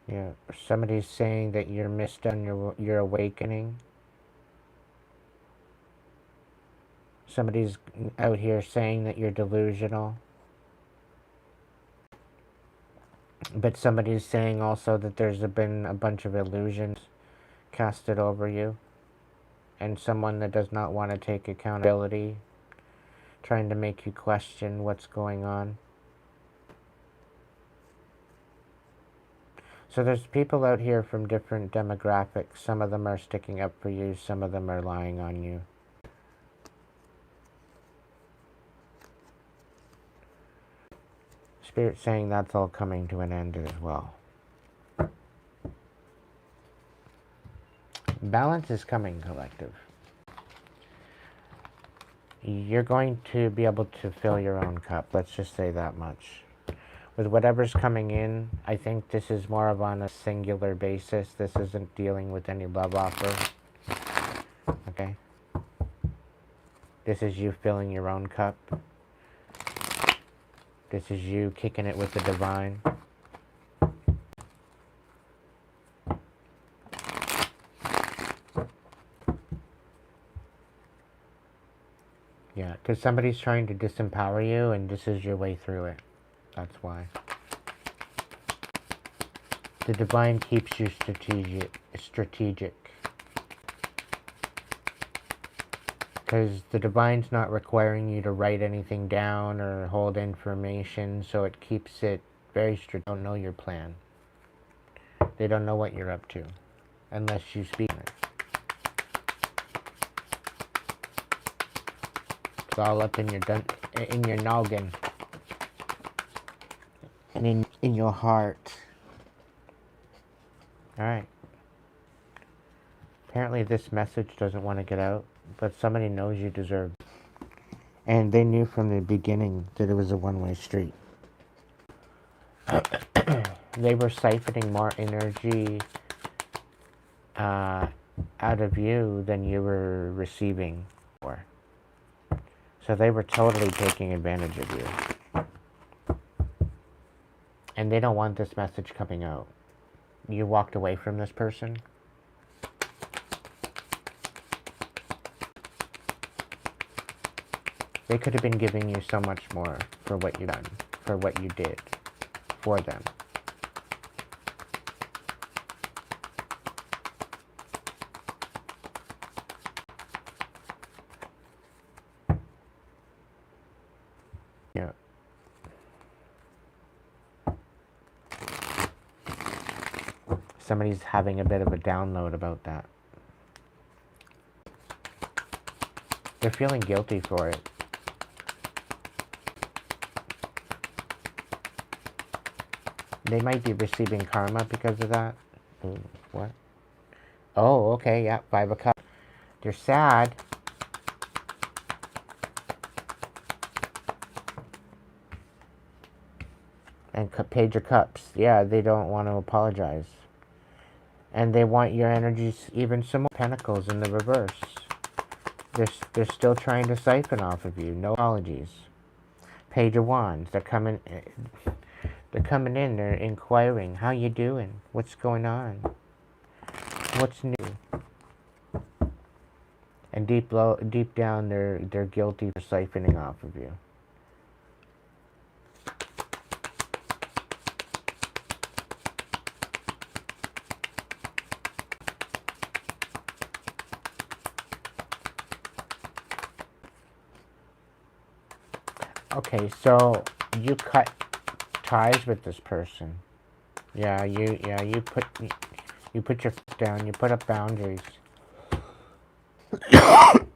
Yeah, somebody's saying that you're missed on your awakening. Somebody's out here saying that you're delusional. But somebody's saying also that there's been a bunch of illusions casted over you. And someone that does not want to take accountability, trying to make you question what's going on. So there's people out here from different demographics. Some of them are sticking up for you. Some of them are lying on you. Spirit saying that's all coming to an end as well. Balance is coming, collective. You're going to be able to fill your own cup. Let's just say that much. With whatever's coming in, I think this is more of on a singular basis. This isn't dealing with any love offer. Okay? This is you filling your own cup. This is you kicking it with the divine. Yeah, because somebody's trying to disempower you, and this is your way through it. That's why. The divine keeps you strategic. Because the divine's not requiring you to write anything down or hold information, so it keeps it very strategic. They don't know your plan. They don't know what you're up to, unless you speak it. It's all up in your noggin, and in your heart. Alright. Apparently this message doesn't want to get out, but somebody knows you deserve it. And they knew from the beginning that it was a one-way street. They were siphoning more energy out of you than you were receiving for. So they were totally taking advantage of you. And they don't want this message coming out. You walked away from this person. They could have been giving you so much more for what you've done, for what you did for them. Yeah. Somebody's having a bit of a download about that. They're feeling guilty for it. They might be receiving karma because of that. Ooh, what? Oh, okay, yeah, 5 of Cups. They're sad. And Page of Cups. Yeah, they don't want to apologize. And they want your energies, even some more Pentacles in the reverse. They're still trying to siphon off of you. No apologies. Page of Wands. They're coming in. They're inquiring. How you doing? What's going on? What's new? And deep down, they're guilty for siphoning off of you. Okay, so you cut ties with this person. Yeah, you put your foot down. You put up boundaries,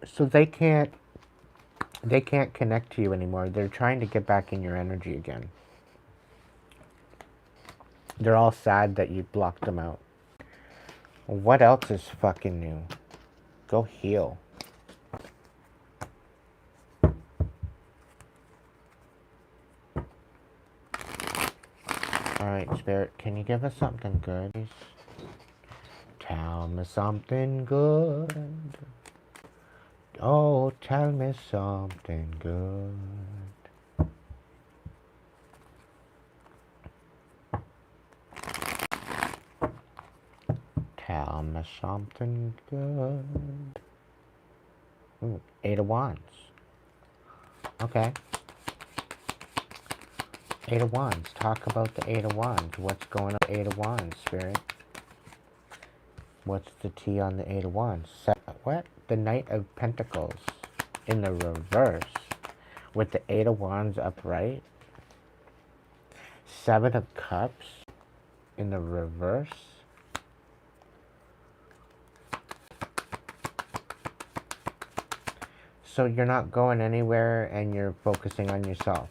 so they can't They can't connect to you anymore. They're trying to get back in your energy again. They're all sad that you blocked them out. What else is fucking new? Go heal. Alright, Spirit, can you give us something good? Please? Tell me something good. Oh, tell me something good. Tell me something good. Ooh, 8 of Wands. Okay. 8 of Wands. Talk about the 8 of Wands. What's going on with 8 of Wands, Spirit? What's the T on the 8 of Wands? What? The Knight of Pentacles in the reverse with the 8 of Wands upright. 7 of Cups in the reverse. So you're not going anywhere and you're focusing on yourself.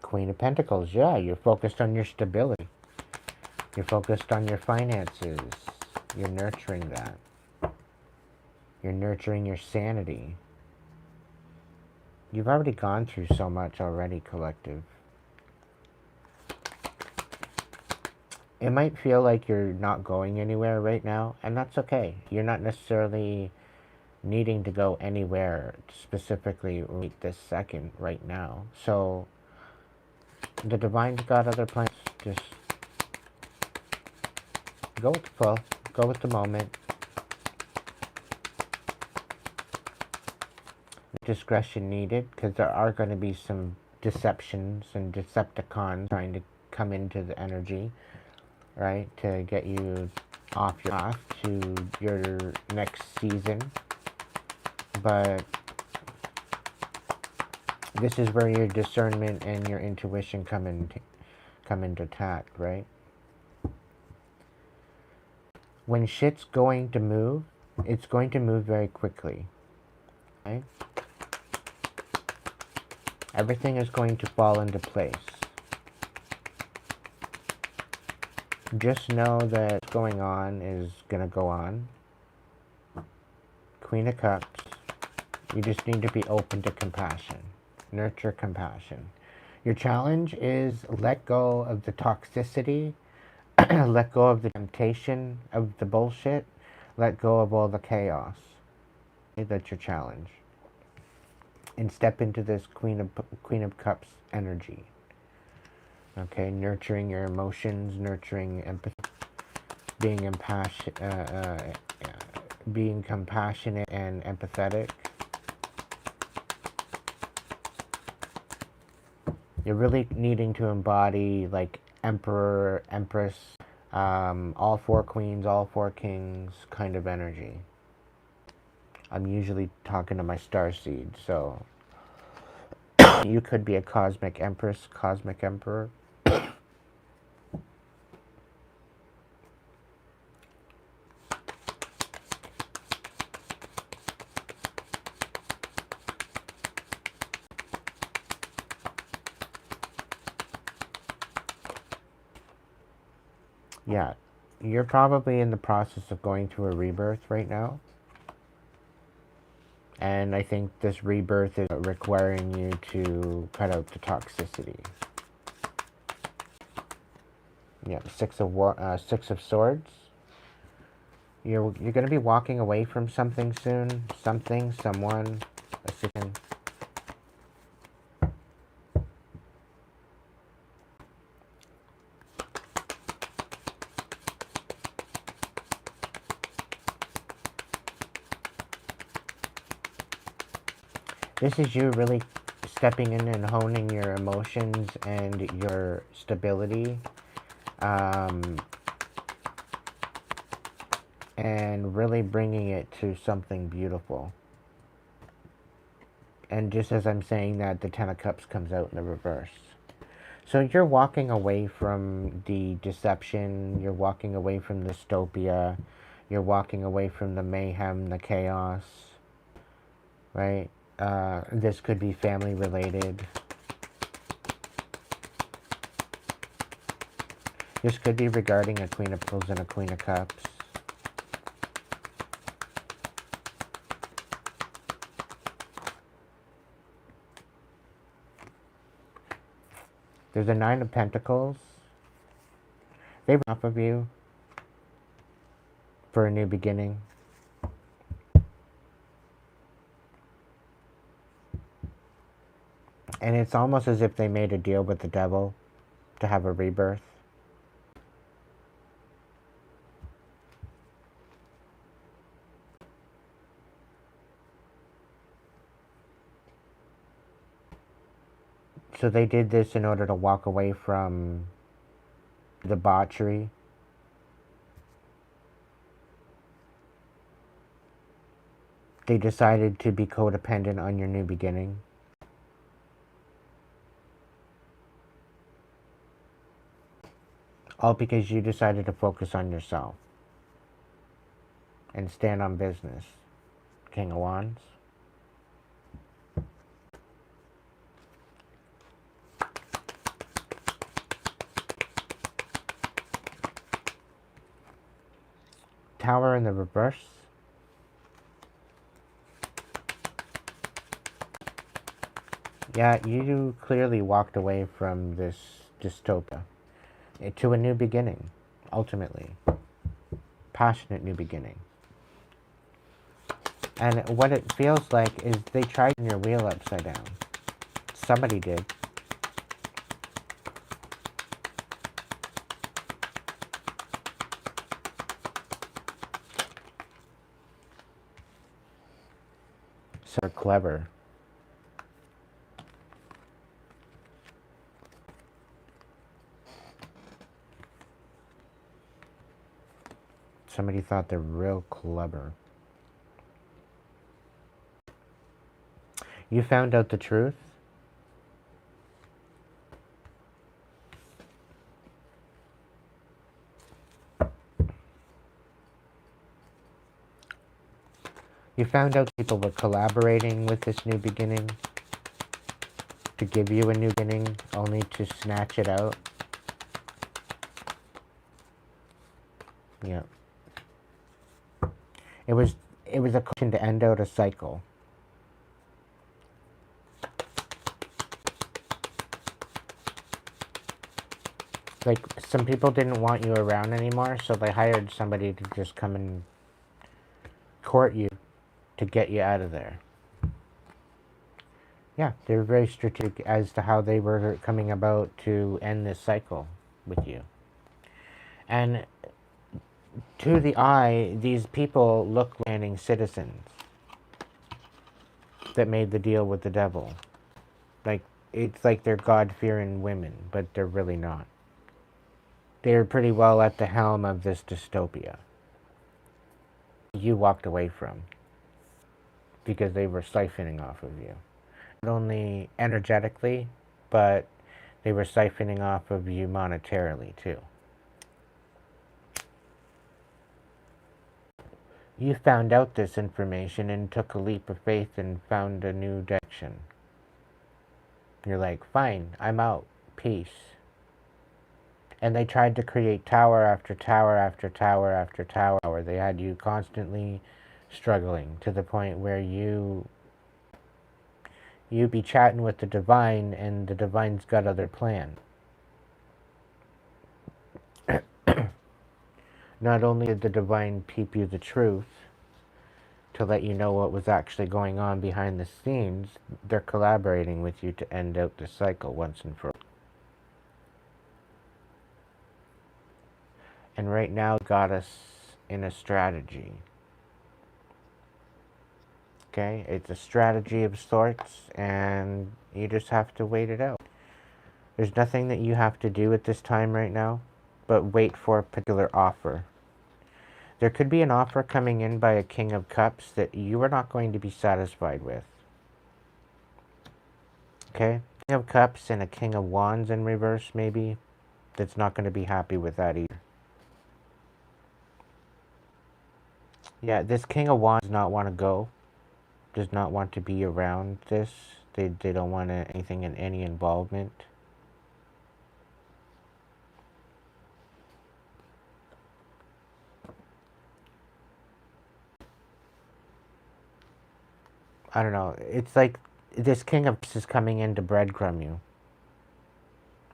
Queen of Pentacles, yeah, you're focused on your stability. You're focused on your finances. You're nurturing that. You're nurturing your sanity. You've already gone through so much already, collective. It might feel like you're not going anywhere right now, and that's okay. You're not necessarily needing to go anywhere specifically right this second, right now. So, the Divine's got other plans. Just go with the flow. Go with the moment. Discretion needed, because there are going to be some deceptions and Decepticons trying to come into the energy, right, to get you off your path to your next season. But this is where your discernment and your intuition come into tact, right? When shit's going to move, it's going to move very quickly, right? Everything is going to fall into place. Just know that what's going on is going to go on. Queen of Cups. You just need to be open to compassion. Nurture compassion. Your challenge is let go of the toxicity, let go of the temptation of the bullshit, let go of all the chaos. That's your challenge. And step into this Queen of Cups energy. Okay, nurturing your emotions, nurturing empathy, being compassionate and empathetic. You're really needing to embody like Emperor, Empress, all 4 queens, all 4 kings kind of energy. I'm usually talking to my starseed, so you could be a cosmic empress, cosmic emperor. Yeah, you're probably in the process of going through a rebirth right now. And I think this rebirth is requiring you to cut out the toxicity. Yeah, Six of Swords. You're going to be walking away from something soon. Something, someone, a situation. This is you really stepping in and honing your emotions and your stability. And really bringing it to something beautiful. And just as I'm saying that, the 10 of Cups comes out in the reverse. So you're walking away from the deception, you're walking away from the dystopia, You're walking away from the mayhem, the chaos, right? This could be family related. This could be regarding a Queen of Pentacles and a Queen of Cups. There's a Nine of Pentacles. They were off of you for a new beginning. And it's almost as if they made a deal with the devil to have a rebirth. So they did this in order to walk away from debauchery. They decided to be codependent on your new beginning. All because you decided to focus on yourself and stand on business. King of Wands. Tower in the reverse. Yeah, you clearly walked away from this dystopia to a new beginning, ultimately. Passionate new beginning. And what it feels like is they tried to turn your wheel upside down. Somebody did. So clever. Somebody thought they're real clever. You found out the truth. You found out people were collaborating with this new beginning to give you a new beginning, only to snatch it out. Yeah. It was a question to end out a cycle. Like, some people didn't want you around anymore, so they hired somebody to just come and court you to get you out of there. Yeah, they were very strategic as to how they were coming about to end this cycle with you. And to the eye, these people look like landing citizens that made the deal with the devil. Like, it's like they're God-fearing women, but they're really not. They're pretty well at the helm of this dystopia. You walked away from because they were siphoning off of you. Not only energetically, but they were siphoning off of you monetarily too. You found out this information and took a leap of faith and found a new direction. You're like, fine, I'm out. Peace. And they tried to create tower after tower after tower after tower. They had you constantly struggling to the point where you be chatting with the divine and the divine's got other plan. Not only did the divine peep you the truth to let you know what was actually going on behind the scenes, they're collaborating with you to end out the cycle once and for all. And right now got us in a strategy. Okay, it's a strategy of sorts, and you just have to wait it out. There's nothing that you have to do at this time right now, but wait for a particular offer. There could be an offer coming in by a King of Cups that you are not going to be satisfied with. Okay? King of Cups and a King of Wands in reverse, maybe, that's not going to be happy with that either. Yeah, this King of Wands does not want to go. Does not want to be around this. They don't want anything in any involvement. I don't know. It's like this King of Cups is coming in to breadcrumb you.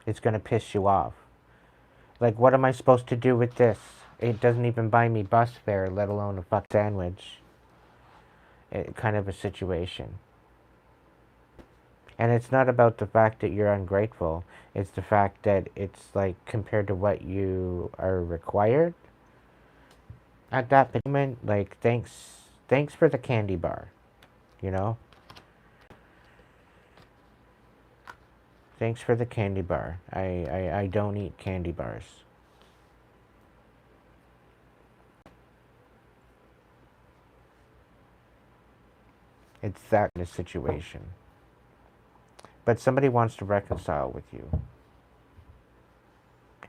It's going to piss you off. Like, what am I supposed to do with this? It doesn't even buy me bus fare, let alone a fuck sandwich. Kind of a situation. And it's not about the fact that you're ungrateful. It's the fact that it's like compared to what you are required at that moment. Like, thanks for the candy bar. You know, thanks for the candy bar. I don't eat candy bars. It's that kind of situation. But somebody wants to reconcile with you.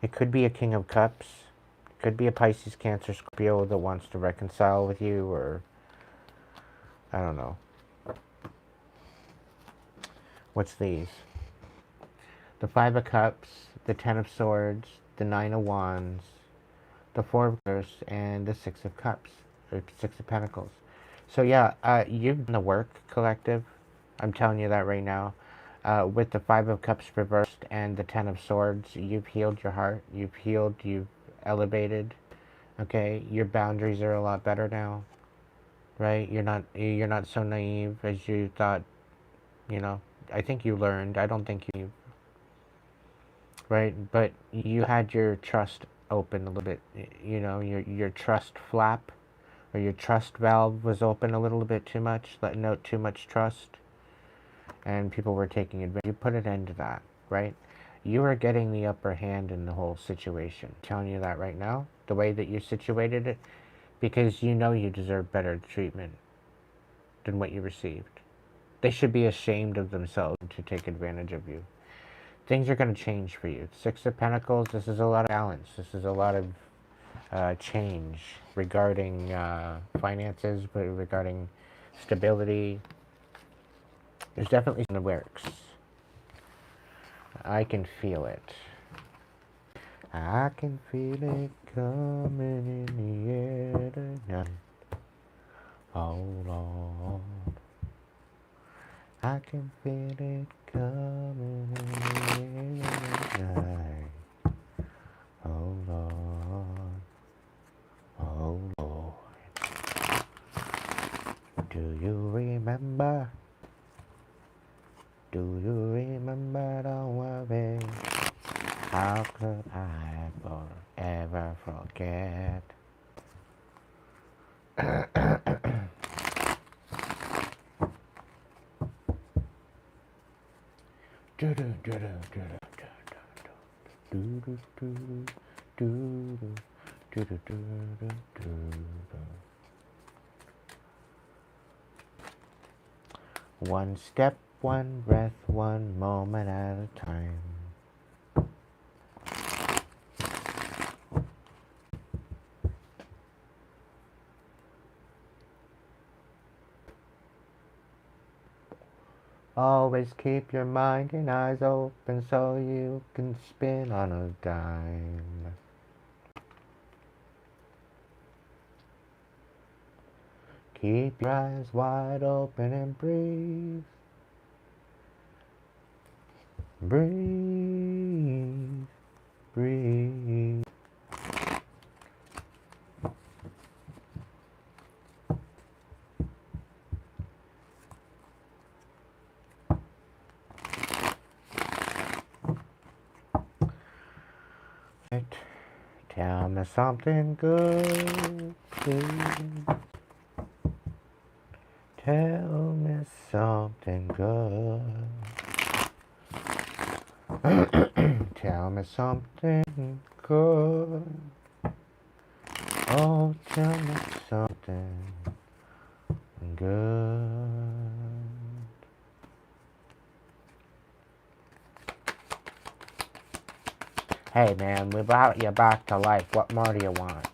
It could be a King of Cups. It could be a Pisces, Cancer, Scorpio that wants to reconcile with you, or I don't know. What's these? The Five of Cups, the Ten of Swords, the Nine of Wands, the Four of Cups, and the Six of Cups, or Six of Pentacles. So yeah, you've done the work, collective. I'm telling you that right now. With the Five of Cups reversed and the Ten of Swords, you've healed your heart. You've healed. You've elevated. Okay, your boundaries are a lot better now, right? You're not so naive as you thought. You know, I think you learned. I don't think you, right? But you had your trust open a little bit. You know, your trust flap or your trust valve was open a little bit too much, letting out too much trust, and people were taking advantage. You put an end to that, right? You are getting the upper hand in the whole situation. I'm telling you that right now, the way that you situated it, because you know you deserve better treatment than what you received. They should be ashamed of themselves to take advantage of you. Things are going to change for you. Six of Pentacles, this is a lot of balance. This is a lot of change regarding finances, but regarding stability. There's definitely something that works. I can feel it. I can feel it coming in the air tonight. Hold on. I can feel it coming in the air tonight. Hold on. Oh Lord. Do you remember? Do you remember? Don't worry. How could I ever forget? One step, one breath, one moment at a time. Always keep your mind and eyes open so you can spin on a dime. Keep your eyes wide open and breathe. Breathe, breathe. Tell me something good, please. Tell me something good. Tell me something good. Oh, tell me something good. Hey man, we brought you back to life. What more do you want?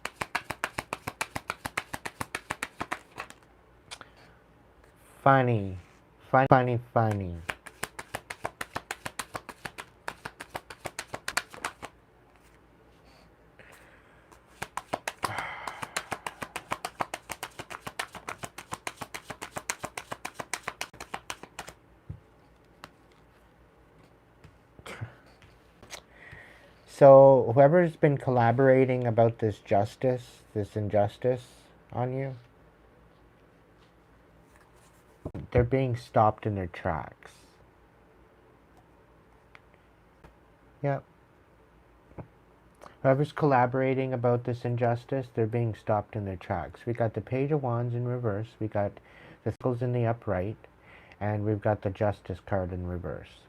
Funny. Funny, funny, funny. So, whoever's been collaborating about this injustice on you, they're being stopped in their tracks. Yep. Whoever's collaborating about this injustice, they're being stopped in their tracks. We got the Page of Wands in reverse, we got the Circles in the upright, and we've got the Justice card in reverse.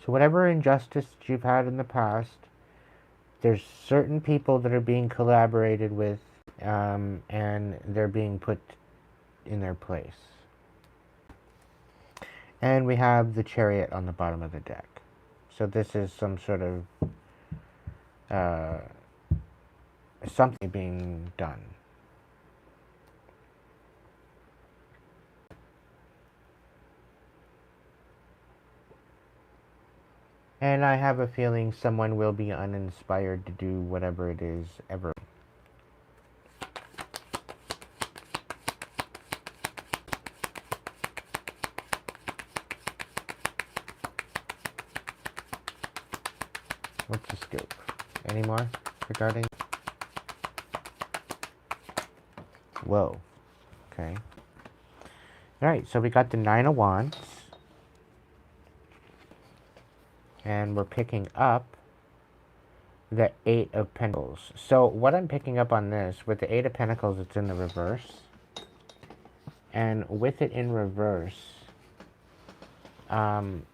So whatever injustice you've had in the past, there's certain people that are being collaborated with, and they're being put in their place. And we have the Chariot on the bottom of the deck. So this is some sort of something being done. And I have a feeling someone will be uninspired to do whatever it is ever. What's the scoop? Any more regarding? Whoa. Okay. Alright, so we got the Nine of Wands. And we're picking up the Eight of Pentacles. So what I'm picking up on this, with the Eight of Pentacles, it's in the reverse. And with it in reverse, I'm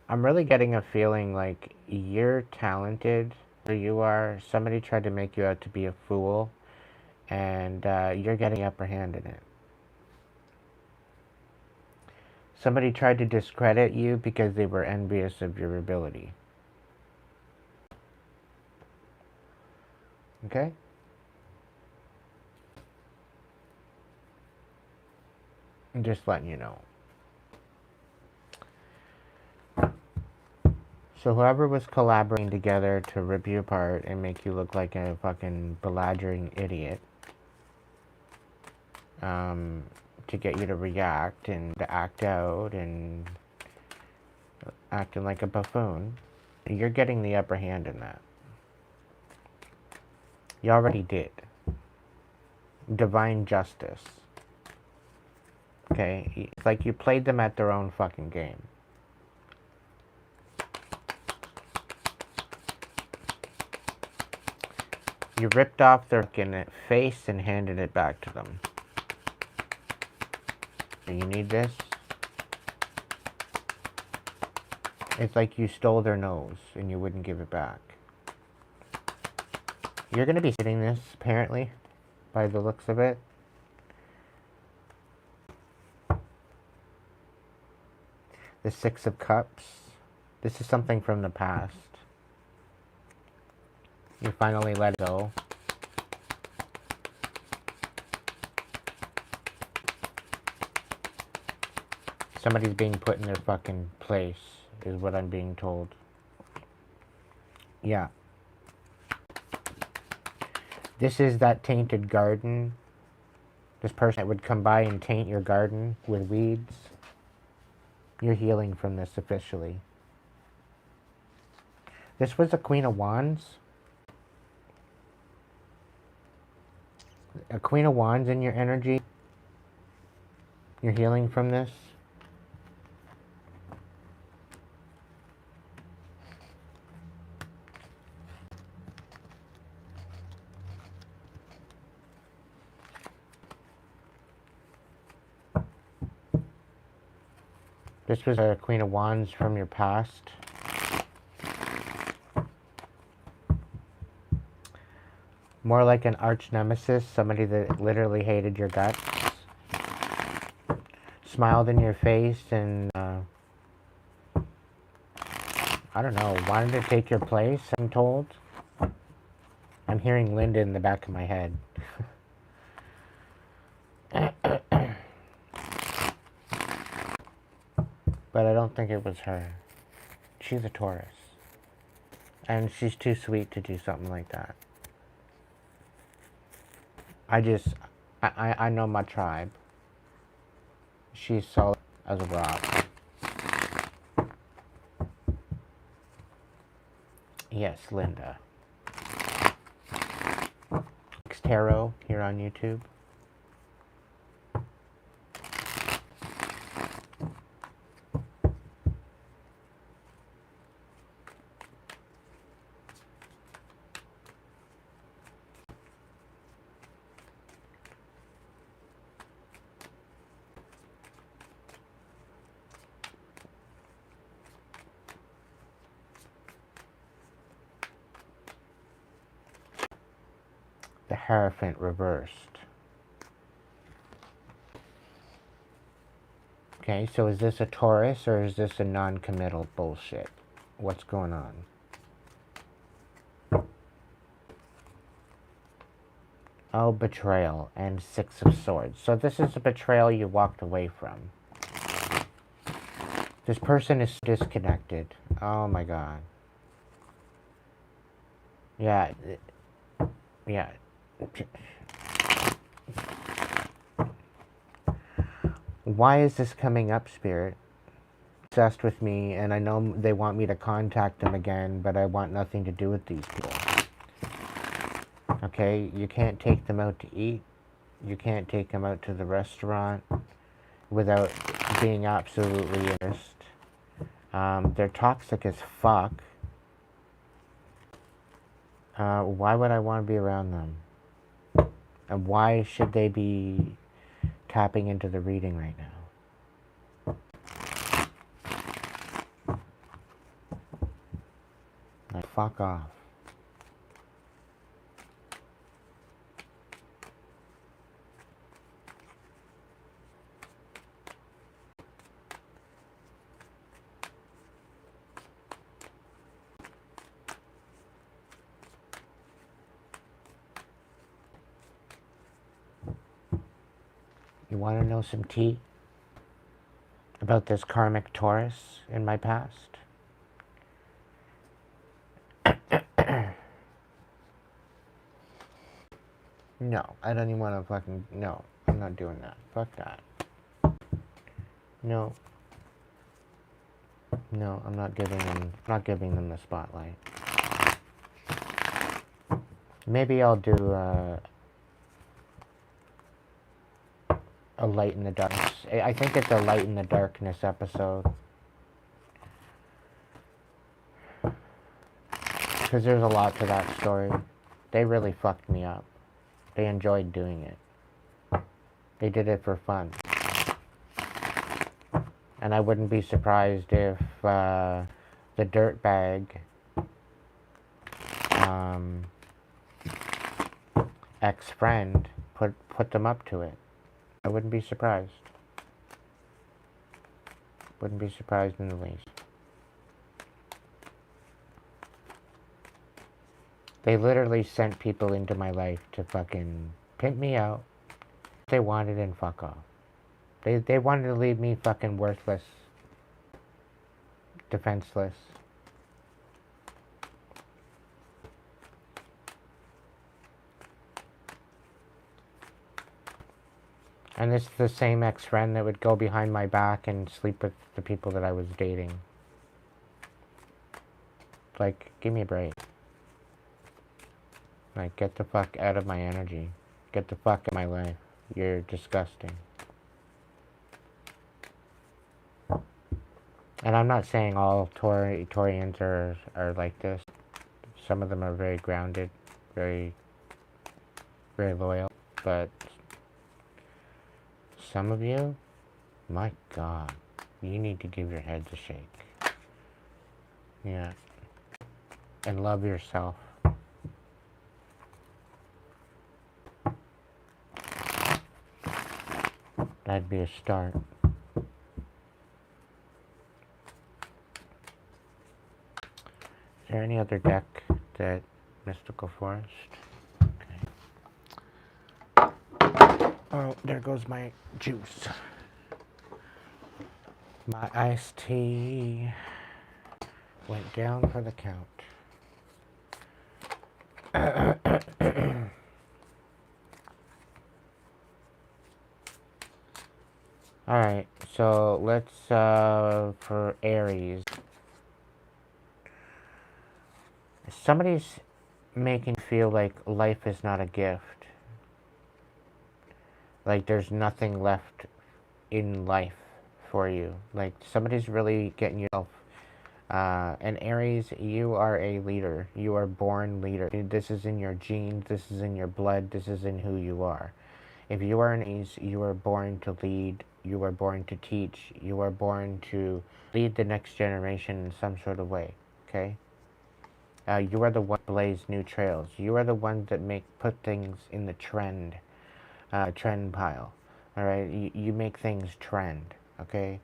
really getting a feeling like you're talented, or you are. Somebody tried to make you out to be a fool, and you're getting upper hand in it. Somebody tried to discredit you because they were envious of your ability. Okay? I'm just letting you know. So whoever was collaborating together to rip you apart and make you look like a fucking belligerent idiot, to get you to react and to act out and acting like a buffoon, you're getting the upper hand in that. You already did. Divine justice. Okay? It's like you played them at their own fucking game. You ripped off their fucking face and handed it back to them. You need this? It's like you stole their nose and you wouldn't give it back. You're going to be hitting this, apparently, by the looks of it. The Six of Cups. This is something from the past. You finally let it go. Somebody's being put in their fucking place, is what I'm being told. Yeah. This is that tainted garden. This person that would come by and taint your garden with weeds. You're healing from this officially. This was a Queen of Wands. A Queen of Wands in your energy. You're healing from this. This was a Queen of Wands from your past. More like an arch nemesis, somebody that literally hated your guts. Smiled in your face and, I don't know, wanted to take your place, I'm told. I'm hearing Linda in the back of my head. But I don't think it was her. She's a Taurus. And she's too sweet to do something like that. I know my tribe. She's solid as a rock. Yes, Linda. Tarot here on YouTube. The Hierophant reversed. Okay, so is this a Taurus or is this a non-committal bullshit? What's going on? Oh, betrayal and Six of Swords. So this is a betrayal you walked away from. This person is disconnected. Oh my god. Yeah. Yeah. Why is this coming up, Spirit? Obsessed with me, and I know they want me to contact them again, but I want nothing to do with these people. Okay, you can't take them out to eat. You can't take them out to the restaurant without being absolutely honest. They're toxic as fuck. Why would I want to be around them? And why should they be tapping into the reading right now? Like, fuck off. You want to know some tea about this karmic Taurus in my past? No, I don't even want to fucking... No, I'm not doing that. Fuck that. No. No, I'm not giving them the spotlight. Maybe I'll do a light in the dark. I think it's a light in the darkness episode. Because there's a lot to that story. They really fucked me up. They enjoyed doing it. They did it for fun. And I wouldn't be surprised if the dirtbag ex-friend put them up to it. I wouldn't be surprised. Wouldn't be surprised in the least. They literally sent people into my life to fucking pimp me out. They wanted and fuck off. They wanted to leave me fucking worthless. Defenseless. And this is the same ex-friend that would go behind my back and sleep with the people that I was dating. Like, give me a break. Like, get the fuck out of my energy. Get the fuck out of my life. You're disgusting. And I'm not saying all Taurians are like this. Some of them are very grounded, very, very loyal. But some of you, my God, you need to give your heads a shake. Yeah. And love yourself. That'd be a start. Is there any other deck that Mystical Forest? Okay. Oh, there goes my juice. My iced tea went down for the count. Alright, so let's, for Aries. Somebody's making you feel like life is not a gift. Like there's nothing left in life for you. Like somebody's really getting you. And Aries, you are a leader. You are born leader. This is in your genes. This is in your blood. This is in who you are. If you are an Aries, you are born to lead. You are born to teach. You are born to lead the next generation in some sort of way. Okay. You are the one that blaze new trails. You are the ones that put things in the trend pile. All right. You make things trend. Okay.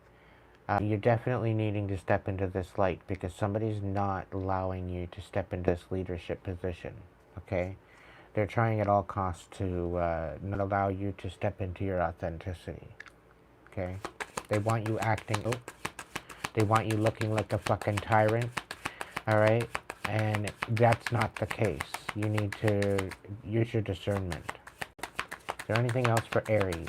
You're definitely needing to step into this light because somebody's not allowing you to step into this leadership position, okay? They're trying at all costs to not allow you to step into your authenticity, okay? They want you they want you looking like a fucking tyrant, all right? And that's not the case. You need to use your discernment. Is there anything else for Aries?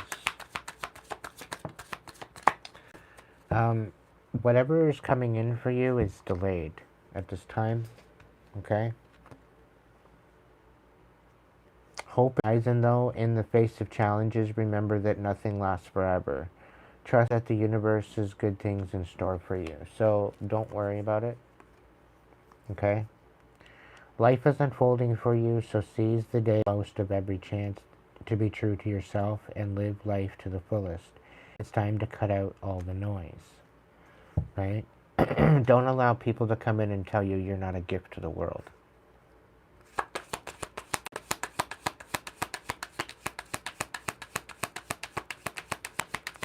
Whatever is coming in for you is delayed at this time, okay? Hope rising though, in the face of challenges, remember that nothing lasts forever. Trust that the universe has good things in store for you. So don't worry about it, okay? Life is unfolding for you, so seize the day most of every chance to be true to yourself and live life to the fullest. It's time to cut out all the noise, right? Don't allow people to come in and tell you you're not a gift to the world.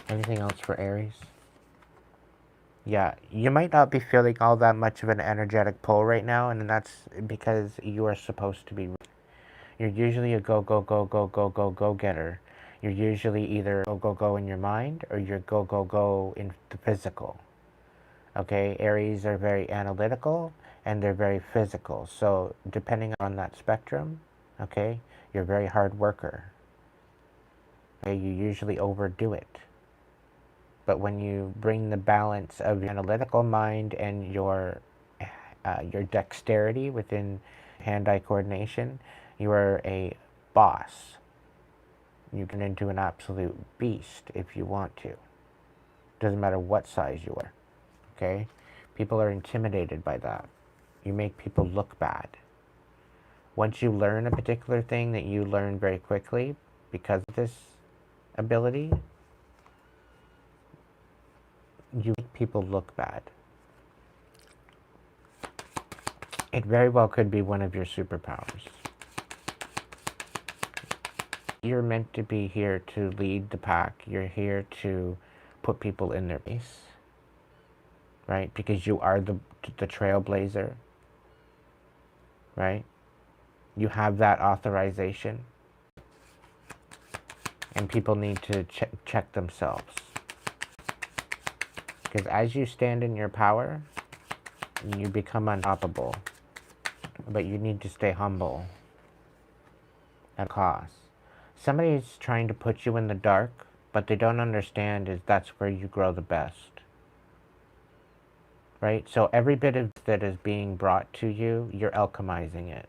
Anything else for Aries? Yeah, you might not be feeling all that much of an energetic pull right now, and that's because you are supposed to be. You're usually a go, go, go, go, go, go, go getter. You're usually either go, go, go in your mind, or you're go, go, go in the physical. Okay, Aries are very analytical, and they're very physical. So depending on that spectrum, okay, you're a very hard worker. Okay, you usually overdo it. But when you bring the balance of your analytical mind and your dexterity within hand-eye coordination, you are a boss. You can into an absolute beast if you want to. Doesn't matter what size you are. Okay? People are intimidated by that. You make people look bad. Once you learn a particular thing that you learn very quickly because of this ability, you make people look bad. It very well could be one of your superpowers. You're meant to be here to lead the pack. You're here to put people in their place, right? Because you are the trailblazer, right? You have that authorization, and people need to check themselves. Because as you stand in your power, you become unstoppable. But you need to stay humble at cost. Somebody's trying to put you in the dark, but they don't understand is that's where you grow the best. Right? So every bit of that is being brought to you, you're alchemizing it.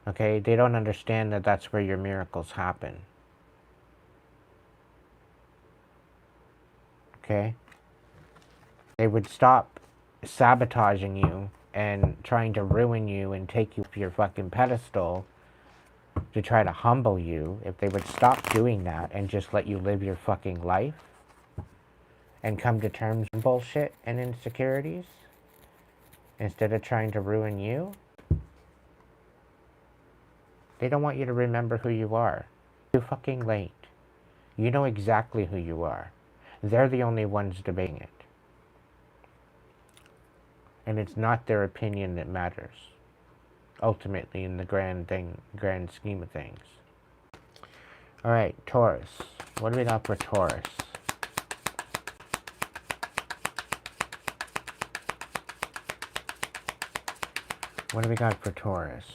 Okay? They don't understand that that's where your miracles happen. Okay? They would stop sabotaging you and trying to ruin you and take you off your fucking pedestal to try to humble you. If they would stop doing that and just let you live your fucking life and come to terms with bullshit and insecurities instead of trying to ruin you, they don't want you to remember who you are. Too fucking late. You know exactly who you are. They're the only ones debating it. And it's not their opinion that matters, ultimately, in the grand scheme of things. Alright, Taurus. What do we got for Taurus? What do we got for Taurus?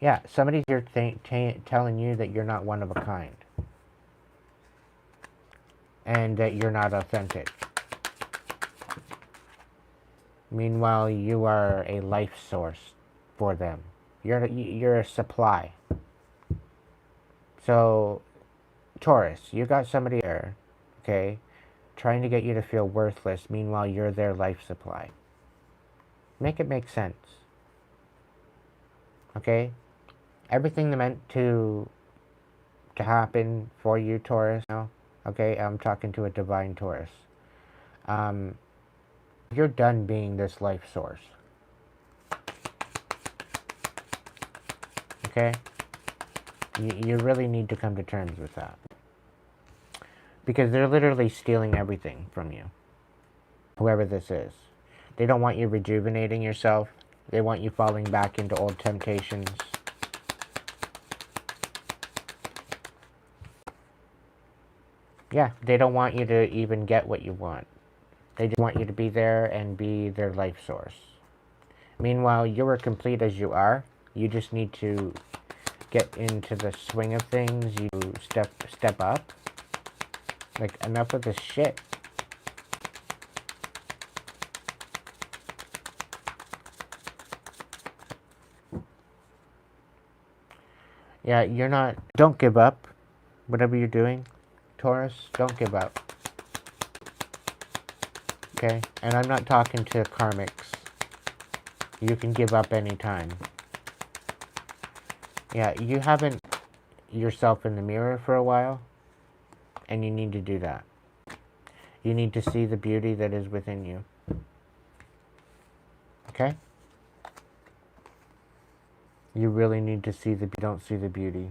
Yeah, somebody's here telling you that you're not one of a kind. And that you're not authentic. Meanwhile, you are a life source for them. You're a supply. So, Taurus, you got somebody there, okay, trying to get you to feel worthless. Meanwhile, you're their life supply. Make it make sense. Okay? Everything meant to happen for you, Taurus, now. Okay, I'm talking to a divine Taurus. You're done being this life source. Okay? You really need to come to terms with that. Because they're literally stealing everything from you. Whoever this is. They don't want you rejuvenating yourself. They want you falling back into old temptations. Yeah, they don't want you to even get what you want. They just want you to be there and be their life source. Meanwhile, you are complete as you are. You just need to get into the swing of things. You step up. Like, enough of this shit. Yeah, you're not... Don't give up. Whatever you're doing, Taurus, don't give up. Okay? And I'm not talking to karmics. You can give up anytime. Yeah, you haven't yourself in the mirror for a while. And you need to do that. You need to see the beauty that is within you. Okay? You really need to see don't see the beauty.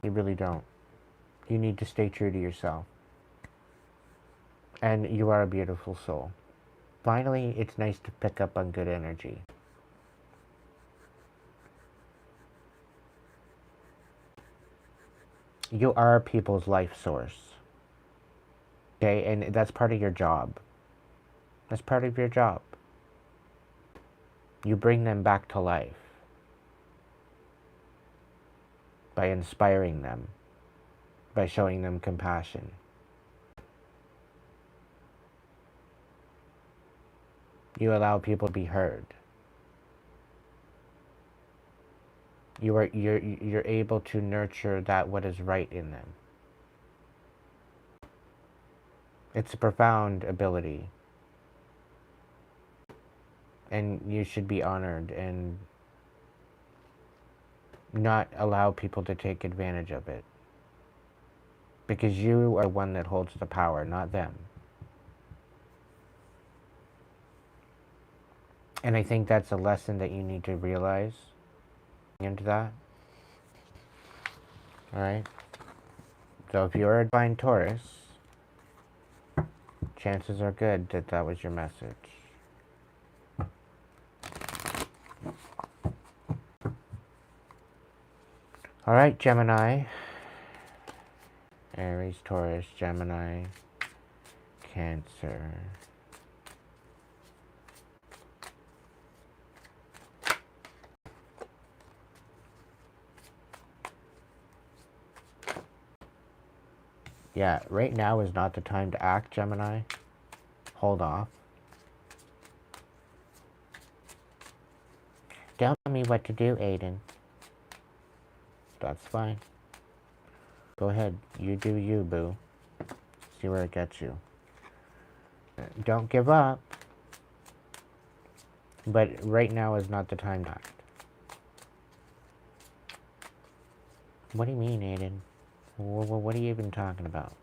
You really don't. You need to stay true to yourself. And you are a beautiful soul. Finally, it's nice to pick up on good energy. You are people's life source. Okay, and that's part of your job. That's part of your job. You bring them back to life by inspiring them, by showing them compassion. You allow people to be heard. You're able to nurture that what is right in them. It's a profound ability. And you should be honored and not allow people to take advantage of it. Because you are one that holds the power, not them. And I think that's a lesson that you need to realize into that. Alright? So if you're a divine Taurus, chances are good that that was your message. Alright, Gemini. Aries, Taurus, Gemini, Cancer. Yeah, right now is not the time to act, Gemini. Hold off. Don't tell me what to do, Aiden. That's fine. Go ahead. You do you, boo. See where it gets you. Don't give up. But right now is not the time to act. What do you mean, Aiden? What are you even talking about?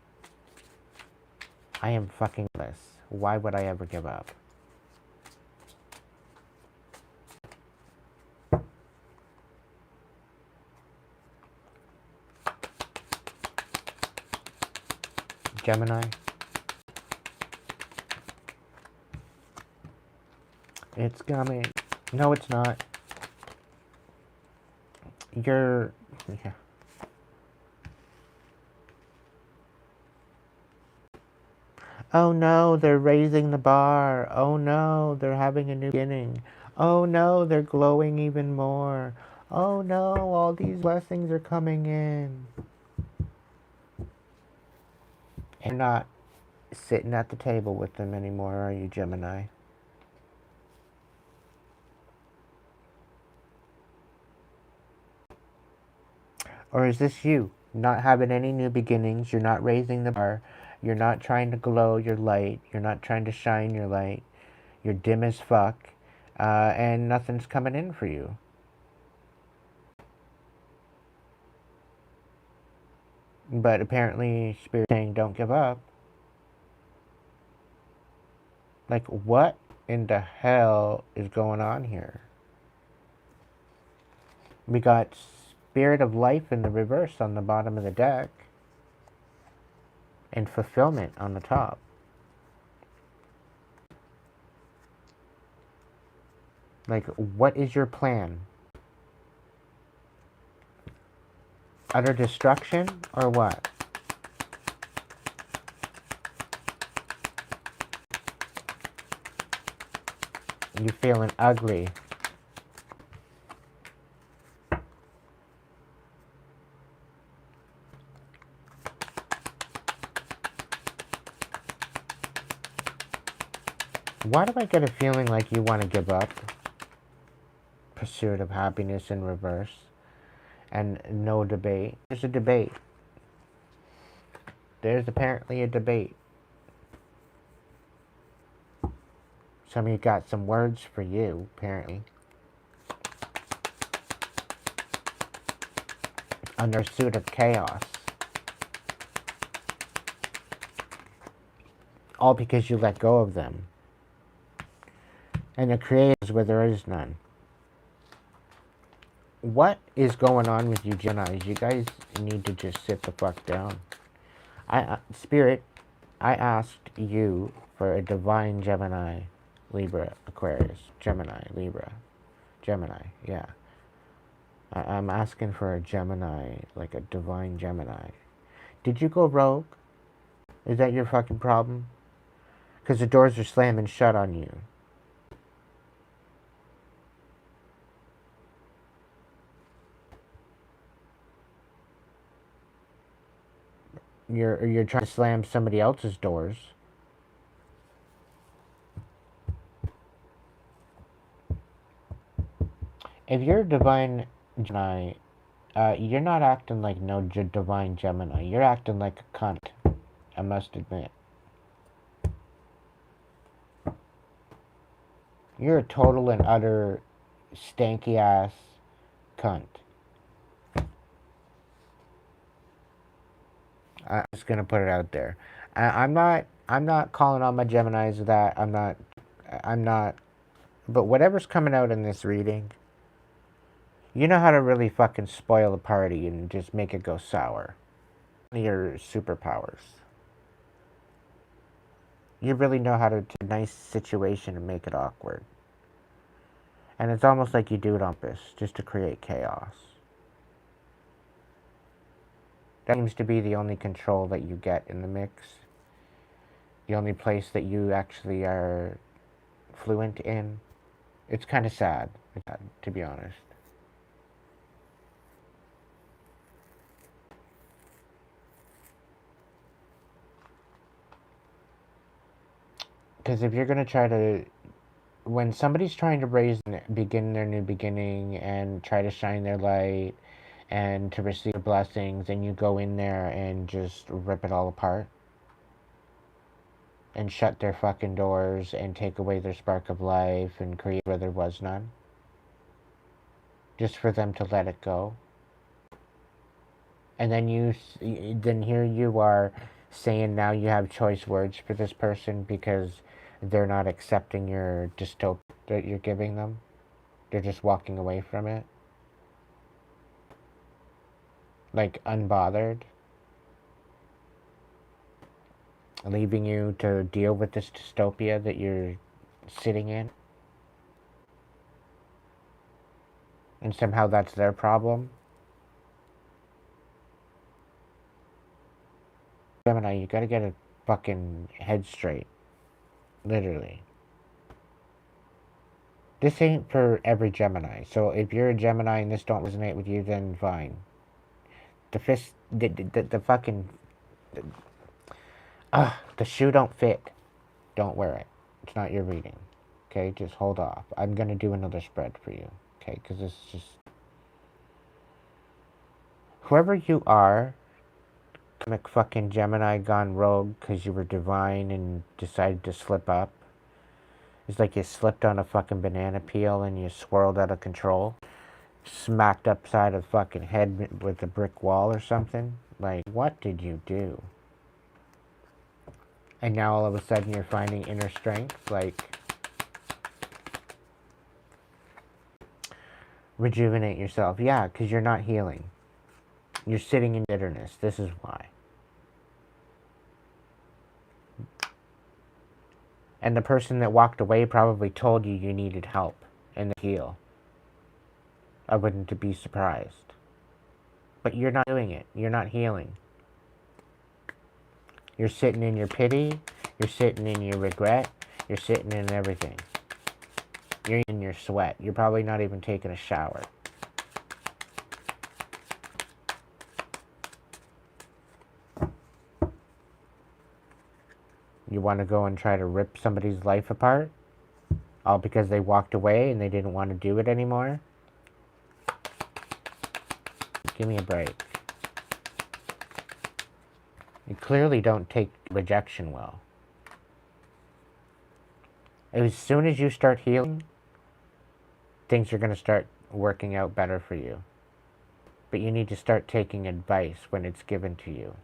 I am fucking this. Why would I ever give up? Gemini? It's coming. No, it's not. You're... Yeah. Oh no, they're raising the bar. Oh no, they're having a new beginning. Oh no, they're glowing even more. Oh no, all these blessings are coming in. And you're not sitting at the table with them anymore, are you, Gemini? Or is this you? Not having any new beginnings, you're not raising the bar, you're not trying to glow your light, you're not trying to shine your light, you're dim as fuck, and nothing's coming in for you. But apparently, Spirit saying don't give up. Like, what in the hell is going on here? We got Spirit of Life in the reverse on the bottom of the deck, and Fulfillment on the top. Like, what is your plan? Utter destruction, or what? You feeling ugly. Why do I get a feeling like you want to give up? Pursuit of happiness in reverse. And no debate. There's a debate. There's apparently a debate. Some of you got some words for you, apparently. Under pursuit of chaos. All because you let go of them. And the creators where there is none. What is going on with you Geminis? You guys need to just sit the fuck down. Spirit, I asked you for a divine Gemini, Libra, Aquarius, Gemini, Libra, Gemini, yeah. I'm asking for a Gemini, like a divine Gemini. Did you go rogue? Is that your fucking problem? Because the doors are slamming shut on you. You're trying to slam somebody else's doors. If you're a divine Gemini, you're not acting like no divine Gemini. You're acting like a cunt, I must admit. You're a total and utter stanky ass cunt. I'm just gonna put it out there. I'm not calling on my Geminis that. I'm not. But whatever's coming out in this reading, you know how to really fucking spoil a party and just make it go sour. Your superpowers. You really know how to take a nice situation and make it awkward. And it's almost like you do it on purpose, just to create chaos. That seems to be the only control that you get in the mix. The only place that you actually are fluent in. It's kind of sad, to be honest. Because if you're going to try to... When somebody's trying to begin their new beginning and try to shine their light and to receive blessings, and you go in there and just rip it all apart and shut their fucking doors and take away their spark of life and create where there was none, just for them to let it go. And then here you are saying now you have choice words for this person because they're not accepting your dystopia that you're giving them. They're just walking away from it. Like, unbothered. Leaving you to deal with this dystopia that you're sitting in. And somehow that's their problem. Gemini, you gotta get a fucking head straight. Literally. This ain't for every Gemini. So if you're a Gemini and this don't resonate with you, then fine. The fucking... the shoe don't fit. Don't wear it. It's not your reading. Okay, just hold off. I'm gonna do another spread for you. Okay, because this is just... Whoever you are, fucking Gemini gone rogue because you were divine and decided to slip up. It's like you slipped on a fucking banana peel and you swirled out of control. Smacked upside of fucking head with a brick wall or something. Like, what did you do? And now all of a sudden you're finding inner strength. Like, rejuvenate yourself. Yeah, because you're not healing. You're sitting in bitterness. This is why. And the person that walked away probably told you you needed help and to heal. I wouldn't be surprised. But you're not doing it. You're not healing. You're sitting in your pity. You're sitting in your regret. You're sitting in everything. You're in your sweat. You're probably not even taking a shower. You want to go and try to rip somebody's life apart? All because they walked away and they didn't want to do it anymore? Give me a break. You clearly don't take rejection well. As soon as you start healing, things are going to start working out better for you. But you need to start taking advice when it's given to you.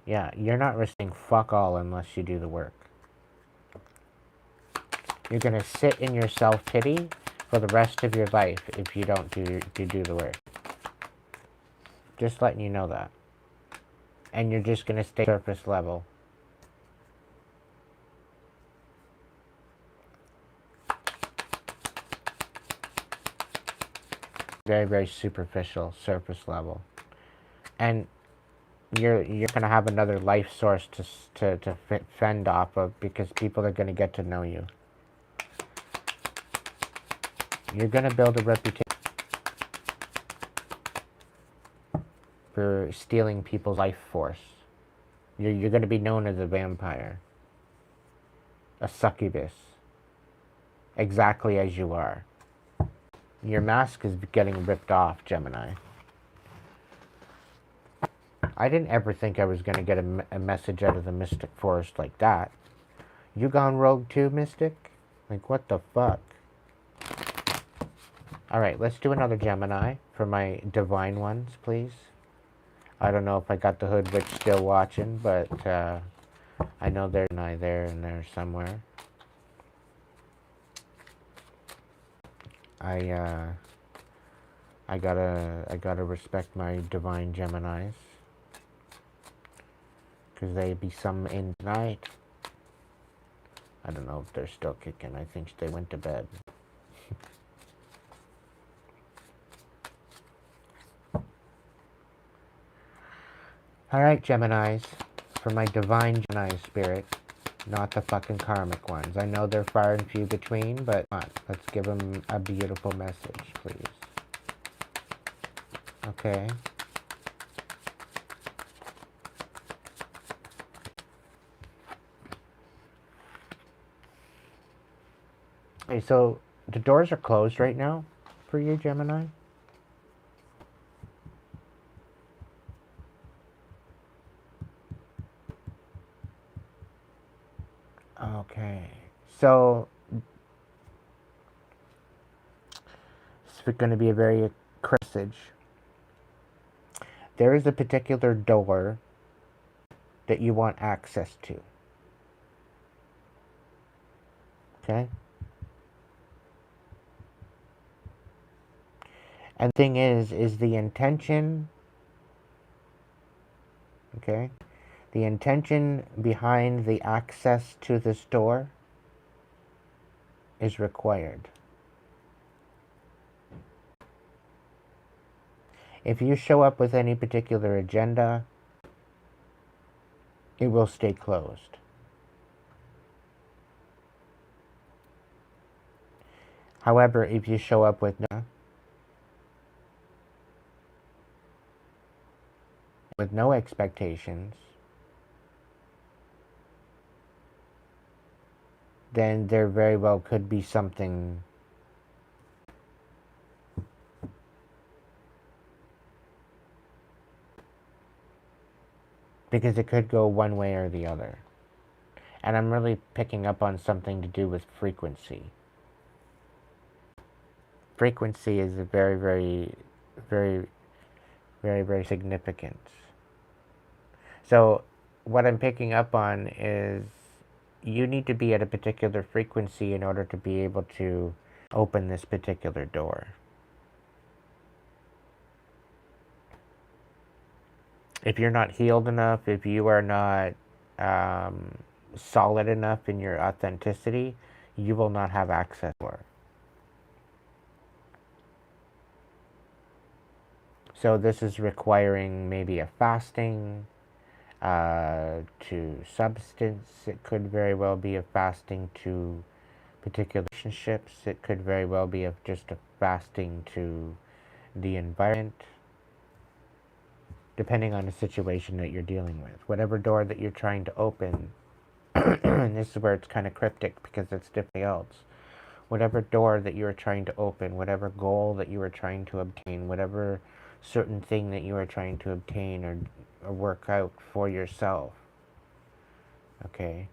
Yeah, you're not risking fuck all unless you do the work. You're going to sit in your self-pity for the rest of your life if you don't do the work. Just letting you know that. And you're just going to stay surface level. Very, very superficial, surface level. And you're going to have another life source to fend off of because people are going to get to know you. You're going to build a reputation for stealing people's life force. You're going to be known as a vampire. A succubus. Exactly as you are. Your mask is getting ripped off, Gemini. I didn't ever think I was going to get a message out of the Mystic Forest like that. You gone rogue too, Mystic? Like, what the fuck? Alright, let's do another Gemini for my divine ones, please. I don't know if I got the Hood Witch still watching, but I know there's an eye there and there somewhere. I gotta respect my divine Geminis. Because they be some in tonight. I don't know if they're still kicking. I think they went to bed. Alright, Geminis. For my divine Gemini spirit. Not the fucking karmic ones. I know they're far and few between, but come on, let's give them a beautiful message, please. Okay. Okay, so the doors are closed right now for you, Gemini. Okay, so it's going to be a very message. There is a particular door that you want access to. Okay? And the thing is the intention, okay? The intention behind the access to this door is required. If you show up with any particular agenda, it will stay closed. However, if you show up with no expectations, then there very well could be something because it could go one way or the other. And I'm really picking up on something to do with frequency. Frequency is very, very, very, very, very significant. So what I'm picking up on is you need to be at a particular frequency in order to be able to open this particular door. If you're not healed enough, if you are not solid enough in your authenticity, you will not have access to it. So this is requiring maybe a fasting to substance. It could very well be a fasting to particular relationships. It could very well be just a fasting to the environment, depending on the situation that you're dealing with. Whatever door that you're trying to open, and this is where it's kind of cryptic because it's different else. Whatever door that you are trying to open, whatever goal that you are trying to obtain, whatever certain thing that you are trying to obtain or work out for yourself, okay,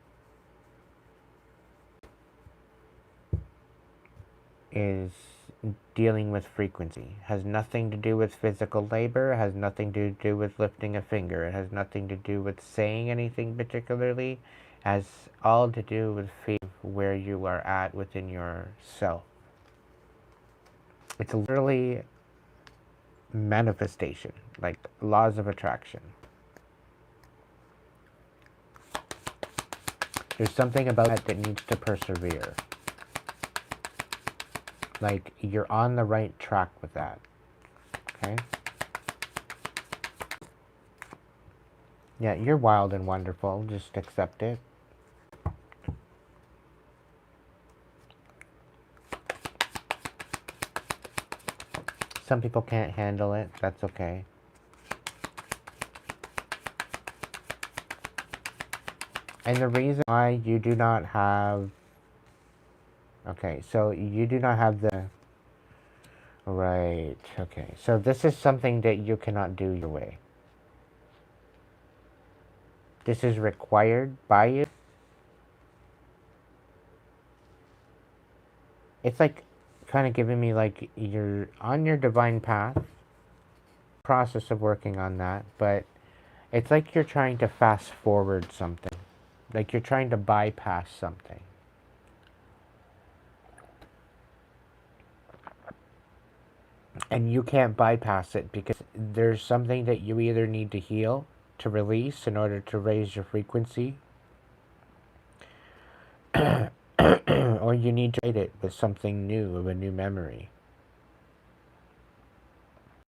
is dealing with frequency. Has nothing to do with physical labor, has nothing to do with lifting a finger, it has nothing to do with saying anything particularly, has all to do with where you are at within yourself. It's literally manifestation, like laws of attraction. There's something about that needs to persevere. Like, you're on the right track with that. Okay? Yeah, you're wild and wonderful. Just accept it. Some people can't handle it. That's okay. And the reason why you do not have... Okay, so you do not have the... Right, okay. So this is something that you cannot do your way. This is required by you. It's like kind of giving me like you're on your divine path. Process of working on that, but it's like you're trying to fast forward something. Like you're trying to bypass something. And you can't bypass it because there's something that you either need to heal, to release in order to raise your frequency, or you need to trade it with something new, of a new memory,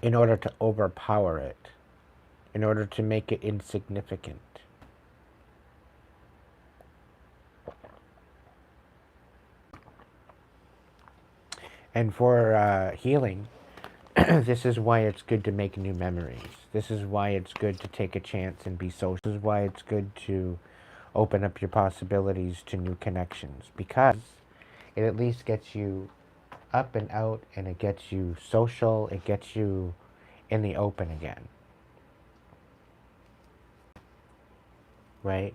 in order to overpower it, in order to make it insignificant. And for healing, this is why it's good to make new memories. This is why it's good to take a chance and be social. This is why it's good to open up your possibilities to new connections, because it at least gets you up and out, and it gets you social, it gets you in the open again. Right?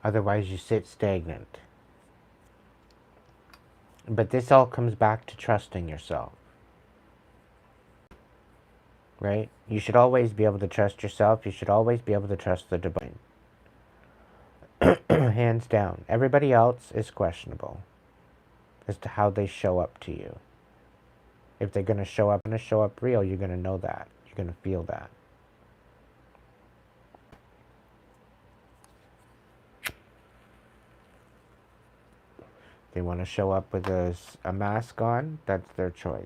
Otherwise you sit stagnant. But this all comes back to trusting yourself. Right? You should always be able to trust yourself. You should always be able to trust the divine. Hands down. Everybody else is questionable as to how they show up to you. If they're going to show up real, you're going to know that. You're going to feel that. They want to show up with a mask on, that's their choice.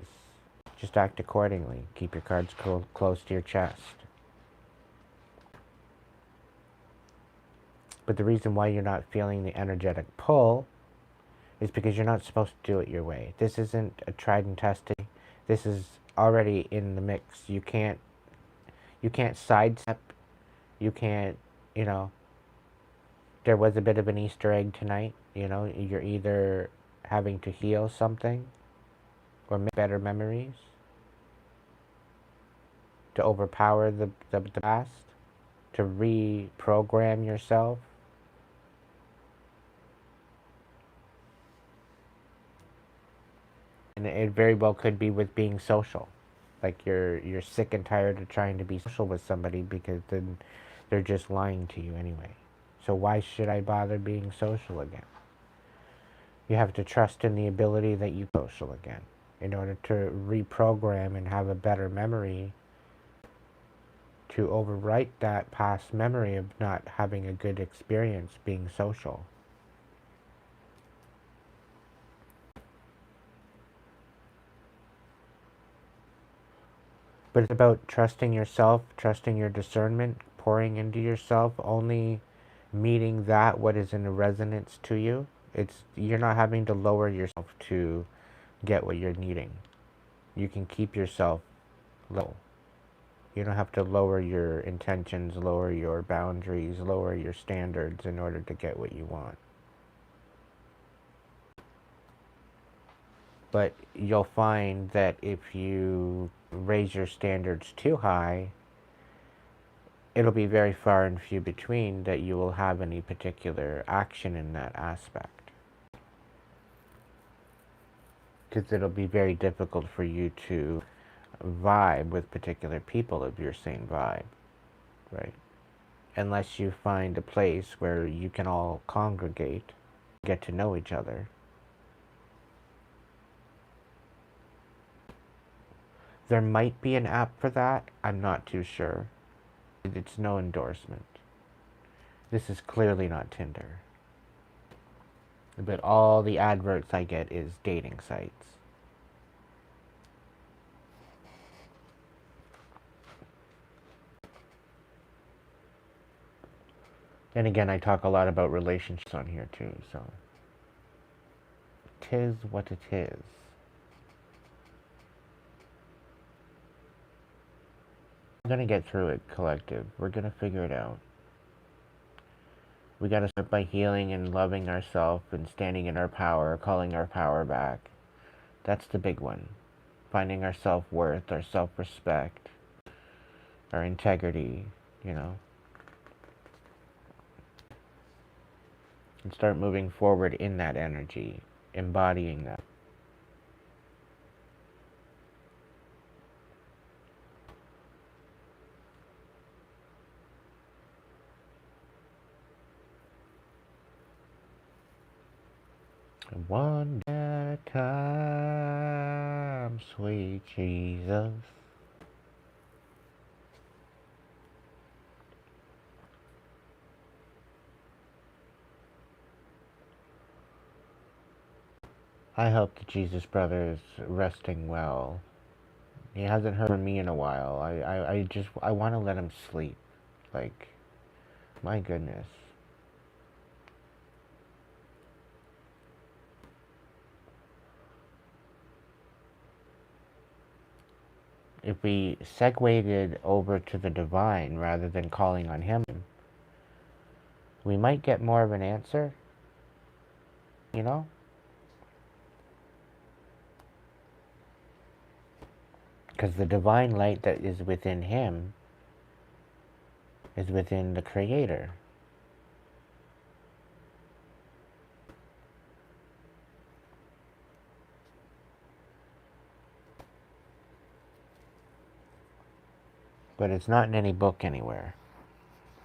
Just act accordingly. Keep your cards close to your chest. But the reason why you're not feeling the energetic pull is because you're not supposed to do it your way. This isn't a tried and tested. This is already in the mix. You can't sidestep. You can't, you know, there was a bit of an Easter egg tonight. You know, you're either having to heal something or make better memories to overpower the past, to reprogram yourself. And it very well could be with being social. Like you're sick and tired of trying to be social with somebody because then they're just lying to you anyway. So why should I bother being social again? You have to trust in the ability that you social again in order to reprogram and have a better memory to overwrite that past memory of not having a good experience being social. But it's about trusting yourself, trusting your discernment, pouring into yourself, only meeting that what is in resonance to you. You're not having to lower yourself to get what you're needing. You can keep yourself low. You don't have to lower your intentions, lower your boundaries, lower your standards in order to get what you want. But you'll find that if you raise your standards too high, it'll be very far and few between that you will have any particular action in that aspect. Because it'll be very difficult for you to vibe with particular people of your same vibe, right? Unless you find a place where you can all congregate, get to know each other. There might be an app for that, I'm not too sure. It's no endorsement. This is clearly not Tinder. But all the adverts I get is dating sites. And again, I talk a lot about relationships on here too, so. 'Tis what it is. We're gonna get through it, collective. We're gonna figure it out. We gotta start by healing and loving ourselves and standing in our power, calling our power back. That's the big one. Finding our self-worth, our self-respect, our integrity, you know. And start moving forward in that energy, embodying that. One at a time, sweet Jesus. I hope the Jesus brother is resting well. He hasn't heard from me in a while. I want to let him sleep. Like, my goodness. If we segued over to the divine rather than calling on him, we might get more of an answer, you know? Because the divine light that is within him is within the Creator. But it's not in any book anywhere.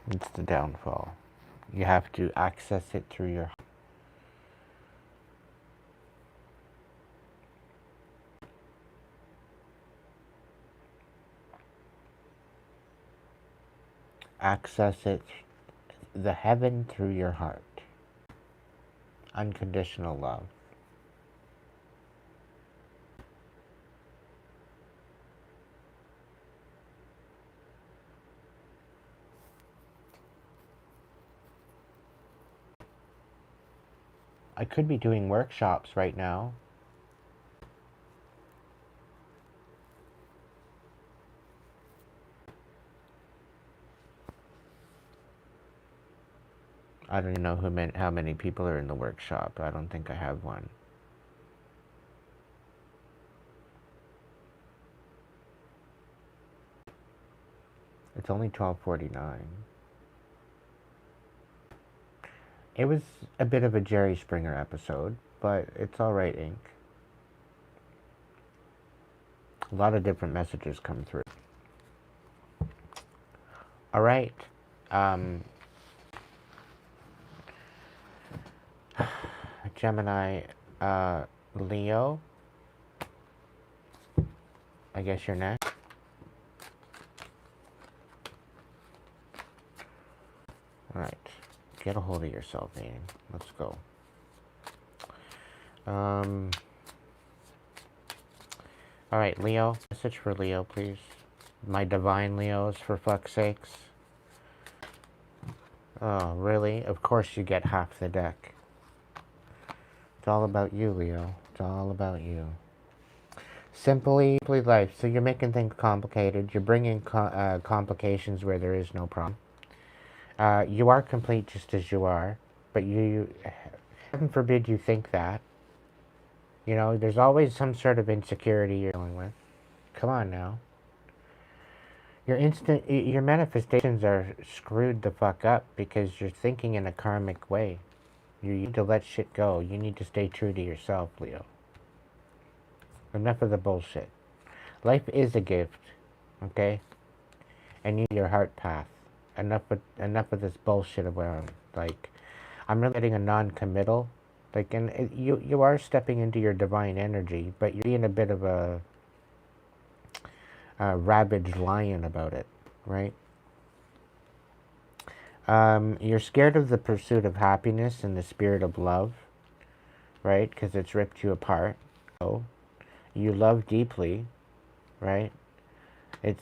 It's the downfall. You have to access it through your heart. Access it, the heaven through your heart. Unconditional love. I could be doing workshops right now. I don't even know how many people are in the workshop. I don't think I have one. It's only 12:49. It was a bit of a Jerry Springer episode, but it's alright, Inc. A lot of different messages come through. Alright. Gemini, Leo. I guess you're next. Alright. Get a hold of yourself, Aiden. Let's go. Alright, Leo. Message for Leo, please. My divine Leos, for fuck's sakes. Oh, really? Of course you get half the deck. It's all about you, Leo. It's all about you. Simply life. So you're making things complicated. You're bringing complications where there is no problem. You are complete just as you are. But you heaven forbid you think that. You know, there's always some sort of insecurity you're dealing with. Come on now. Your manifestations are screwed the fuck up because you're thinking in a karmic way. You need to let shit go. You need to stay true to yourself, Leo. Enough of the bullshit. Life is a gift, okay? And you need your heart path. Enough of this bullshit around. Like, I'm really getting a non-committal. Like, and you are stepping into your divine energy, but you're being a bit of a ravaged lion about it, right? You're scared of the pursuit of happiness and the spirit of love, right? Because it's ripped you apart. So, you love deeply, right?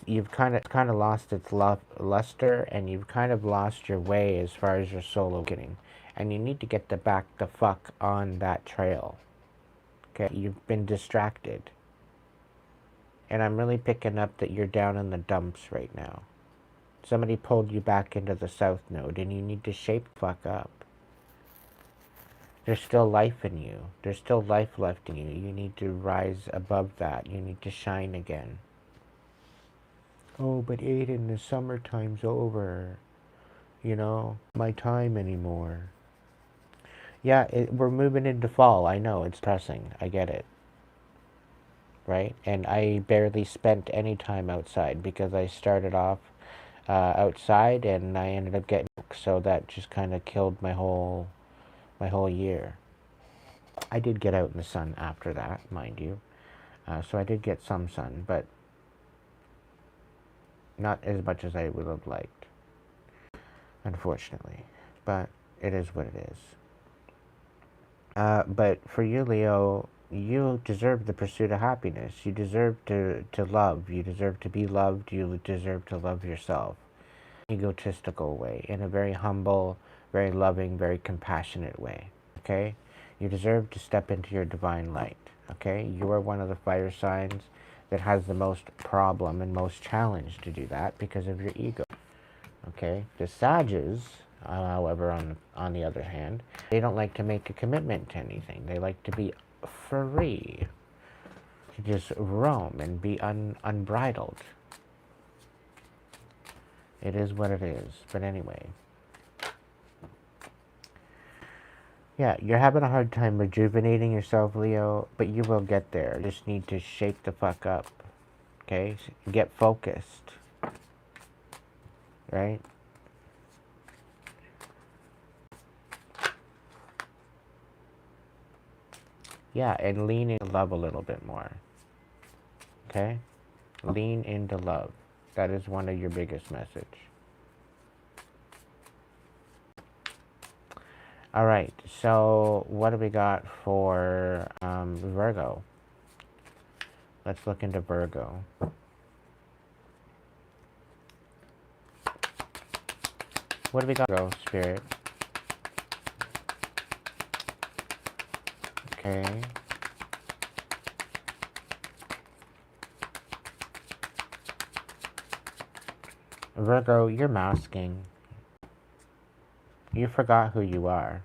You've kind of lost its luster, and you've kind of lost your way as far as your soul awakening, and you need to get back the fuck on that trail. Okay, you've been distracted, and I'm really picking up that you're down in the dumps right now. Somebody pulled you back into the south node, and you need to shape the fuck up. There's still life in you. There's still life left in you. You need to rise above that. You need to shine again. Oh, but Aiden, the summertime's over. You know, my time anymore. Yeah, we're moving into fall. I know, it's pressing. I get it. Right? And I barely spent any time outside because I started off outside and I ended up getting sick, so that just kind of killed my whole year. I did get out in the sun after that, mind you. So I did get some sun, but not as much as I would have liked, unfortunately. But it is what it is. But for you, Leo, you deserve the pursuit of happiness. You deserve to love. You deserve to be loved. You deserve to love yourself. Egotistical way, in a very humble, very loving, very compassionate way. Okay? You deserve to step into your divine light. Okay? You are one of the fire signs that has the most problem and most challenge to do that because of your ego. Okay? The Sages, however, on the other hand, they don't like to make a commitment to anything. They like to be free, to just roam and be unbridled. It is what it is. But anyway. Yeah, you're having a hard time rejuvenating yourself, Leo, but you will get there. You just need to shake the fuck up. Okay? Get focused. Right? Yeah, and lean into love a little bit more. Okay? Lean into love. That is one of your biggest message. Alright, so what do we got for Virgo? Let's look into Virgo. What do we got, Virgo, Spirit? Okay. Virgo, you're masking. You forgot who you are.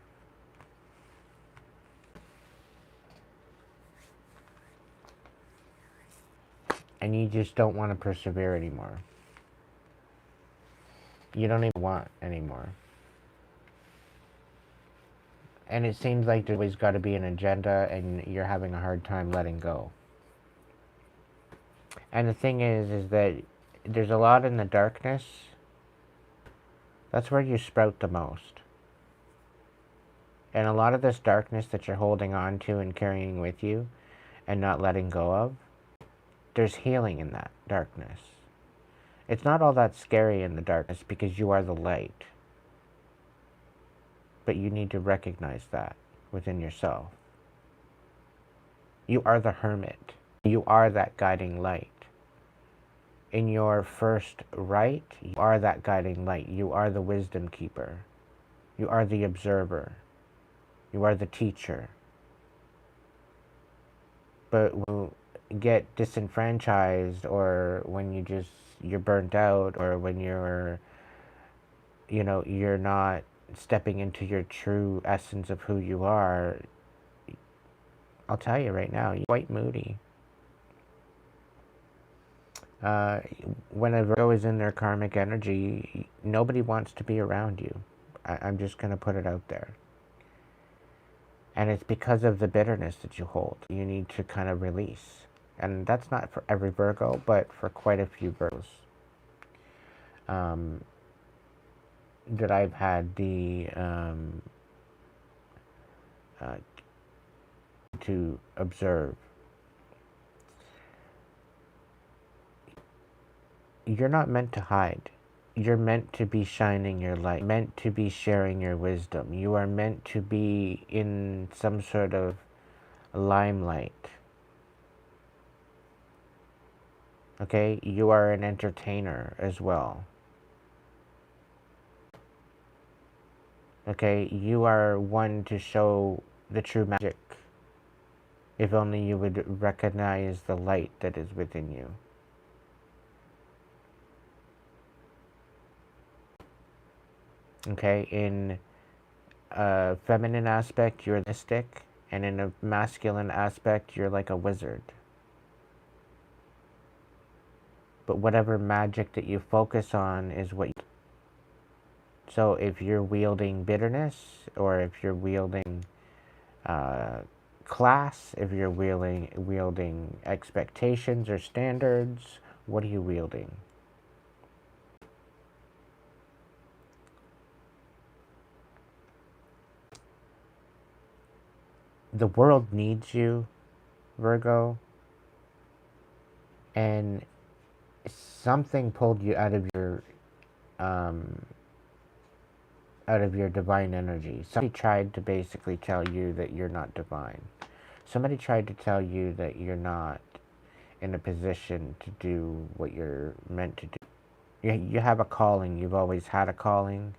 And you just don't want to persevere anymore. You don't even want anymore. And it seems like there's always got to be an agenda and you're having a hard time letting go. And the thing is that there's a lot in the darkness. That's where you sprout the most. And a lot of this darkness that you're holding on to and carrying with you and not letting go of, there's healing in that darkness. It's not all that scary in the darkness because you are the light. But you need to recognize that within yourself. You are the hermit. You are that guiding light. In your first right, you are that guiding light. You are the wisdom keeper. You are the observer. You are the teacher. But when you get disenfranchised, or when you're burnt out, or when you're not stepping into your true essence of who you are, I'll tell you right now, you're quite moody. When a Virgo is in their karmic energy, nobody wants to be around you. I'm just going to put it out there. And it's because of the bitterness that you hold. You need to kind of release. And that's not for every Virgo, but for quite a few Virgos that I've had the to observe. You're not meant to hide. You're meant to be shining your light, meant to be sharing your wisdom. You are meant to be in some sort of limelight. Okay? You are an entertainer as well. Okay? You are one to show the true magic. If only you would recognize the light that is within you. Okay, in a feminine aspect, you're a mystic, and in a masculine aspect, you're like a wizard. But whatever magic that you focus on is what you... So if you're wielding bitterness, or if you're wielding class, if you're wielding expectations or standards, what are you wielding? The world needs you, Virgo, and something pulled you out of your divine energy. Somebody tried to basically tell you that you're not divine. Somebody tried to tell you that you're not in a position to do what you're meant to do. You have a calling. You've always had a calling,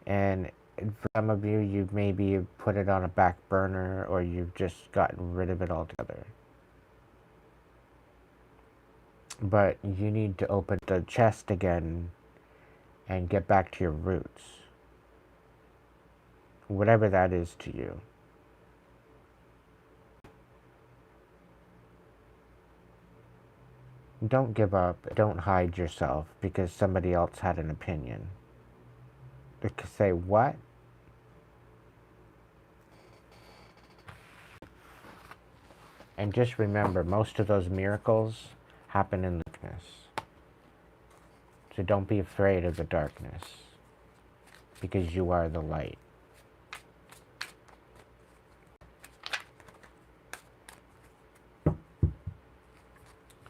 and for some of you, you've maybe put it on a back burner, or you've just gotten rid of it altogether. But you need to open the chest again and get back to your roots. Whatever that is to you. Don't give up. Don't hide yourself because somebody else had an opinion. They could say, what? And just remember, most of those miracles happen in the darkness. So don't be afraid of the darkness, because you are the light.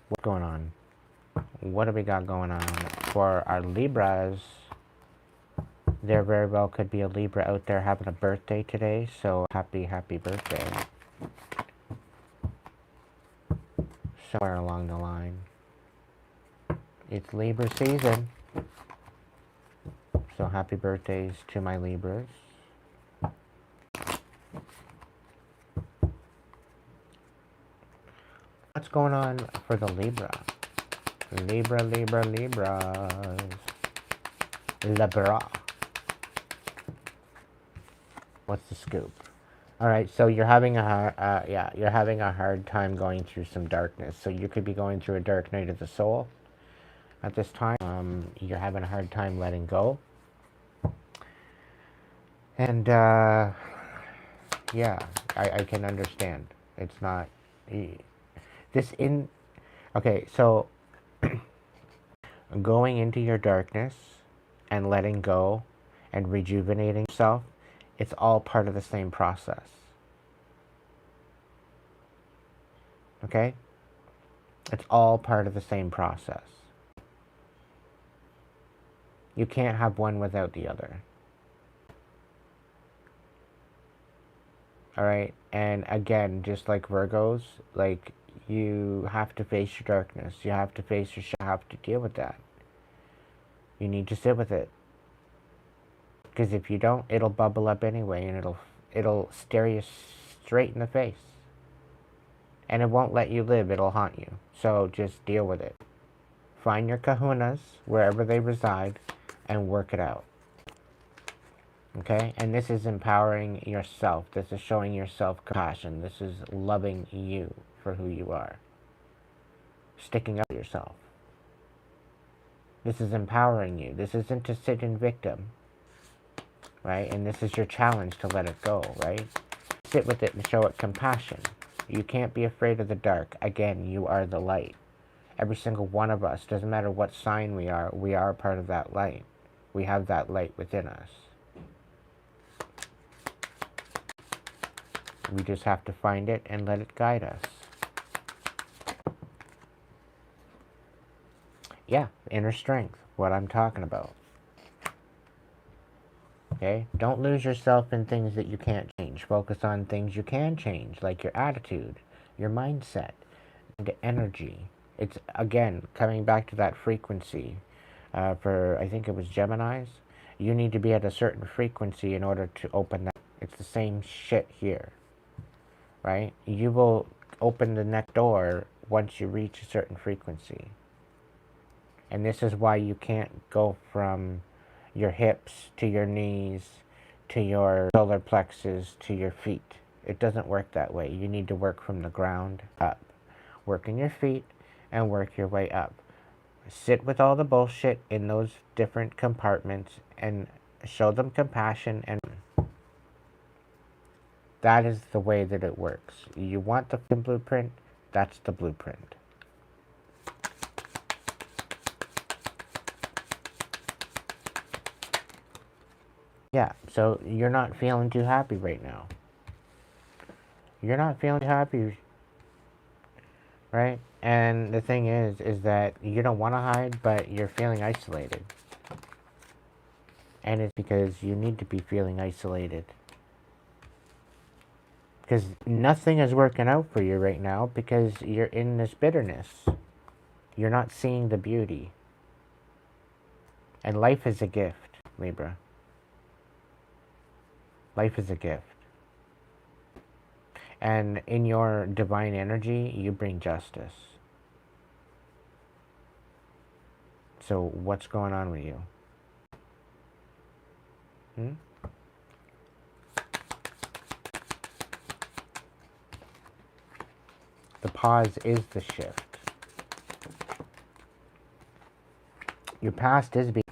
What's going on? What do we got going on? For our Libras, there very well could be a Libra out there having a birthday today, so happy birthday. Somewhere along the line. It's Libra season. So happy birthdays to my Libras. What's going on for the Libra? Libras. Libra. What's the scoop? All right, so you're having you're having a hard time going through some darkness. So you could be going through a dark night of the soul at this time. You're having a hard time letting go. And yeah, I can understand. It's not this in. Okay, so going into your darkness and letting go and rejuvenating yourself, it's all part of the same process. Okay? It's all part of the same process. You can't have one without the other. Alright? And again, just like Virgos, like, you have to face your darkness. You have to face your shit. You have to deal with that. You need to sit with it. Because if you don't, it'll bubble up anyway, and it'll stare you straight in the face. And it won't let you live. It'll haunt you. So just deal with it. Find your kahunas, wherever they reside, and work it out. Okay? And this is empowering yourself. This is showing yourself compassion. This is loving you for who you are. Sticking up for yourself. This is empowering you. This isn't to sit in victim. Right? And this is your challenge to let it go, right? Sit with it and show it compassion. You can't be afraid of the dark. Again, you are the light. Every single one of us, doesn't matter what sign we are part of that light. We have that light within us. We just have to find it and let it guide us. Yeah, inner strength, what I'm talking about. Okay? Don't lose yourself in things that you can't change. Focus on things you can change, like your attitude, your mindset, and energy. It's, again, coming back to that frequency. For, I think it was Geminis, you need to be at a certain frequency in order to open that. It's the same shit here. Right? You will open the next door once you reach a certain frequency. And this is why you can't go from your hips to your knees to your solar plexus to your feet. It doesn't work that way. You need to work from the ground up. Work in your feet and work your way up. Sit with all the bullshit in those different compartments and show them compassion, and that is the way that it works. You want the blueprint? That's the blueprint. Yeah, so you're not feeling too happy right now. You're not feeling happy, right? And the thing is that you don't want to hide, but you're feeling isolated. And it's because you need to be feeling isolated. Because nothing is working out for you right now because you're in this bitterness. You're not seeing the beauty. And life is a gift, Libra. Life is a gift. And in your divine energy, you bring justice. So what's going on with you? The pause is the shift. Your past is being.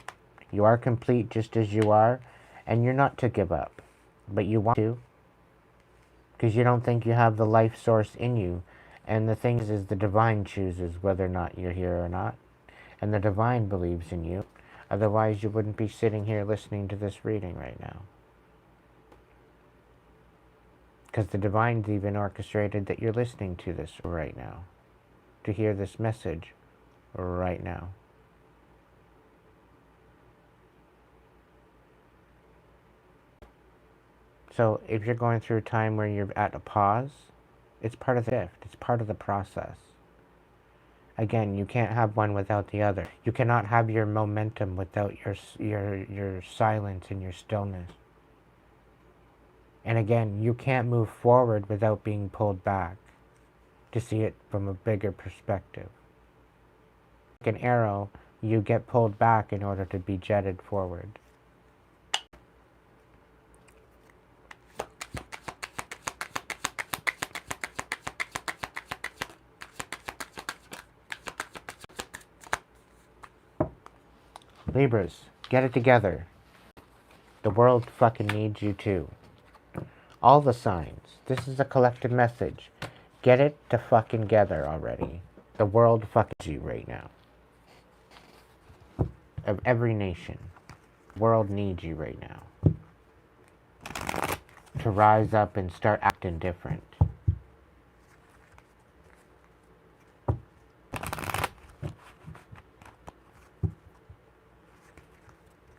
You are complete just as you are, and you're not to give up. But you want to, because you don't think you have the life source in you. And the thing is the divine chooses whether or not you're here or not. And the divine believes in you. Otherwise, you wouldn't be sitting here listening to this reading right now. Because the divine's even orchestrated that you're listening to this right now. To hear this message right now. So if you're going through a time where you're at a pause, it's part of the gift. It's part of the process. Again, you can't have one without the other. You cannot have your momentum without your silence and your stillness. And again, you can't move forward without being pulled back. to see it from a bigger perspective. Like an arrow, you get pulled back in order to be jetted forward. Libras, get it together. The world fucking needs you too. All the signs. This is a collective message. Get it to fucking together already. The world fucking needs you right now. Of every nation. The world needs you right now. To rise up and start acting different.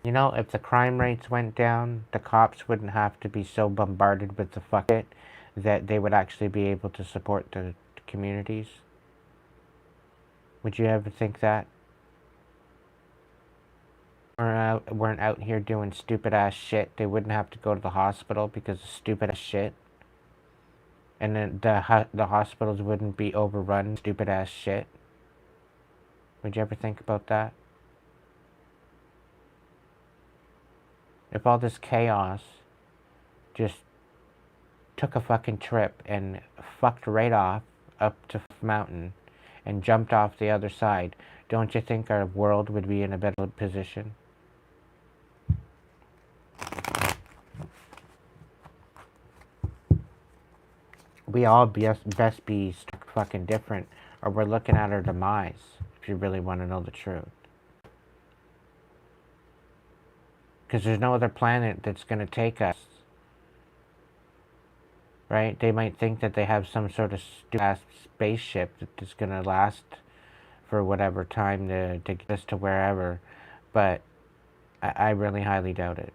You know, if the crime rates went down, the cops wouldn't have to be so bombarded with the fuck it that they would actually be able to support the communities. Would you ever think that? Weren't out here doing stupid ass shit. They wouldn't have to go to the hospital because of stupid ass shit. And then the hospitals wouldn't be overrun stupid ass shit. Would you ever think about that? If all this chaos just took a fucking trip and fucked right off up to mountain and jumped off the other side, don't you think our world would be in a better position? We all best be stuck fucking different, or we're looking at our demise, if you really want to know the truth. Because there's no other planet that's going to take us. Right? They might think that they have some sort of stupid-ass spaceship that's going to last for whatever time to get us to wherever. But I really highly doubt it.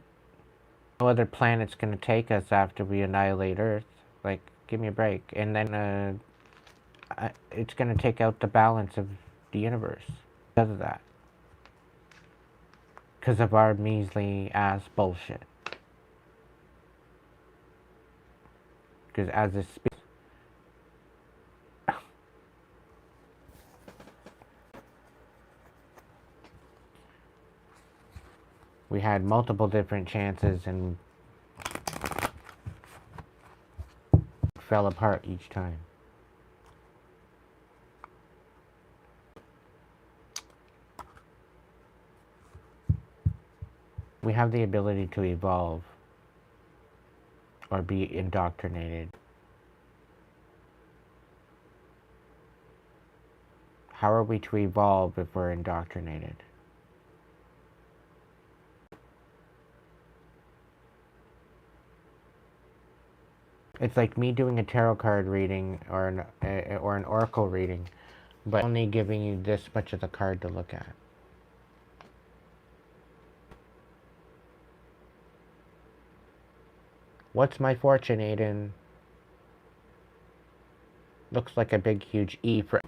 No other planet's going to take us after we annihilate Earth. Like, give me a break. And then it's going to take out the balance of the universe because of that. Because of our measly ass bullshit. Because as a species, we had multiple different chances and fell apart each time. We have the ability to evolve or be indoctrinated. How are we to evolve if we're indoctrinated? It's like me doing a tarot card reading or an oracle reading, but only giving you this much of the card to look at. What's my fortune, Aiden? Looks like a big, huge E for...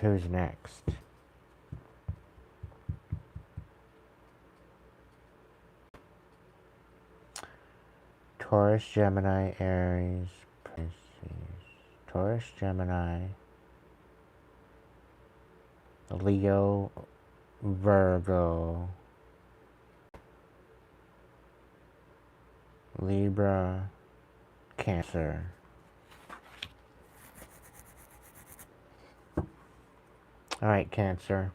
Who's next? Taurus, Gemini, Aries, Pisces. Taurus, Gemini, Leo, Virgo, Libra, Cancer. Alright, Cancer.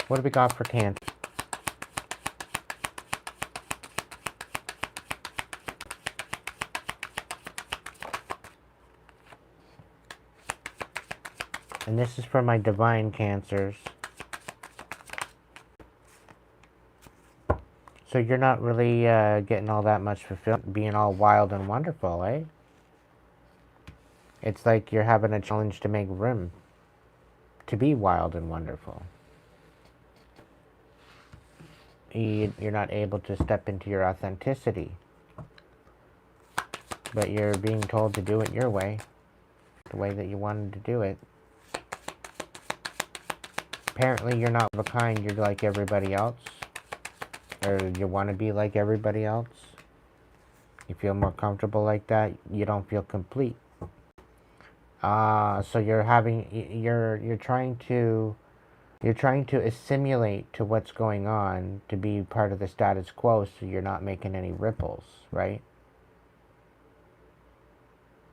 What do we got for Cancer? And this is for my divine Cancers. So you're not really getting all that much fulfillment, being all wild and wonderful, eh? It's like you're having a challenge to make room to be wild and wonderful. you're not able to step into your authenticity. But you're being told to do it your way, the way that you wanted to do it. Apparently you're not of a kind, you're like everybody else. Or you want to be like everybody else. You feel more comfortable like that, you don't feel complete. So you're trying to assimilate to what's going on, to be part of the status quo, so you're not making any ripples, right?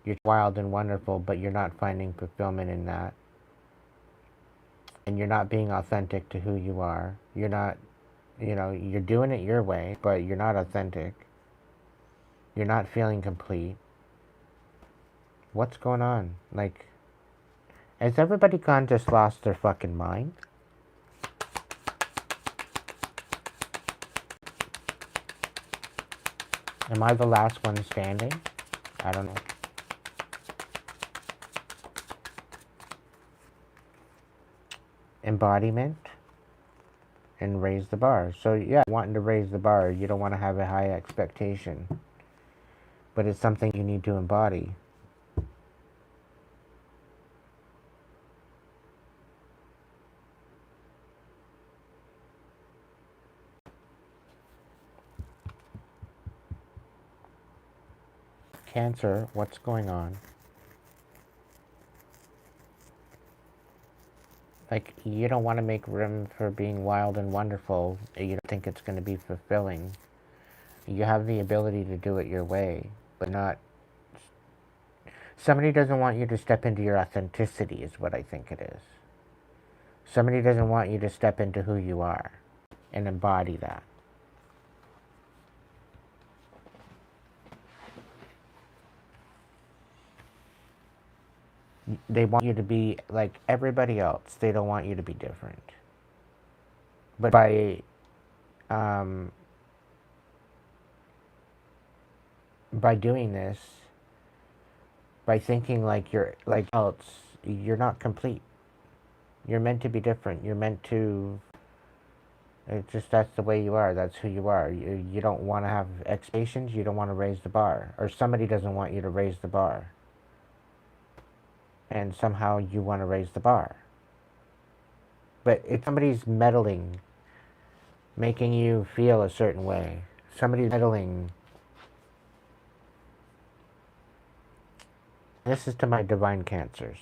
You're wild and wonderful, but you're not finding fulfillment in that. And you're not being authentic to who you are. You're not, you're doing it your way, but you're not authentic. You're not feeling complete. What's going on? Like, has everybody gone just lost their fucking mind? Am I the last one standing? I don't know. Embodiment and raise the bar. So yeah, wanting to raise the bar, you don't want to have a high expectation, but it's something you need to embody. Cancer, what's going on? Like, you don't want to make room for being wild and wonderful. You don't think it's going to be fulfilling. You have the ability to do it your way, but not... Somebody doesn't want you to step into your authenticity, is what I think it is. Somebody doesn't want you to step into who you are and embody that. They want you to be like everybody else. They don't want you to be different. But by doing this, by thinking like you're like else, you're not complete. You're meant to be different. You're meant to... It's just, that's the way you are. That's who you are. You don't want to have expectations. You don't want to raise the bar. Or somebody doesn't want you to raise the bar. And somehow you want to raise the bar. But if somebody's meddling, making you feel a certain way, somebody's meddling... This is to my divine cancers.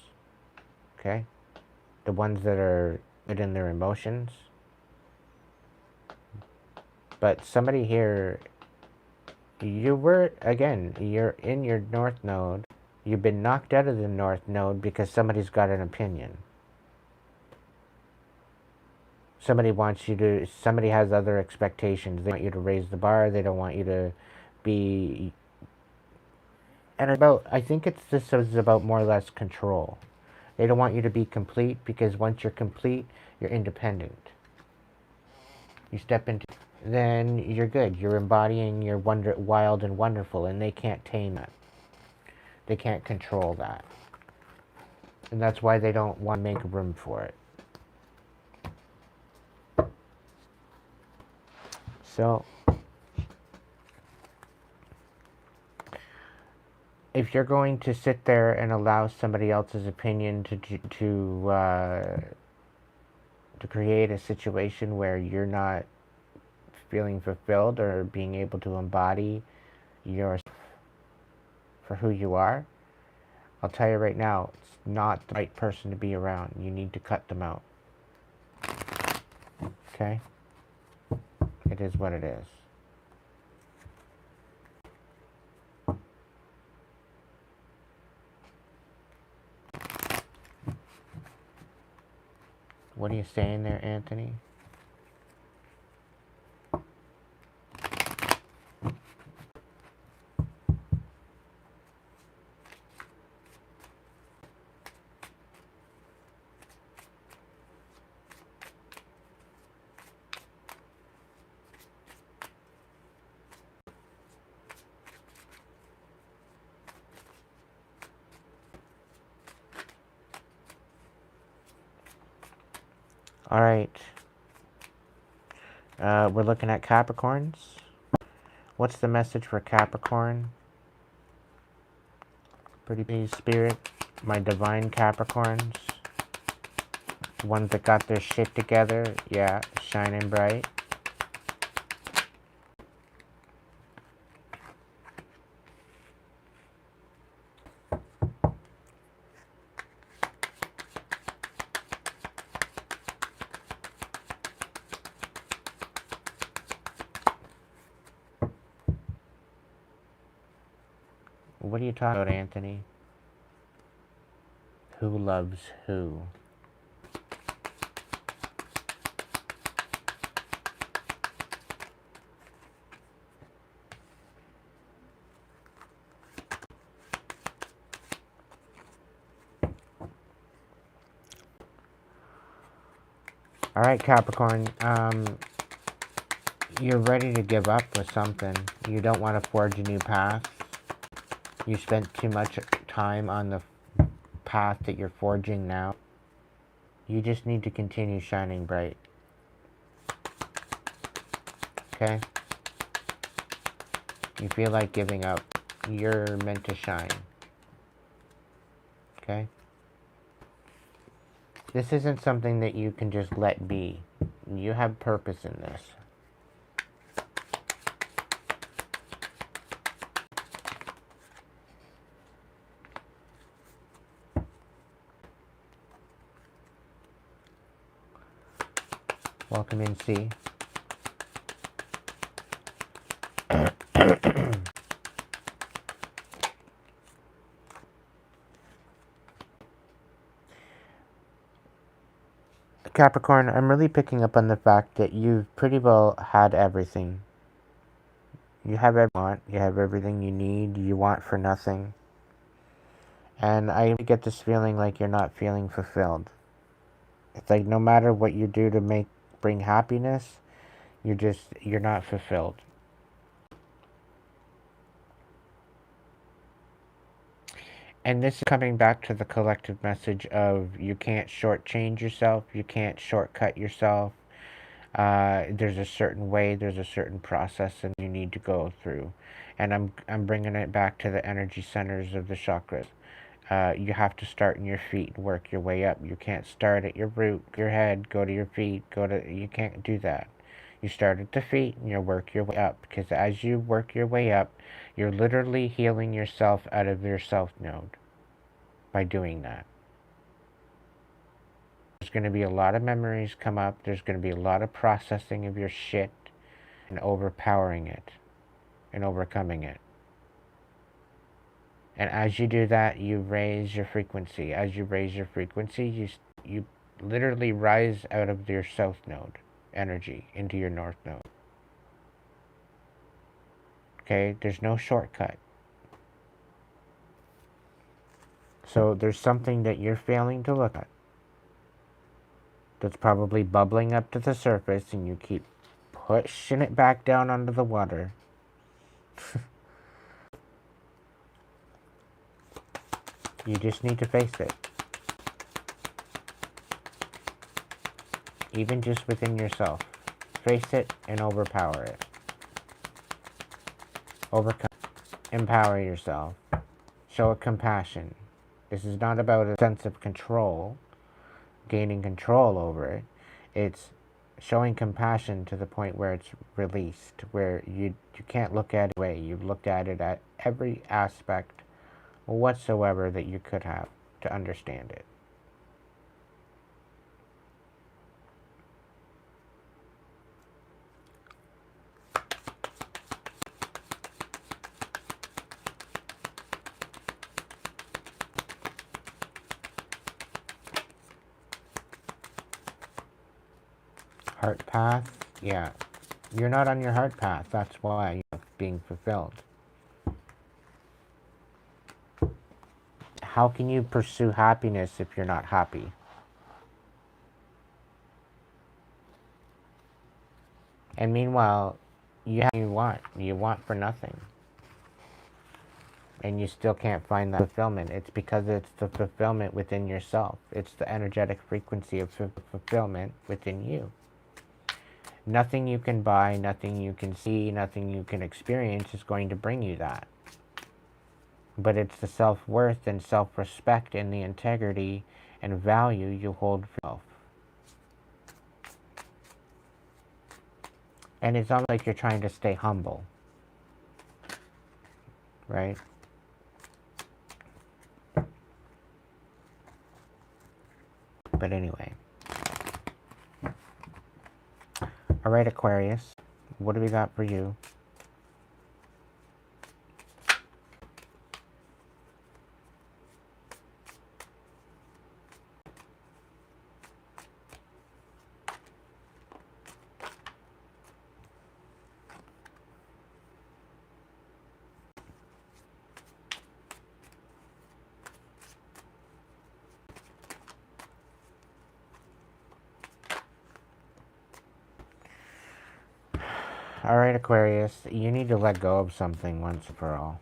Okay? The ones that are good in their emotions. But somebody here, you're in your north node. You've been knocked out of the north node because somebody's got an opinion. Somebody has other expectations. They want you to raise the bar. They don't want you to be... And I think this is about more or less control. They don't want you to be complete, because once you're complete, you're independent. You step into... Then you're good. You're embodying your wild and wonderful, and they can't tame that. They can't control that. And that's why they don't want to make room for it. So, if you're going to sit there and allow somebody else's opinion to create a situation where you're not feeling fulfilled or being able to embody yourself for who you are, I'll tell you right now, it's not the right person to be around. You need to cut them out. Okay? It is what it is. What are you saying there, Anthony? All right. We're looking at Capricorns. What's the message for Capricorn? Pretty please, Spirit. My divine Capricorns. Ones that got their shit together. Yeah, shining bright. What are you talking about, Anthony? Who loves who? Alright, Capricorn. You're ready to give up with something. You don't want to forge a new path. You spent too much time on the path that you're forging now. You just need to continue shining bright. Okay? You feel like giving up. You're meant to shine. Okay? This isn't something that you can just let be. You have purpose in this. Welcome in, C. Capricorn, I'm really picking up on the fact that you've pretty well had everything. You have everything you want. You have everything you need. You want for nothing. And I get this feeling like you're not feeling fulfilled. It's like no matter what you do to bring happiness, you're not fulfilled. And this is coming back to the collective message of you can't shortchange yourself, you can't shortcut yourself. There's a certain way, there's a certain process that you need to go through. And I'm bringing it back to the energy centers of the chakras. You have to start in your feet and work your way up. You can't start at your root, your head, go to your feet, you can't do that. You start at the feet and you work your way up, because as you work your way up, you're literally healing yourself out of your self node by doing that. There's going to be a lot of memories come up. There's going to be a lot of processing of your shit and overpowering it and overcoming it. And as you do that, you raise your frequency. As you raise your frequency, you literally rise out of your south node energy into your north node. Okay? There's no shortcut. So there's something that you're failing to look at that's probably bubbling up to the surface, and you keep pushing it back down under the water. You just need to face it. Even just within yourself. Face it and overpower it. Overcome. Empower yourself. Show it compassion. This is not about a sense of control, gaining control over it. It's showing compassion to the point where it's released, where you can't look at it away. You've looked at it at every aspect whatsoever that you could have to understand it. Heart path, yeah. You're not on your heart path. That's why you're being fulfilled. How can you pursue happiness if you're not happy? And meanwhile, you want for nothing. And you still can't find that fulfillment. It's because it's the fulfillment within yourself. It's the energetic frequency of fulfillment within you. Nothing you can buy, nothing you can see, nothing you can experience is going to bring you that. But it's the self-worth and self-respect and the integrity and value you hold for yourself. And it's almost like you're trying to stay humble, right? But anyway. All right, Aquarius, what do we got for you? Alright, Aquarius, you need to let go of something once and for all.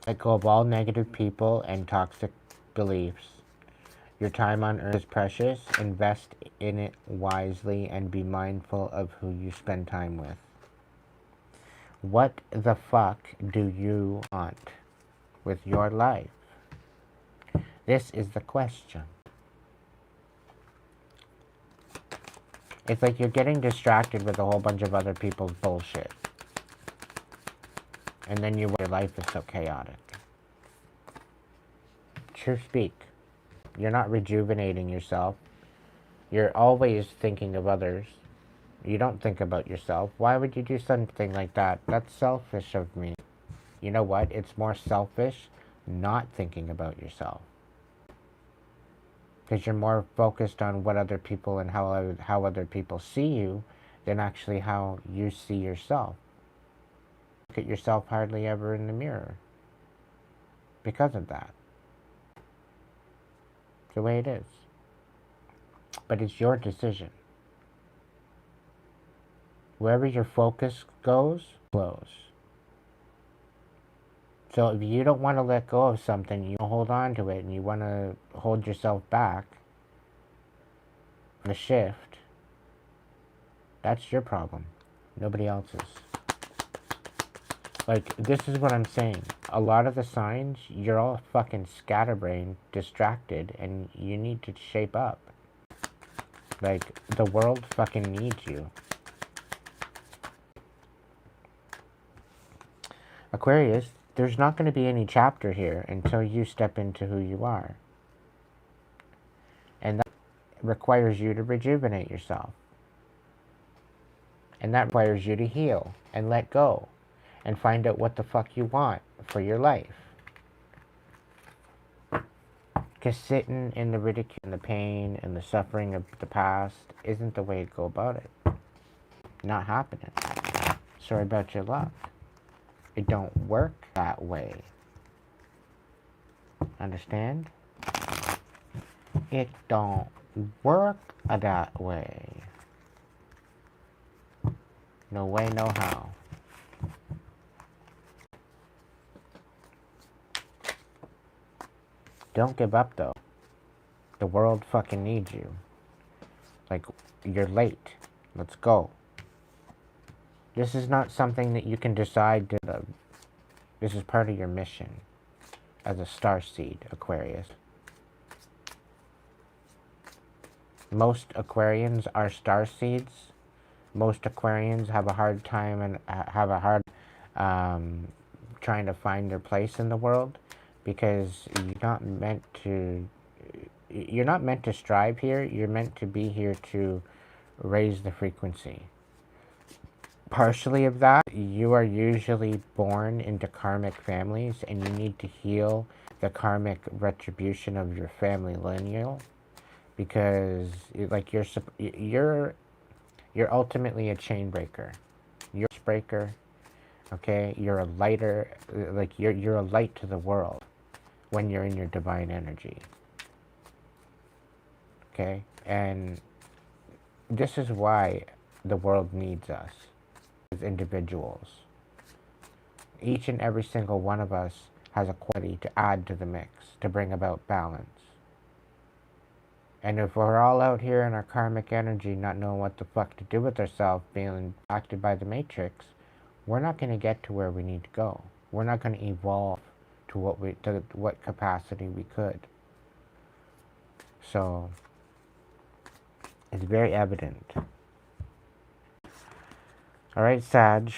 Let go of all negative people and toxic beliefs. Your time on earth is precious. Invest in it wisely and be mindful of who you spend time with. What the fuck do you want with your life? This is the question. It's like you're getting distracted with a whole bunch of other people's bullshit. And then your life is so chaotic. True speak. You're not rejuvenating yourself. You're always thinking of others. You don't think about yourself. Why would you do something like that? That's selfish of me. You know what? It's more selfish not thinking about yourself. Because you're more focused on what other people and how other people see you than actually how you see yourself. Look at yourself hardly ever in the mirror. Because of that. It's the way it is. But it's your decision. Wherever your focus goes, flows. So if you don't want to let go of something, you hold on to it, and you want to hold yourself back from the shift, that's your problem. Nobody else's. Like, this is what I'm saying. A lot of the signs, you're all fucking scatterbrained, distracted, and you need to shape up. Like, the world fucking needs you. Aquarius, there's not going to be any chapter here until you step into who you are. And that requires you to rejuvenate yourself. And that requires you to heal and let go and find out what the fuck you want for your life. Because sitting in the ridicule and the pain and the suffering of the past isn't the way to go about it. Not happening. Sorry about your luck. It don't work that way. Understand? It don't work that way. No way, no how. Don't give up, though. The world fucking needs you. Like, you're late. Let's go. This is not something that you can decide to... This is part of your mission as a starseed, Aquarius. Most Aquarians are starseeds. Most Aquarians have a hard time and have a hard trying to find their place in the world, because you're not meant to strive here. You're meant to be here to raise the frequency. Partially of that, you are usually born into karmic families, and you need to heal the karmic retribution of your family lineal, because like you're ultimately a chain breaker. You're a breaker, okay? You're a lighter, like you're a light to the world when you're in your divine energy. Okay? And this is why the world needs us as individuals. Each and every single one of us has a quality to add to the mix, to bring about balance. And if we're all out here in our karmic energy not knowing what the fuck to do with ourselves, being acted by the matrix, we're not going to get to where we need to go. We're not going to evolve to what capacity we could. So it's very evident. All right, Sag.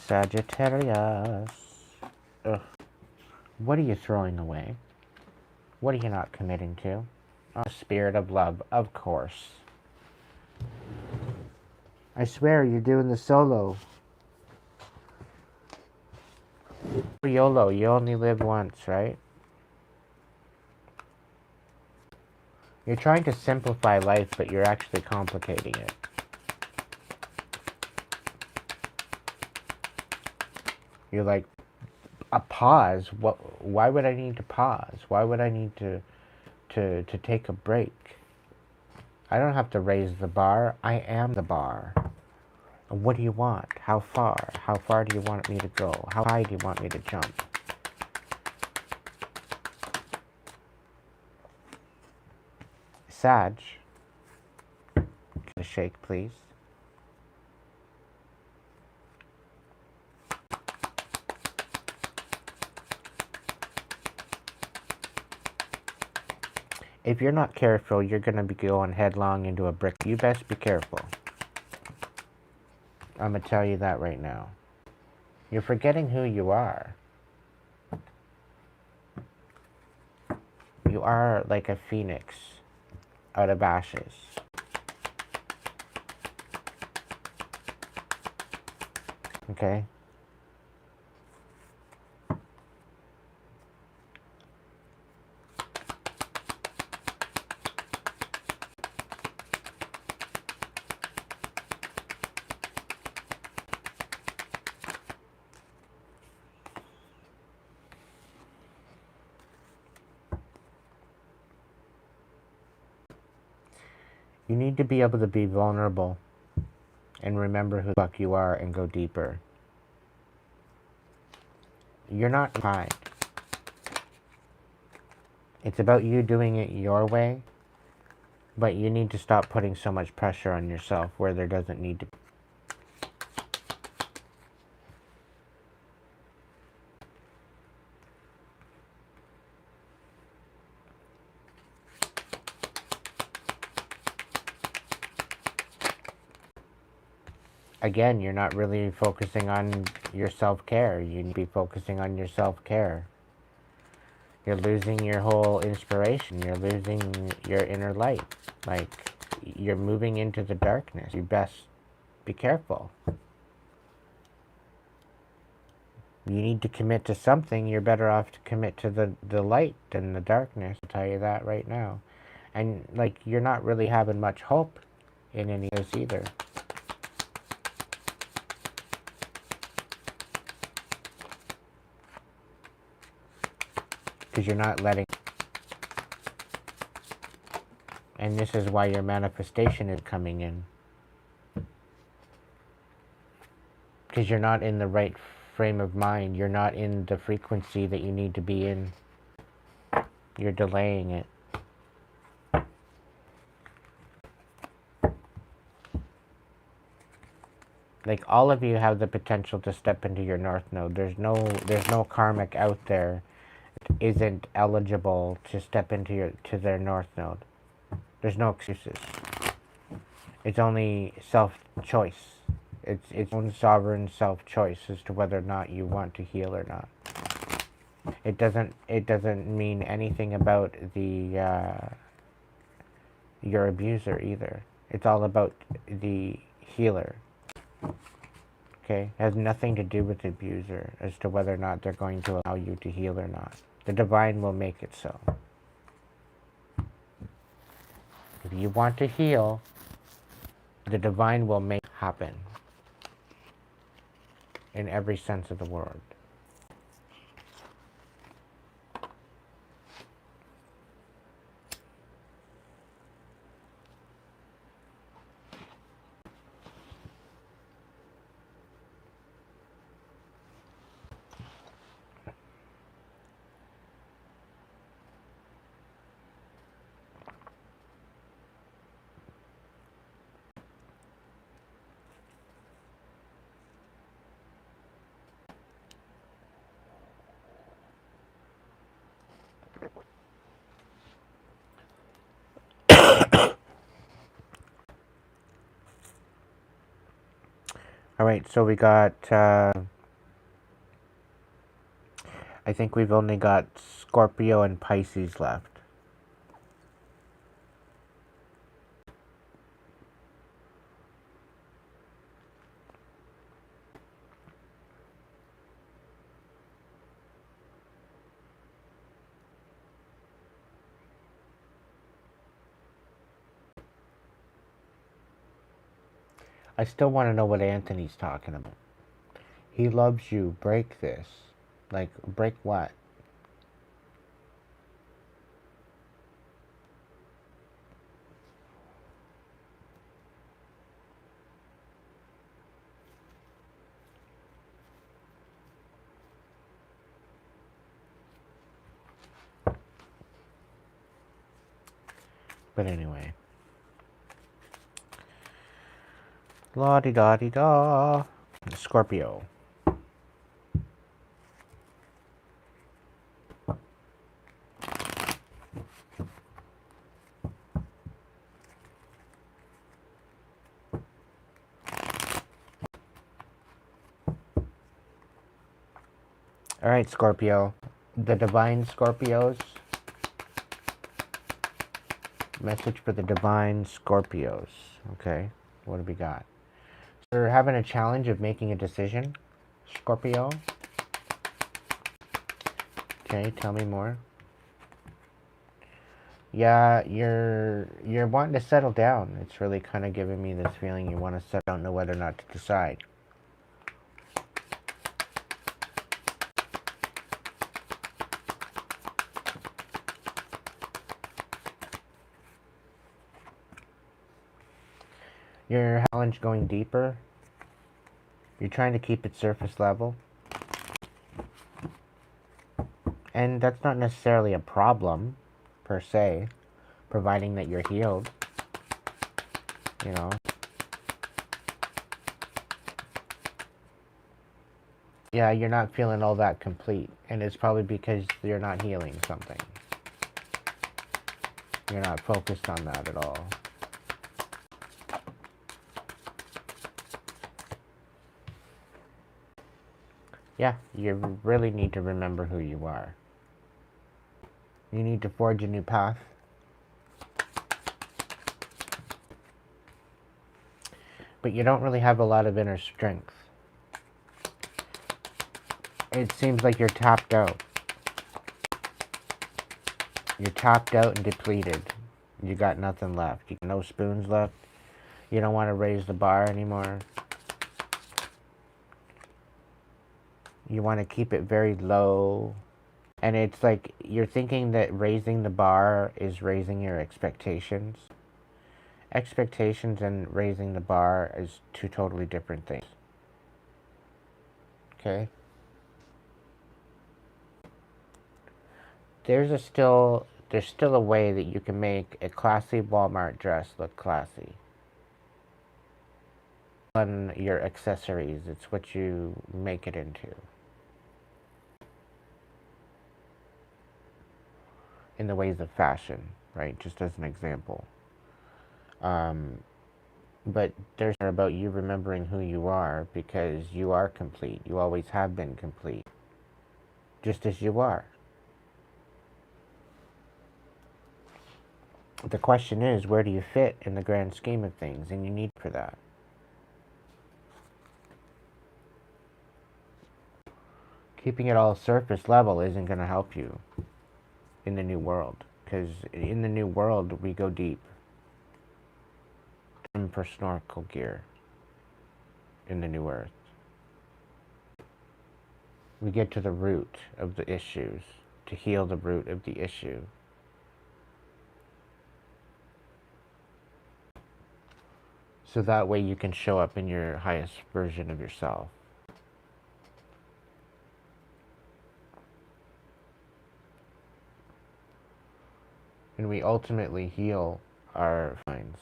Sagittarius. Ugh. What are you throwing away? What are you not committing to? Oh, spirit of love, of course. I swear you're doing the solo. YOLO, you only live once, right? You're trying to simplify life, but you're actually complicating it. You're like, a pause? Why would I need to pause? Why would I need to take a break? I don't have to raise the bar. I am the bar. What do you want? How far? How far do you want me to go? How high do you want me to jump? Sag, get a shake, please. If you're not careful, you're going to be going headlong into a brick. You best be careful. I'm going to tell you that right now. You're forgetting who you are. You are like a phoenix out of ashes. Okay? You need to be able to be vulnerable and remember who the fuck you are and go deeper. You're not kind. It's about you doing it your way, but you need to stop putting so much pressure on yourself where there doesn't need to be. Again, you're not really focusing on your self-care. You need to be focusing on your self-care. You're losing your whole inspiration. You're losing your inner light. Like, you're moving into the darkness. You best be careful. You need to commit to something. You're better off to commit to the light than the darkness. I'll tell you that right now. And, like, you're not really having much hope in any of this either. Because you're not letting. And this is why your manifestation is coming in. Because you're not in the right frame of mind. You're not in the frequency that you need to be in. You're delaying it. Like, all of you have the potential to step into your North Node. There's no karmic out there that isn't eligible to step into their North Node. There's no excuses. It's only self-choice. It's own sovereign self-choice as to whether or not you want to heal or not. It doesn't mean anything about your abuser either. It's all about the healer. Okay? It has nothing to do with the abuser as to whether or not they're going to allow you to heal or not. The divine will make it so. If you want to heal, the divine will make it happen. in every sense of the word. Alright, so we got, I think we've only got Scorpio and Pisces left. I still want to know what Anthony's talking about. He loves you. Break this. Like, break what? But anyway. La-di-da-di-da. Scorpio. Alright, Scorpio. The divine Scorpios. Message for the divine Scorpios. Okay, what do we got? So we're having a challenge of making a decision, Scorpio. Okay, tell me more. Yeah, you're wanting to settle down. It's really kind of giving me this feeling you want to settle down, know whether or not to decide. Your challenge going deeper. You're trying to keep it surface level. And that's not necessarily a problem, per se, providing that you're healed. You know. Yeah, you're not feeling all that complete. And it's probably because you're not healing something. You're not focused on that at all. Yeah, you really need to remember who you are. You need to forge a new path. But you don't really have a lot of inner strength. It seems like you're tapped out. You're tapped out and depleted. You got nothing left. You got no spoons left. You don't want to raise the bar anymore. You want to keep it very low. And it's like you're thinking that raising the bar is raising your expectations. Expectations and raising the bar is two totally different things. Okay? There's still a way that you can make a classy Walmart dress look classy. On your accessories, it's what you make it into. In the ways of fashion, right? Just as an example. But there's more about you remembering who you are, because you are complete. You always have been complete. Just as you are. The question is, where do you fit in the grand scheme of things? And you need for that. Keeping it all surface level isn't going to help you in the new world. Because in the new world, we go deep. For snorkel gear in the new earth. We get to the root of the issues, to heal the root of the issue. So that way you can show up in your highest version of yourself. And we ultimately heal our minds,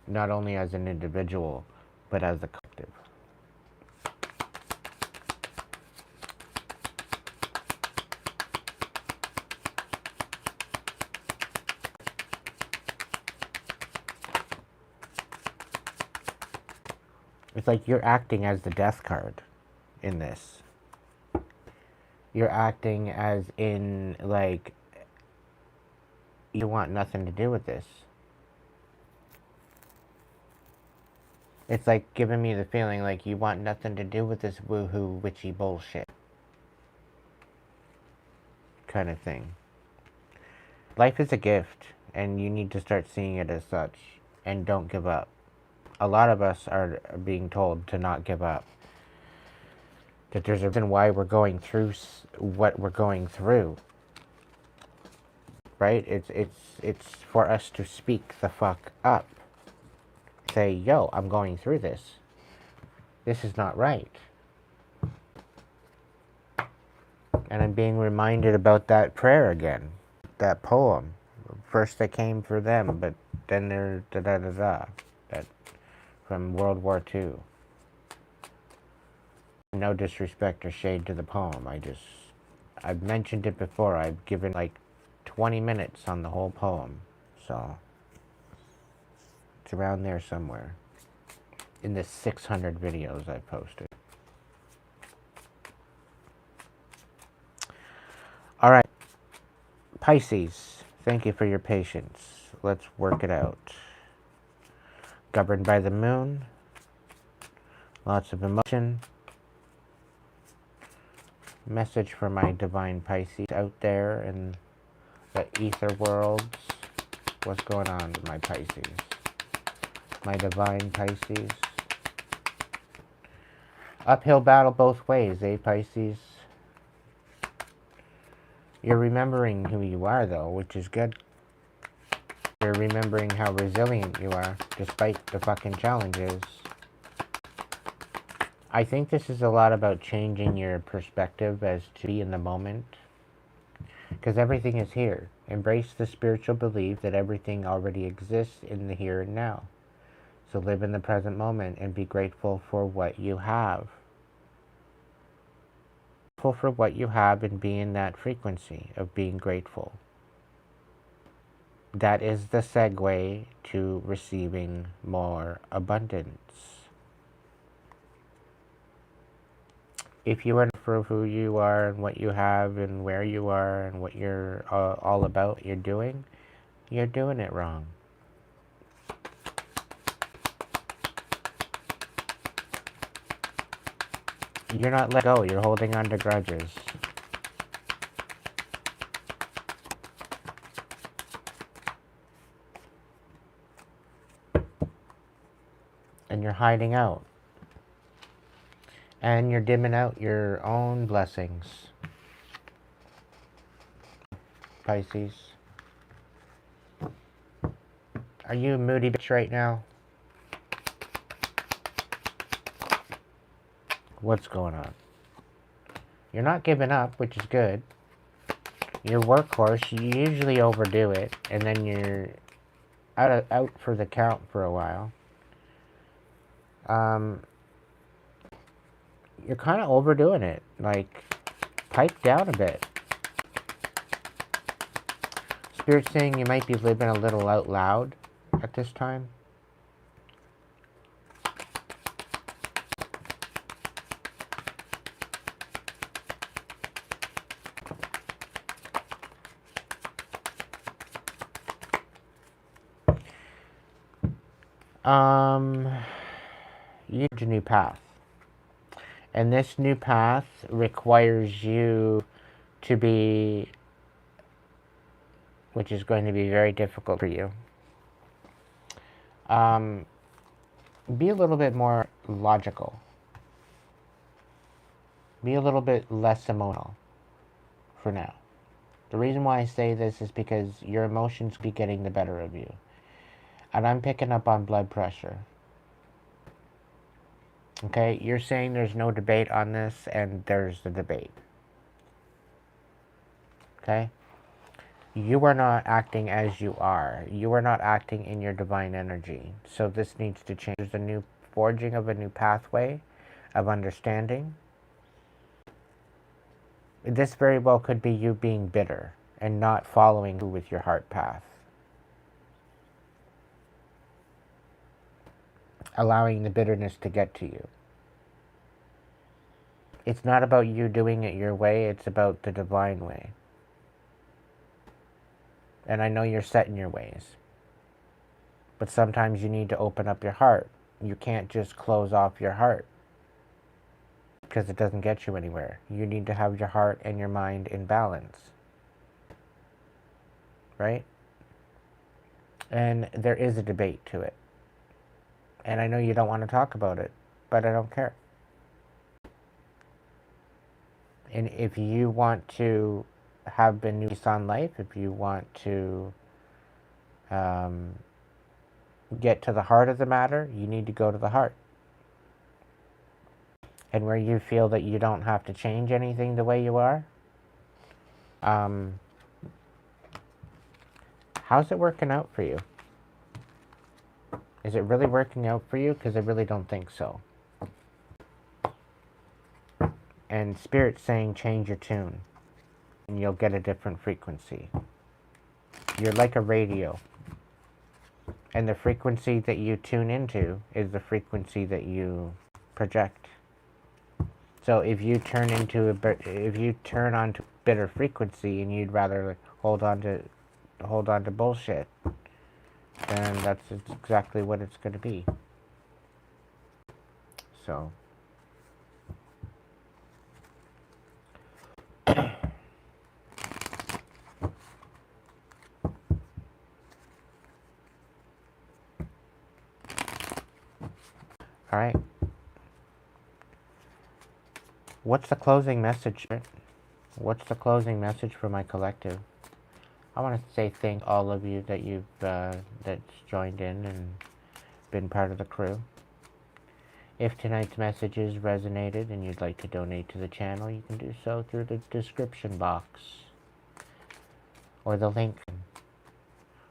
not only as an individual, but as a collective. It's like you're acting as the death card in this. You're acting as in, like, you want nothing to do with this. It's like giving me the feeling like you want nothing to do with this woohoo witchy bullshit kind of thing. Life is a gift, and you need to start seeing it as such, and don't give up. A lot of us are being told to not give up. That there's a reason why we're going through what we're going through. Right? It's for us to speak the fuck up. Say, yo, I'm going through this. This is not right. And I'm being reminded about that prayer again. That poem. First I came for them, but then they're da-da-da-da. That from World War II. No disrespect or shade to the poem. I've mentioned it before. I've given like 20 minutes on the whole poem. So it's around there somewhere in the 600 videos I've posted. All right, Pisces, thank you for your patience. Let's work it out. Governed by the moon, lots of emotion. Message for my divine Pisces out there in the ether worlds. What's going on with my Pisces? My divine Pisces. Uphill battle both ways, eh, Pisces? You're remembering who you are, though, which is good. You're remembering how resilient you are, despite the fucking challenges. I think this is a lot about changing your perspective as to be in the moment. Because everything is here. Embrace the spiritual belief that everything already exists in the here and now. So live in the present moment and be grateful for what you have. Grateful for what you have and be in that frequency of being grateful. That is the segue to receiving more abundance. If you are for who you are and what you have and where you are and what you're all about, you're doing it wrong. You're not let go. You're holding on to grudges. And you're hiding out. And you're dimming out your own blessings. Pisces. Are you a moody bitch right now? What's going on? You're not giving up, which is good. Your workhorse, you usually overdo it, and then you're out for the count for a while. You're kind of overdoing it. Like, pipe down a bit. Spirit's saying you might be living a little out loud at this time. You need a new path. And this new path requires you to be, which is going to be very difficult for you, be a little bit more logical. Be a little bit less emotional for now. The reason why I say this is because your emotions be getting the better of you. And I'm picking up on blood pressure. Okay, you're saying there's no debate on this, and there's the debate. Okay? You are not acting as you are. You are not acting in your divine energy. So this needs to change. There's a new forging of a new pathway of understanding. This very well could be you being bitter and not following through with your heart path. Allowing the bitterness to get to you. It's not about you doing it your way, it's about the divine way. And I know you're set in your ways. But sometimes you need to open up your heart. You can't just close off your heart, because it doesn't get you anywhere. You need to have your heart and your mind in balance. Right? And there is a debate to it. And I know you don't want to talk about it, but I don't care. And if you want to have a new lease on life, if you want to get to the heart of the matter, you need to go to the heart. And where you feel that you don't have to change anything the way you are, how's it working out for you? Is it really working out for you? Because I really don't think so. And Spirit's saying change your tune, and you'll get a different frequency. You're like a radio. And the frequency that you tune into is the frequency that you project. So if you turn onto bitter frequency and you'd rather hold on to bullshit, then that's exactly what it's going to be. So all right. What's the closing message? What's the closing message for my collective? I want to say thank all of you that you've that's joined in and been part of the crew. If tonight's messages resonated and you'd like to donate to the channel, you can do so through the description box, or the link,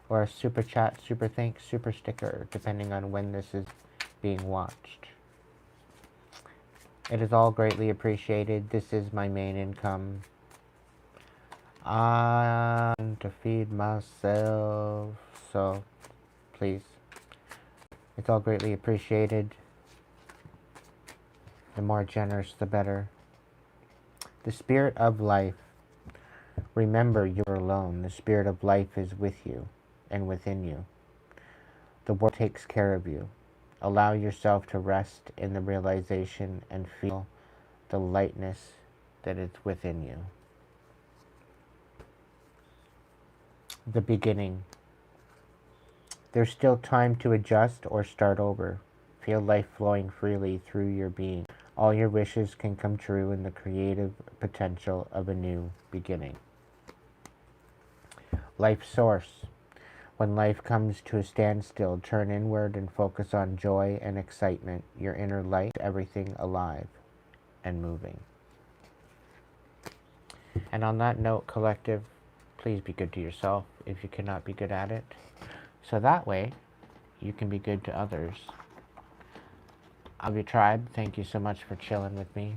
or a super chat, super thanks, super sticker, depending on when this is being watched. It is all greatly appreciated. This is my main income. To feed myself. So, please. It's all greatly appreciated. The more generous, the better. The spirit of life. Remember, you are alone. The spirit of life is with you and within you. The world takes care of you. Allow yourself to rest in the realization and feel the lightness that is within you. The beginning. There's still time to adjust or start over. Feel life flowing freely through your being. All your wishes can come true in the creative potential of a new beginning. Life source. When life comes to a standstill, turn inward and focus on joy and excitement, your inner light, everything alive and moving. And on that note, collective, please be good to yourself if you cannot be good at it. So that way, you can be good to others. Of your tribe, thank you so much for chilling with me.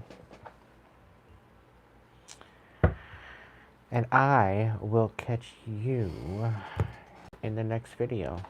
And I will catch you in the next video.